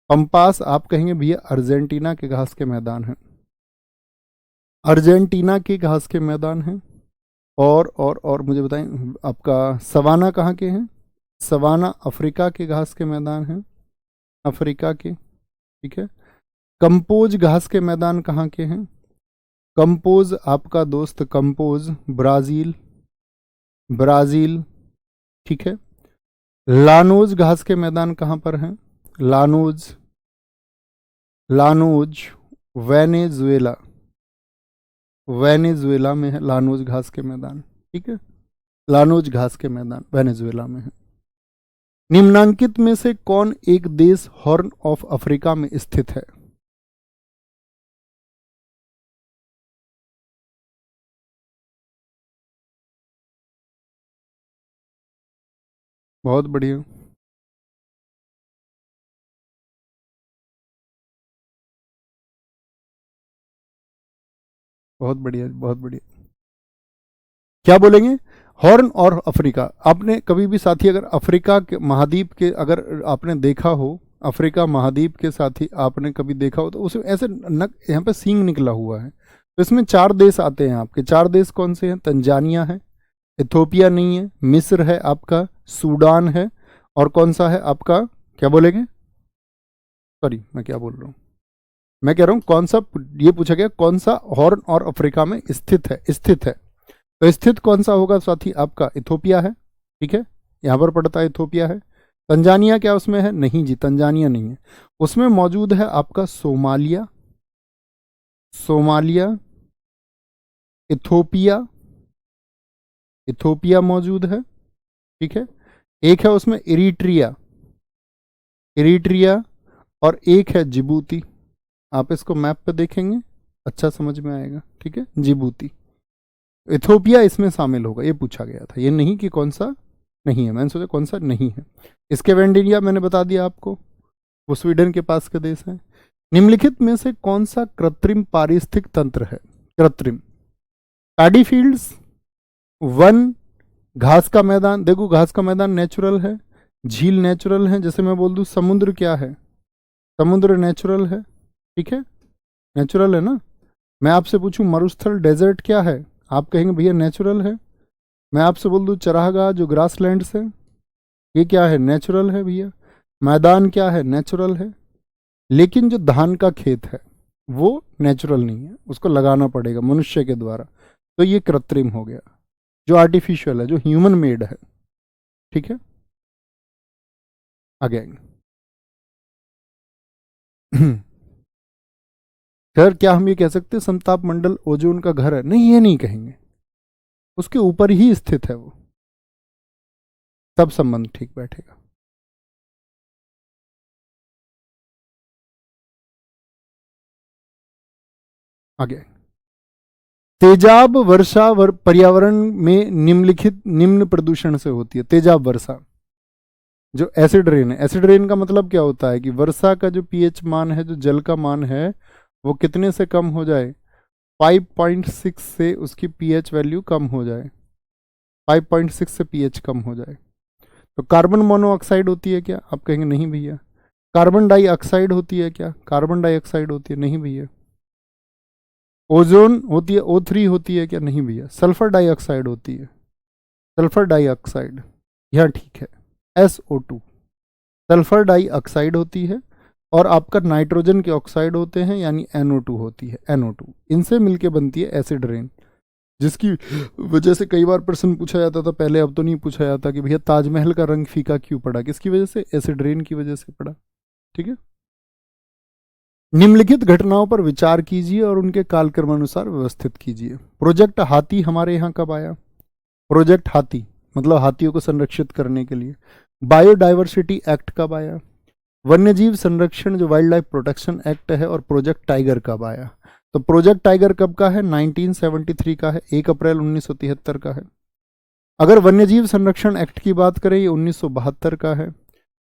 पंपास आप कहेंगे भैया अर्जेंटीना के घास के मैदान हैं, अर्जेंटीना के घास के मैदान हैं। और मुझे बताएं आपका सवाना कहाँ के हैं? सवाना अफ्रीका के घास के मैदान हैं, अफ्रीका के, ठीक है। कंपोज घास के मैदान कहाँ के हैं? कंपोज आपका दोस्त कंपोज ब्राजील, ब्राजील, ठीक है। लानोज घास के मैदान कहाँ पर हैं? लानोज, लानोज वेनेजुएला, वेनेजुएला में है लानोज घास के मैदान, ठीक है। लानोज घास के मैदान वेनेजुएला में है। निम्नांकित में से कौन एक देश हॉर्न ऑफ अफ्रीका में स्थित है? बहुत बढ़िया, बहुत बढ़िया, बहुत बढ़िया। क्या बोलेंगे? हॉर्न और अफ्रीका। आपने कभी भी साथी अगर अफ्रीका के महाद्वीप के अगर आपने देखा हो, अफ्रीका महाद्वीप के साथी आपने कभी देखा हो तो उसमें ऐसे यहाँ पे सींग निकला हुआ है। तो इसमें 4 देश आते हैं आपके। 4 देश कौन से हैं? तंजानिया है, इथोपिया नहीं है, मिस्र है आपका, सूडान है, और कौन सा है आपका, क्या बोलेंगे? सॉरी मैं क्या बोल रहा हूँ, मैं कह रहा हूँ कौन सा, ये पूछा गया कौन सा हॉर्न और अफ्रीका में स्थित है, स्थित है। तो स्थित कौन सा होगा साथी? आपका इथोपिया है, ठीक है, यहां पर पड़ता है इथोपिया है। तंजानिया क्या उसमें है? नहीं जी, तंजानिया नहीं है। उसमें मौजूद है आपका सोमालिया, सोमालिया, इथोपिया, इथोपिया मौजूद है, ठीक है। एक है उसमें इरिट्रिया, इरिट्रिया, और एक है जिबूती। आप इसको मैप पे देखेंगे अच्छा समझ में आएगा, ठीक है, जिबूती। इथोपिया इसमें शामिल होगा, ये पूछा गया था, ये नहीं कि कौन सा नहीं है, मैंने सोचा कौन सा नहीं है। स्केवेंडिया मैंने बता दिया आपको, वो स्वीडन के पास का देश है। निम्नलिखित में से कौन सा कृत्रिम पारिस्थितिक तंत्र है? कृत्रिम, पैडी फील्ड्स, वन, घास का मैदान। देखो घास का मैदान नेचुरल है, झील नेचुरल है, जैसे मैं बोल दूं समुद्र क्या है, समुद्र नेचुरल है, ठीक है, नेचुरल है ना। मैं आपसे पूछूं मरुस्थल डेजर्ट क्या है, आप कहेंगे भैया नेचुरल है। मैं आपसे बोल दूं चरागाह जो ग्रास लैंड्स है, ये क्या है? नेचुरल है भैया। मैदान क्या है? नेचुरल है। लेकिन जो धान का खेत है वो नेचुरल नहीं है, उसको लगाना पड़ेगा मनुष्य के द्वारा, तो ये कृत्रिम हो गया, जो आर्टिफिशियल है, जो ह्यूमन मेड है, ठीक है। आगे आएंगे। सर क्या हम ये कह सकते हैं समताप मंडल ओजोन का घर है? नहीं, ये नहीं कहेंगे, उसके ऊपर ही स्थित है वो, तब संबंध ठीक बैठेगा। आगे तेजाब वर्षा पर्यावरण में निम्नलिखित निम्न प्रदूषण से होती है। तेजाब वर्षा जो एसिड रेन है, एसिड रेन का मतलब क्या होता है कि वर्षा का जो पीएच मान है, जो जल का मान है, वो कितने से कम हो जाए? 5.6 से उसकी पीएच वैल्यू कम हो जाए, 5.6 से पीएच कम हो जाए। तो कार्बन मोनोऑक्साइड होती है क्या? आप कहेंगे नहीं भैया। कार्बन डाइऑक्साइड होती है क्या? कार्बन डाइऑक्साइड होती है, नहीं भैया। ओजोन होती है, O3 होती है क्या? नहीं भैया। सल्फर डाइऑक्साइड होती है, सल्फर डाइऑक्साइड, यह ठीक है, SO2, सल्फर डाइऑक्साइड होती है। और आपका नाइट्रोजन के ऑक्साइड होते हैं, यानी NO2 होती है, NO2, इनसे मिलके बनती है एसिड रेन, जिसकी वजह से कई बार प्रश्न पूछा जाता था पहले, अब तो नहीं पूछा जाता कि भैया ताजमहल का रंग फीका क्यों पड़ा, किसकी वजह से? एसिड रेन की वजह से पड़ा, ठीक है। निम्नलिखित घटनाओं पर विचार कीजिए और उनके कालक्रमानुसार व्यवस्थित कीजिए। प्रोजेक्ट हाथी हमारे यहाँ कब आया? प्रोजेक्ट हाथी मतलब हाथियों को संरक्षित करने के लिए। बायोडाइवर्सिटी एक्ट कब आया? वन्यजीव संरक्षण जो वाइल्ड लाइफ प्रोटेक्शन एक्ट है, और प्रोजेक्ट टाइगर कब आया? तो प्रोजेक्ट टाइगर कब का है? 1973 का है, 1 अप्रैल 1973 का है। अगर वन्यजीव संरक्षण एक्ट की बात करें, ये 1972 का है।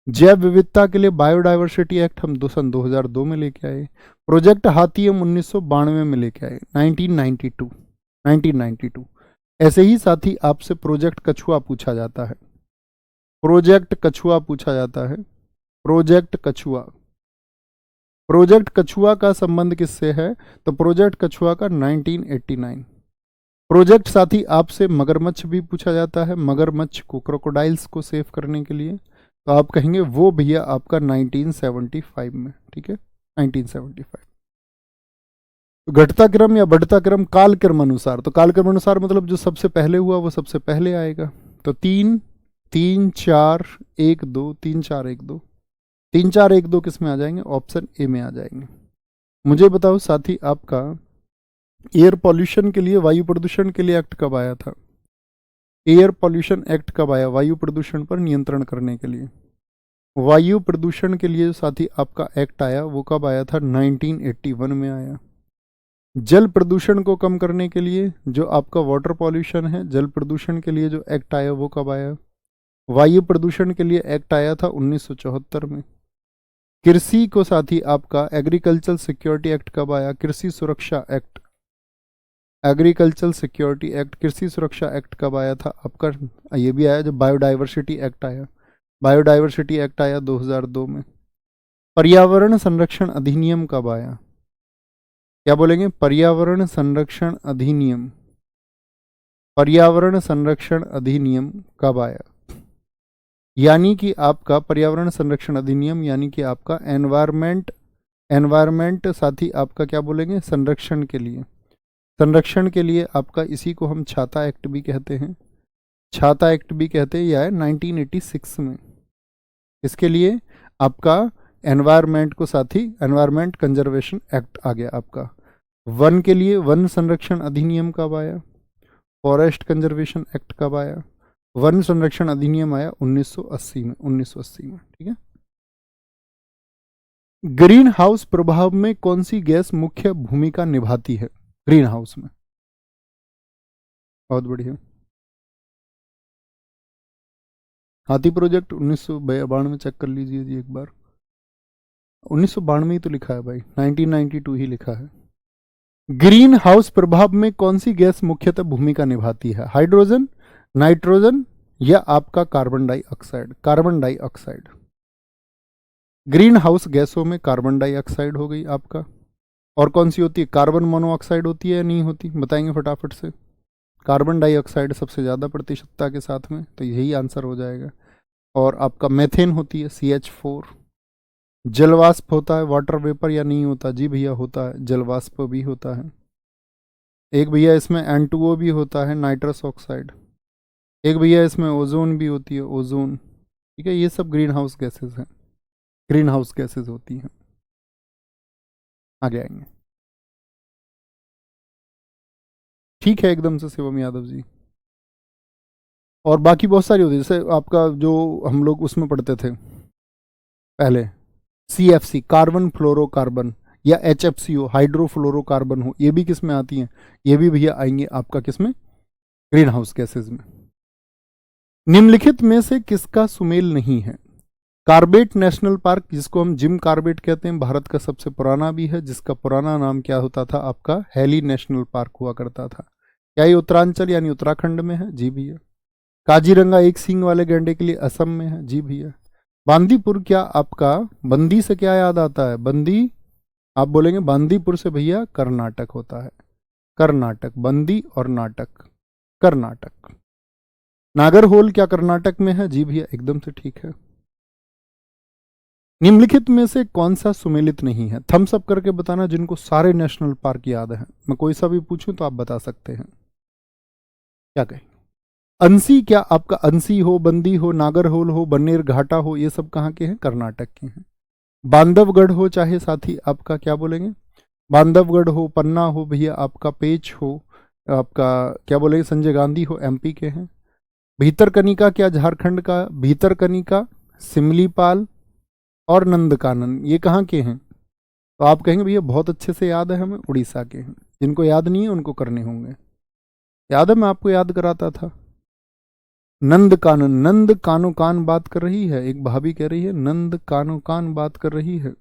जैव विविधता के लिए बायोडाइवर्सिटी एक्ट हम सन 2002 में लेके आए। प्रोजेक्ट हाथी हम 1992 में लेके आए, 1992। ऐसे ही साथी आपसे प्रोजेक्ट कछुआ पूछा जाता है, प्रोजेक्ट कछुआ पूछा जाता है। प्रोजेक्ट कछुआ, प्रोजेक्ट कछुआ का संबंध किससे है? तो प्रोजेक्ट कछुआ का 1989। प्रोजेक्ट साथी आपसे मगरमच्छ भी पूछा जाता है, मगरमच्छ को, क्रोकोडाइल्स को सेव करने के लिए, तो आप कहेंगे वो भैया आपका 1975 में, ठीक है, 1975। तो घटता क्रम या बढ़ता क्रम काल क्रम अनुसार, तो काल क्रम अनुसार मतलब जो सबसे पहले हुआ वो सबसे पहले आएगा। तो 3 3 4 1 2, 3 4 1 2, 3 4 1 2 किस में आ जाएंगे? ऑप्शन ए में आ जाएंगे। मुझे बताओ साथी, आपका एयर पॉल्यूशन के लिए, वायु प्रदूषण के लिए एक्ट कब आया था? एयर पॉल्यूशन एक्ट कब आया? वायु प्रदूषण पर नियंत्रण करने के लिए। वायु प्रदूषण के लिए साथी आपका एक्ट आया, वो कब आया था? 1981 में आया। जल प्रदूषण को कम करने के लिए, जो आपका वाटर पॉल्यूशन है, जल प्रदूषण के लिए जो एक्ट आया वो कब आया? वायु प्रदूषण के लिए एक्ट आया था 1974 में। कृषि को साथी आपका एग्रीकल्चर सिक्योरिटी एक्ट कब आया? कृषि सुरक्षा एक्ट, एग्रीकल्चर सिक्योरिटी एक्ट, कृषि सुरक्षा एक्ट कब आया था आपका? ये भी आया जब बायोडाइवर्सिटी एक्ट आया। बायोडाइवर्सिटी एक्ट आया 2002 में। पर्यावरण संरक्षण अधिनियम कब आया? क्या बोलेंगे? पर्यावरण संरक्षण अधिनियम, पर्यावरण संरक्षण अधिनियम कब आया? यानी कि आपका पर्यावरण संरक्षण अधिनियम, यानी कि आपका एनवायरमेंट साथी आपका क्या बोलेंगे? संरक्षण के लिए, संरक्षण के लिए आपका, इसी को हम छाता एक्ट भी कहते हैं, छाता एक्ट भी कहते हैं, यह है 1986 में। इसके लिए आपका एनवायरमेंट को साथी एनवायरमेंट कंजर्वेशन एक्ट आ गया आपका। वन के लिए वन संरक्षण अधिनियम कब आया? फॉरेस्ट कंजर्वेशन एक्ट कब आया? वन संरक्षण अधिनियम आया 1980 में, 1980 में, ठीक है। ग्रीन हाउस प्रभाव में कौन सी गैस मुख्य भूमिका निभाती है ग्रीन हाउस में? बहुत बढ़िया। हाथी प्रोजेक्ट 1992 चेक कर लीजिए जी एक बार। 1992 ही तो लिखा है भाई, 1992 ही लिखा है। ग्रीन हाउस प्रभाव में कौन सी गैस मुख्यतः भूमिका निभाती है? हाइड्रोजन, नाइट्रोजन या आपका carbon dioxide? Carbon dioxide. Green house गैसों में कार्बन डाइऑक्साइड हो गई आपका, और कौन सी होती है? कार्बन मोनोऑक्साइड होती है या नहीं होती? बताएंगे फटाफट से। कार्बन डाइऑक्साइड सबसे ज़्यादा प्रतिशतता के साथ में, तो यही आंसर हो जाएगा। और आपका मेथेन होती है, CH4। जलवाष्प होता है, वाटर वेपर या नहीं होता? जी भैया होता है, जलवाष्प भी होता है। एक भैया इसमें N2O भी होता है, नाइट्रस ऑक्साइड। एक भैया इसमें ओजोन भी होती है, ओजोन, ठीक है। ये सब ग्रीन हाउस गैसेज हैं, ग्रीन हाउस गैसेज होती हैं। आगे आएंगे, ठीक है एकदम से शिवम यादव जी। और बाकी बहुत सारी होती है, जैसे आपका जो हम लोग उसमें पढ़ते थे पहले, CFC कार्बन फ्लोरोकार्बन, या HFCO हाइड्रोफ्लोरोकार्बन हो, ये भी किस में आती हैं? ये भी भैया आएंगे आपका किस में? ग्रीन हाउस गैसेज में। निम्नलिखित में से किसका सुमेल नहीं है? कार्बेट नेशनल पार्क, जिसको हम जिम कार्बेट कहते हैं, भारत का सबसे पुराना भी है, जिसका पुराना नाम क्या होता था आपका? हैली नेशनल पार्क हुआ करता था। क्या ये उत्तरांचल यानी उत्तराखंड में है? जी भैया। काजीरंगा एक सींग वाले गैंडे के लिए असम में है? जी भैया। बांदीपुर, क्या आपका बंदी से क्या याद आता है? बंदी, आप बोलेंगे बांदीपुर से भैया कर्नाटक होता है, कर्नाटक, बंदी और नाटक, कर्नाटक। नागरहोल क्या कर्नाटक में है? जी भैया एकदम से ठीक है। निम्नलिखित में से कौन सा सुमेलित नहीं है? थम्स अप करके बताना जिनको सारे नेशनल पार्क याद हैं। मैं कोई सा भी पूछूं तो आप बता सकते हैं। क्या कहें? अंसी, क्या आपका अंसी हो, बंदी हो, नागरहोल हो, बन्नेर घाटा हो, ये सब कहाँ के हैं? कर्नाटक के हैं। बांधवगढ़ हो, चाहे साथी आपका क्या बोलेंगे, बांधवगढ़ हो, पन्ना हो भैया आपका, पेच हो, आपका क्या बोलेंगे, संजय गांधी हो, MP के हैं। भीतरकनिका क्या झारखंड का? भीतरकनिका, सिमलीपाल और नंदकानन, ये कहाँ के हैं? तो आप कहेंगे भैया बहुत अच्छे से याद है हमें, उड़ीसा के हैं। जिनको याद नहीं है उनको करने होंगे। याद है मैं आपको याद कराता था। नंद कानन, नंद कानो कान बात कर रही है, एक भाभी कह रही है नंद कानो कान बात कर रही है।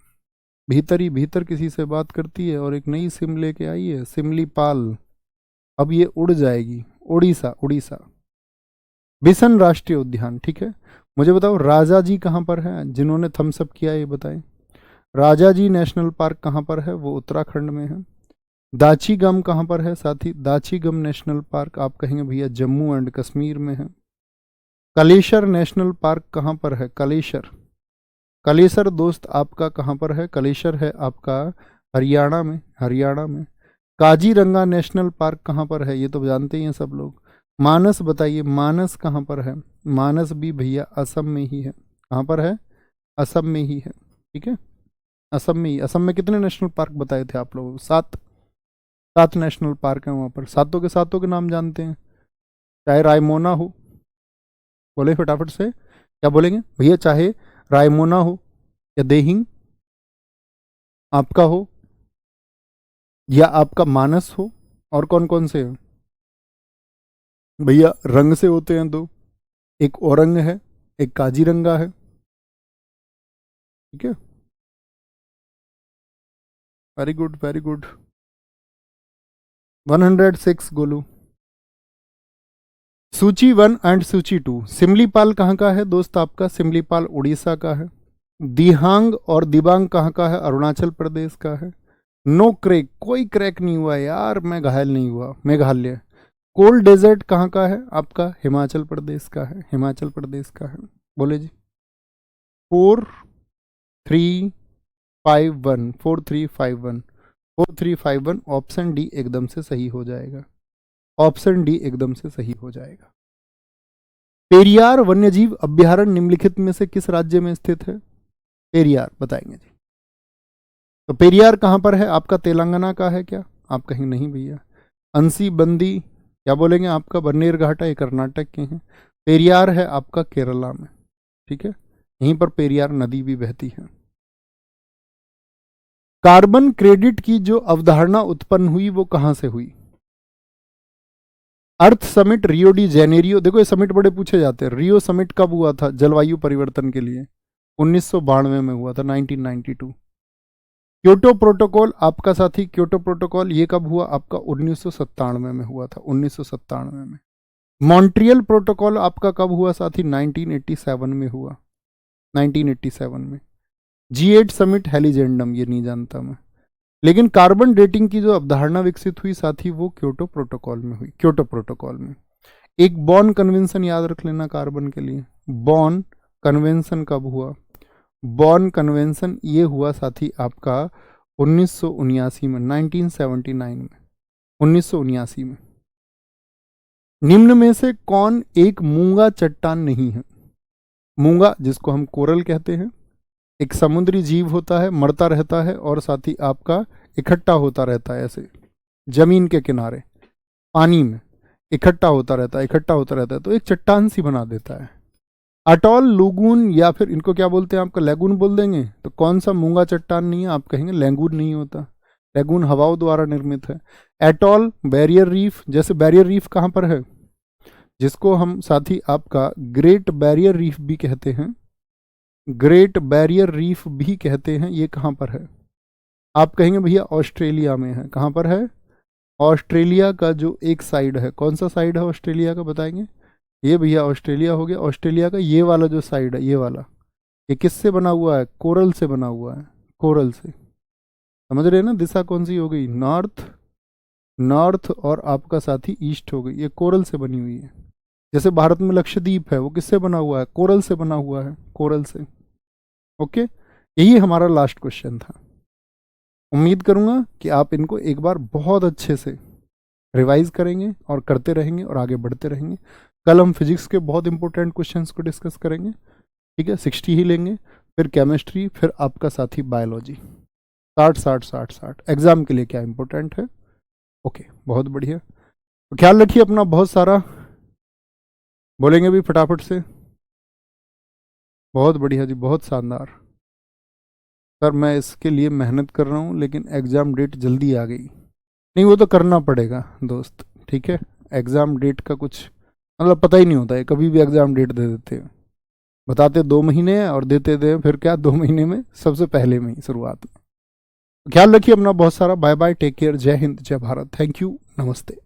भीतर ही भीतर किसी से बात करती है और एक नई सिम लेके आई है, सिमलीपाल। अब ये उड़ जाएगी, उड़ीसा, उड़ीसा। बिसन राष्ट्रीय उद्यान, ठीक है। मुझे बताओ राजा जी कहाँ पर है, जिन्होंने थम्स अप किया ये बताएं। राजा जी नेशनल पार्क कहाँ पर है, वो उत्तराखंड में है। दाची गम कहाँ पर है साथी, दाची गम नेशनल पार्क आप कहेंगे भैया जम्मू एंड कश्मीर में है। कलेसर नेशनल पार्क कहाँ पर है, कलेसर, कलेसर दोस्त आपका कहाँ पर है, कलेसर है आपका हरियाणा में, हरियाणा में। काजीरंगा नेशनल पार्क कहाँ पर है, ये तो जानते ही हैं सब लोग। मानस बताइए, मानस कहाँ पर है, मानस भी भैया असम में ही है। कहाँ पर है, असम में ही है, ठीक है, असम में ही। असम में कितने नेशनल पार्क बताए थे आप लोगों को, 7, 7 नेशनल पार्क हैं वहाँ पर। सातों के नाम जानते हैं, चाहे रायमोना हो, बोले फटाफट से क्या बोलेंगे भैया, चाहे रायमोना हो या देहिंग आपका हो या आपका मानस हो, और कौन कौन से हैं भैया, रंग से होते हैं दो, एक औरंग है, एक काजीरंगा है, ठीक है, very good very good. 106 Golu. सूची 1 एंड सूची 2, सिमलीपाल कहाँ का है दोस्त आपका, सिमलीपाल उड़ीसा का है। दिहांग और दिबांग कहाँ का है, अरुणाचल प्रदेश का है। नो क्रैक, कोई क्रैक नहीं हुआ यार, मैं घायल नहीं हुआ, मेघालय। कोल्ड डेजर्ट कहाँ का है आपका, हिमाचल प्रदेश का है, हिमाचल प्रदेश का है। बोले जी 4351, 4351, 4351, ऑप्शन डी एकदम से सही हो जाएगा, ऑप्शन डी एकदम से सही हो जाएगा। पेरियार वन्यजीव अभ्यारण्य निम्नलिखित में से किस राज्य में स्थित है, पेरियार बताएंगे जी। तो पेरियार कहाँ पर है आपका, तेलंगाना का है क्या, आप कहेंगे नहीं भैया। अंसी बंदी क्या बोलेंगे आपका, बन्नेर घाटा, ये कर्नाटक के हैं। पेरियार है आपका केरला में, ठीक है, यहीं पर पेरियार नदी भी बहती है। कार्बन क्रेडिट की जो अवधारणा उत्पन्न हुई वो कहां से हुई, अर्थ समिट रियो डी जेनेरियो, देखो ये समिट बड़े पूछे जाते हैं। रियो समिट कब हुआ था जलवायु परिवर्तन के लिए, 1992 में हुआ था, 1992। क्योटो प्रोटोकॉल आपका साथी, क्योटो प्रोटोकॉल ये कब हुआ आपका, 1997 में हुआ था, 1997 में। मॉन्ट्रियल प्रोटोकॉल आपका कब हुआ साथी, 1987 में हुआ, 1987 में। G8 समिट हेलीजेंडम, ये नहीं जानता मैं। लेकिन कार्बन डेटिंग की जो अवधारणा विकसित हुई साथी वो क्योटो प्रोटोकॉल में हुई, क्योटो प्रोटोकॉल में। एक बॉन कन्वेंशन याद रख लेना कार्बन के लिए, बॉन कन्वेंशन कब हुआ, बॉन कन्वेंशन ये हुआ साथी आपका 1979 में, 1979 में, 1979 में। निम्न में से कौन एक मूंगा चट्टान नहीं है, मूंगा जिसको हम कोरल कहते हैं, एक समुद्री जीव होता है, मरता रहता है और साथ ही आपका इकट्ठा होता रहता है, ऐसे जमीन के किनारे पानी में इकट्ठा होता रहता है, इकट्ठा होता रहता है, तो एक चट्टान सी बना देता है। अटॉल, लूगून या फिर इनको क्या बोलते हैं आपका, लैगून बोल देंगे। तो कौन सा मूंगा चट्टान नहीं है, आप कहेंगे लैगून नहीं होता, लैगून हवाओं द्वारा निर्मित है। एटॉल, बैरियर रीफ, जैसे बैरियर रीफ कहाँ पर है, जिसको हम साथी आपका ग्रेट बैरियर रीफ भी कहते हैं, ग्रेट बैरियर रीफ भी कहते हैं, ये कहाँ पर है, आप कहेंगे भैया ऑस्ट्रेलिया में है। कहाँ पर है, ऑस्ट्रेलिया का जो एक साइड है, कौन सा साइड है ऑस्ट्रेलिया का बताएंगे, ये भैया ऑस्ट्रेलिया हो गया। ऑस्ट्रेलिया का ये वाला जो साइड है, ये वाला, ये किससे बना हुआ है, कोरल से बना हुआ है, कोरल से, समझ रहे हैं ना। दिशा कौन सी हो गई, नॉर्थ, नॉर्थ और आपका साथी ईस्ट हो गई, ये कोरल से बनी हुई है। जैसे भारत में लक्षद्वीप है, वो किससे बना हुआ है, कोरल से बना हुआ है, कोरल से। ओके, यही हमारा लास्ट क्वेश्चन था। उम्मीद करूंगा कि आप इनको एक बार बहुत अच्छे से रिवाइज करेंगे और करते रहेंगे और आगे बढ़ते रहेंगे। कल हम फिजिक्स के बहुत इंपॉर्टेंट क्वेश्चंस को डिस्कस करेंगे, ठीक है, 60 ही लेंगे, फिर केमिस्ट्री, फिर आपका साथी बायोलॉजी, 60 एग्जाम के लिए क्या इंपॉर्टेंट है। ओके, बहुत बढ़िया, तो ख्याल रखिए अपना बहुत सारा, बोलेंगे भी फटाफट से, बहुत बढ़िया जी, बहुत शानदार सर। मैं इसके लिए मेहनत कर रहा हूँ लेकिन एग्ज़ाम डेट जल्दी आ गई, नहीं वो तो करना पड़ेगा दोस्त, ठीक है। एग्ज़ाम डेट का कुछ मतलब पता ही नहीं होता है, कभी भी एग्ज़ाम डेट दे देते हैं, बताते 2 महीने हैं और देते दे फिर क्या 2 महीने में, सबसे पहले में ही शुरुआत में। ख्याल रखिए अपना बहुत सारा, बाय बाय, टेक केयर, जय हिंद, जय भारत, थैंक यू, नमस्ते।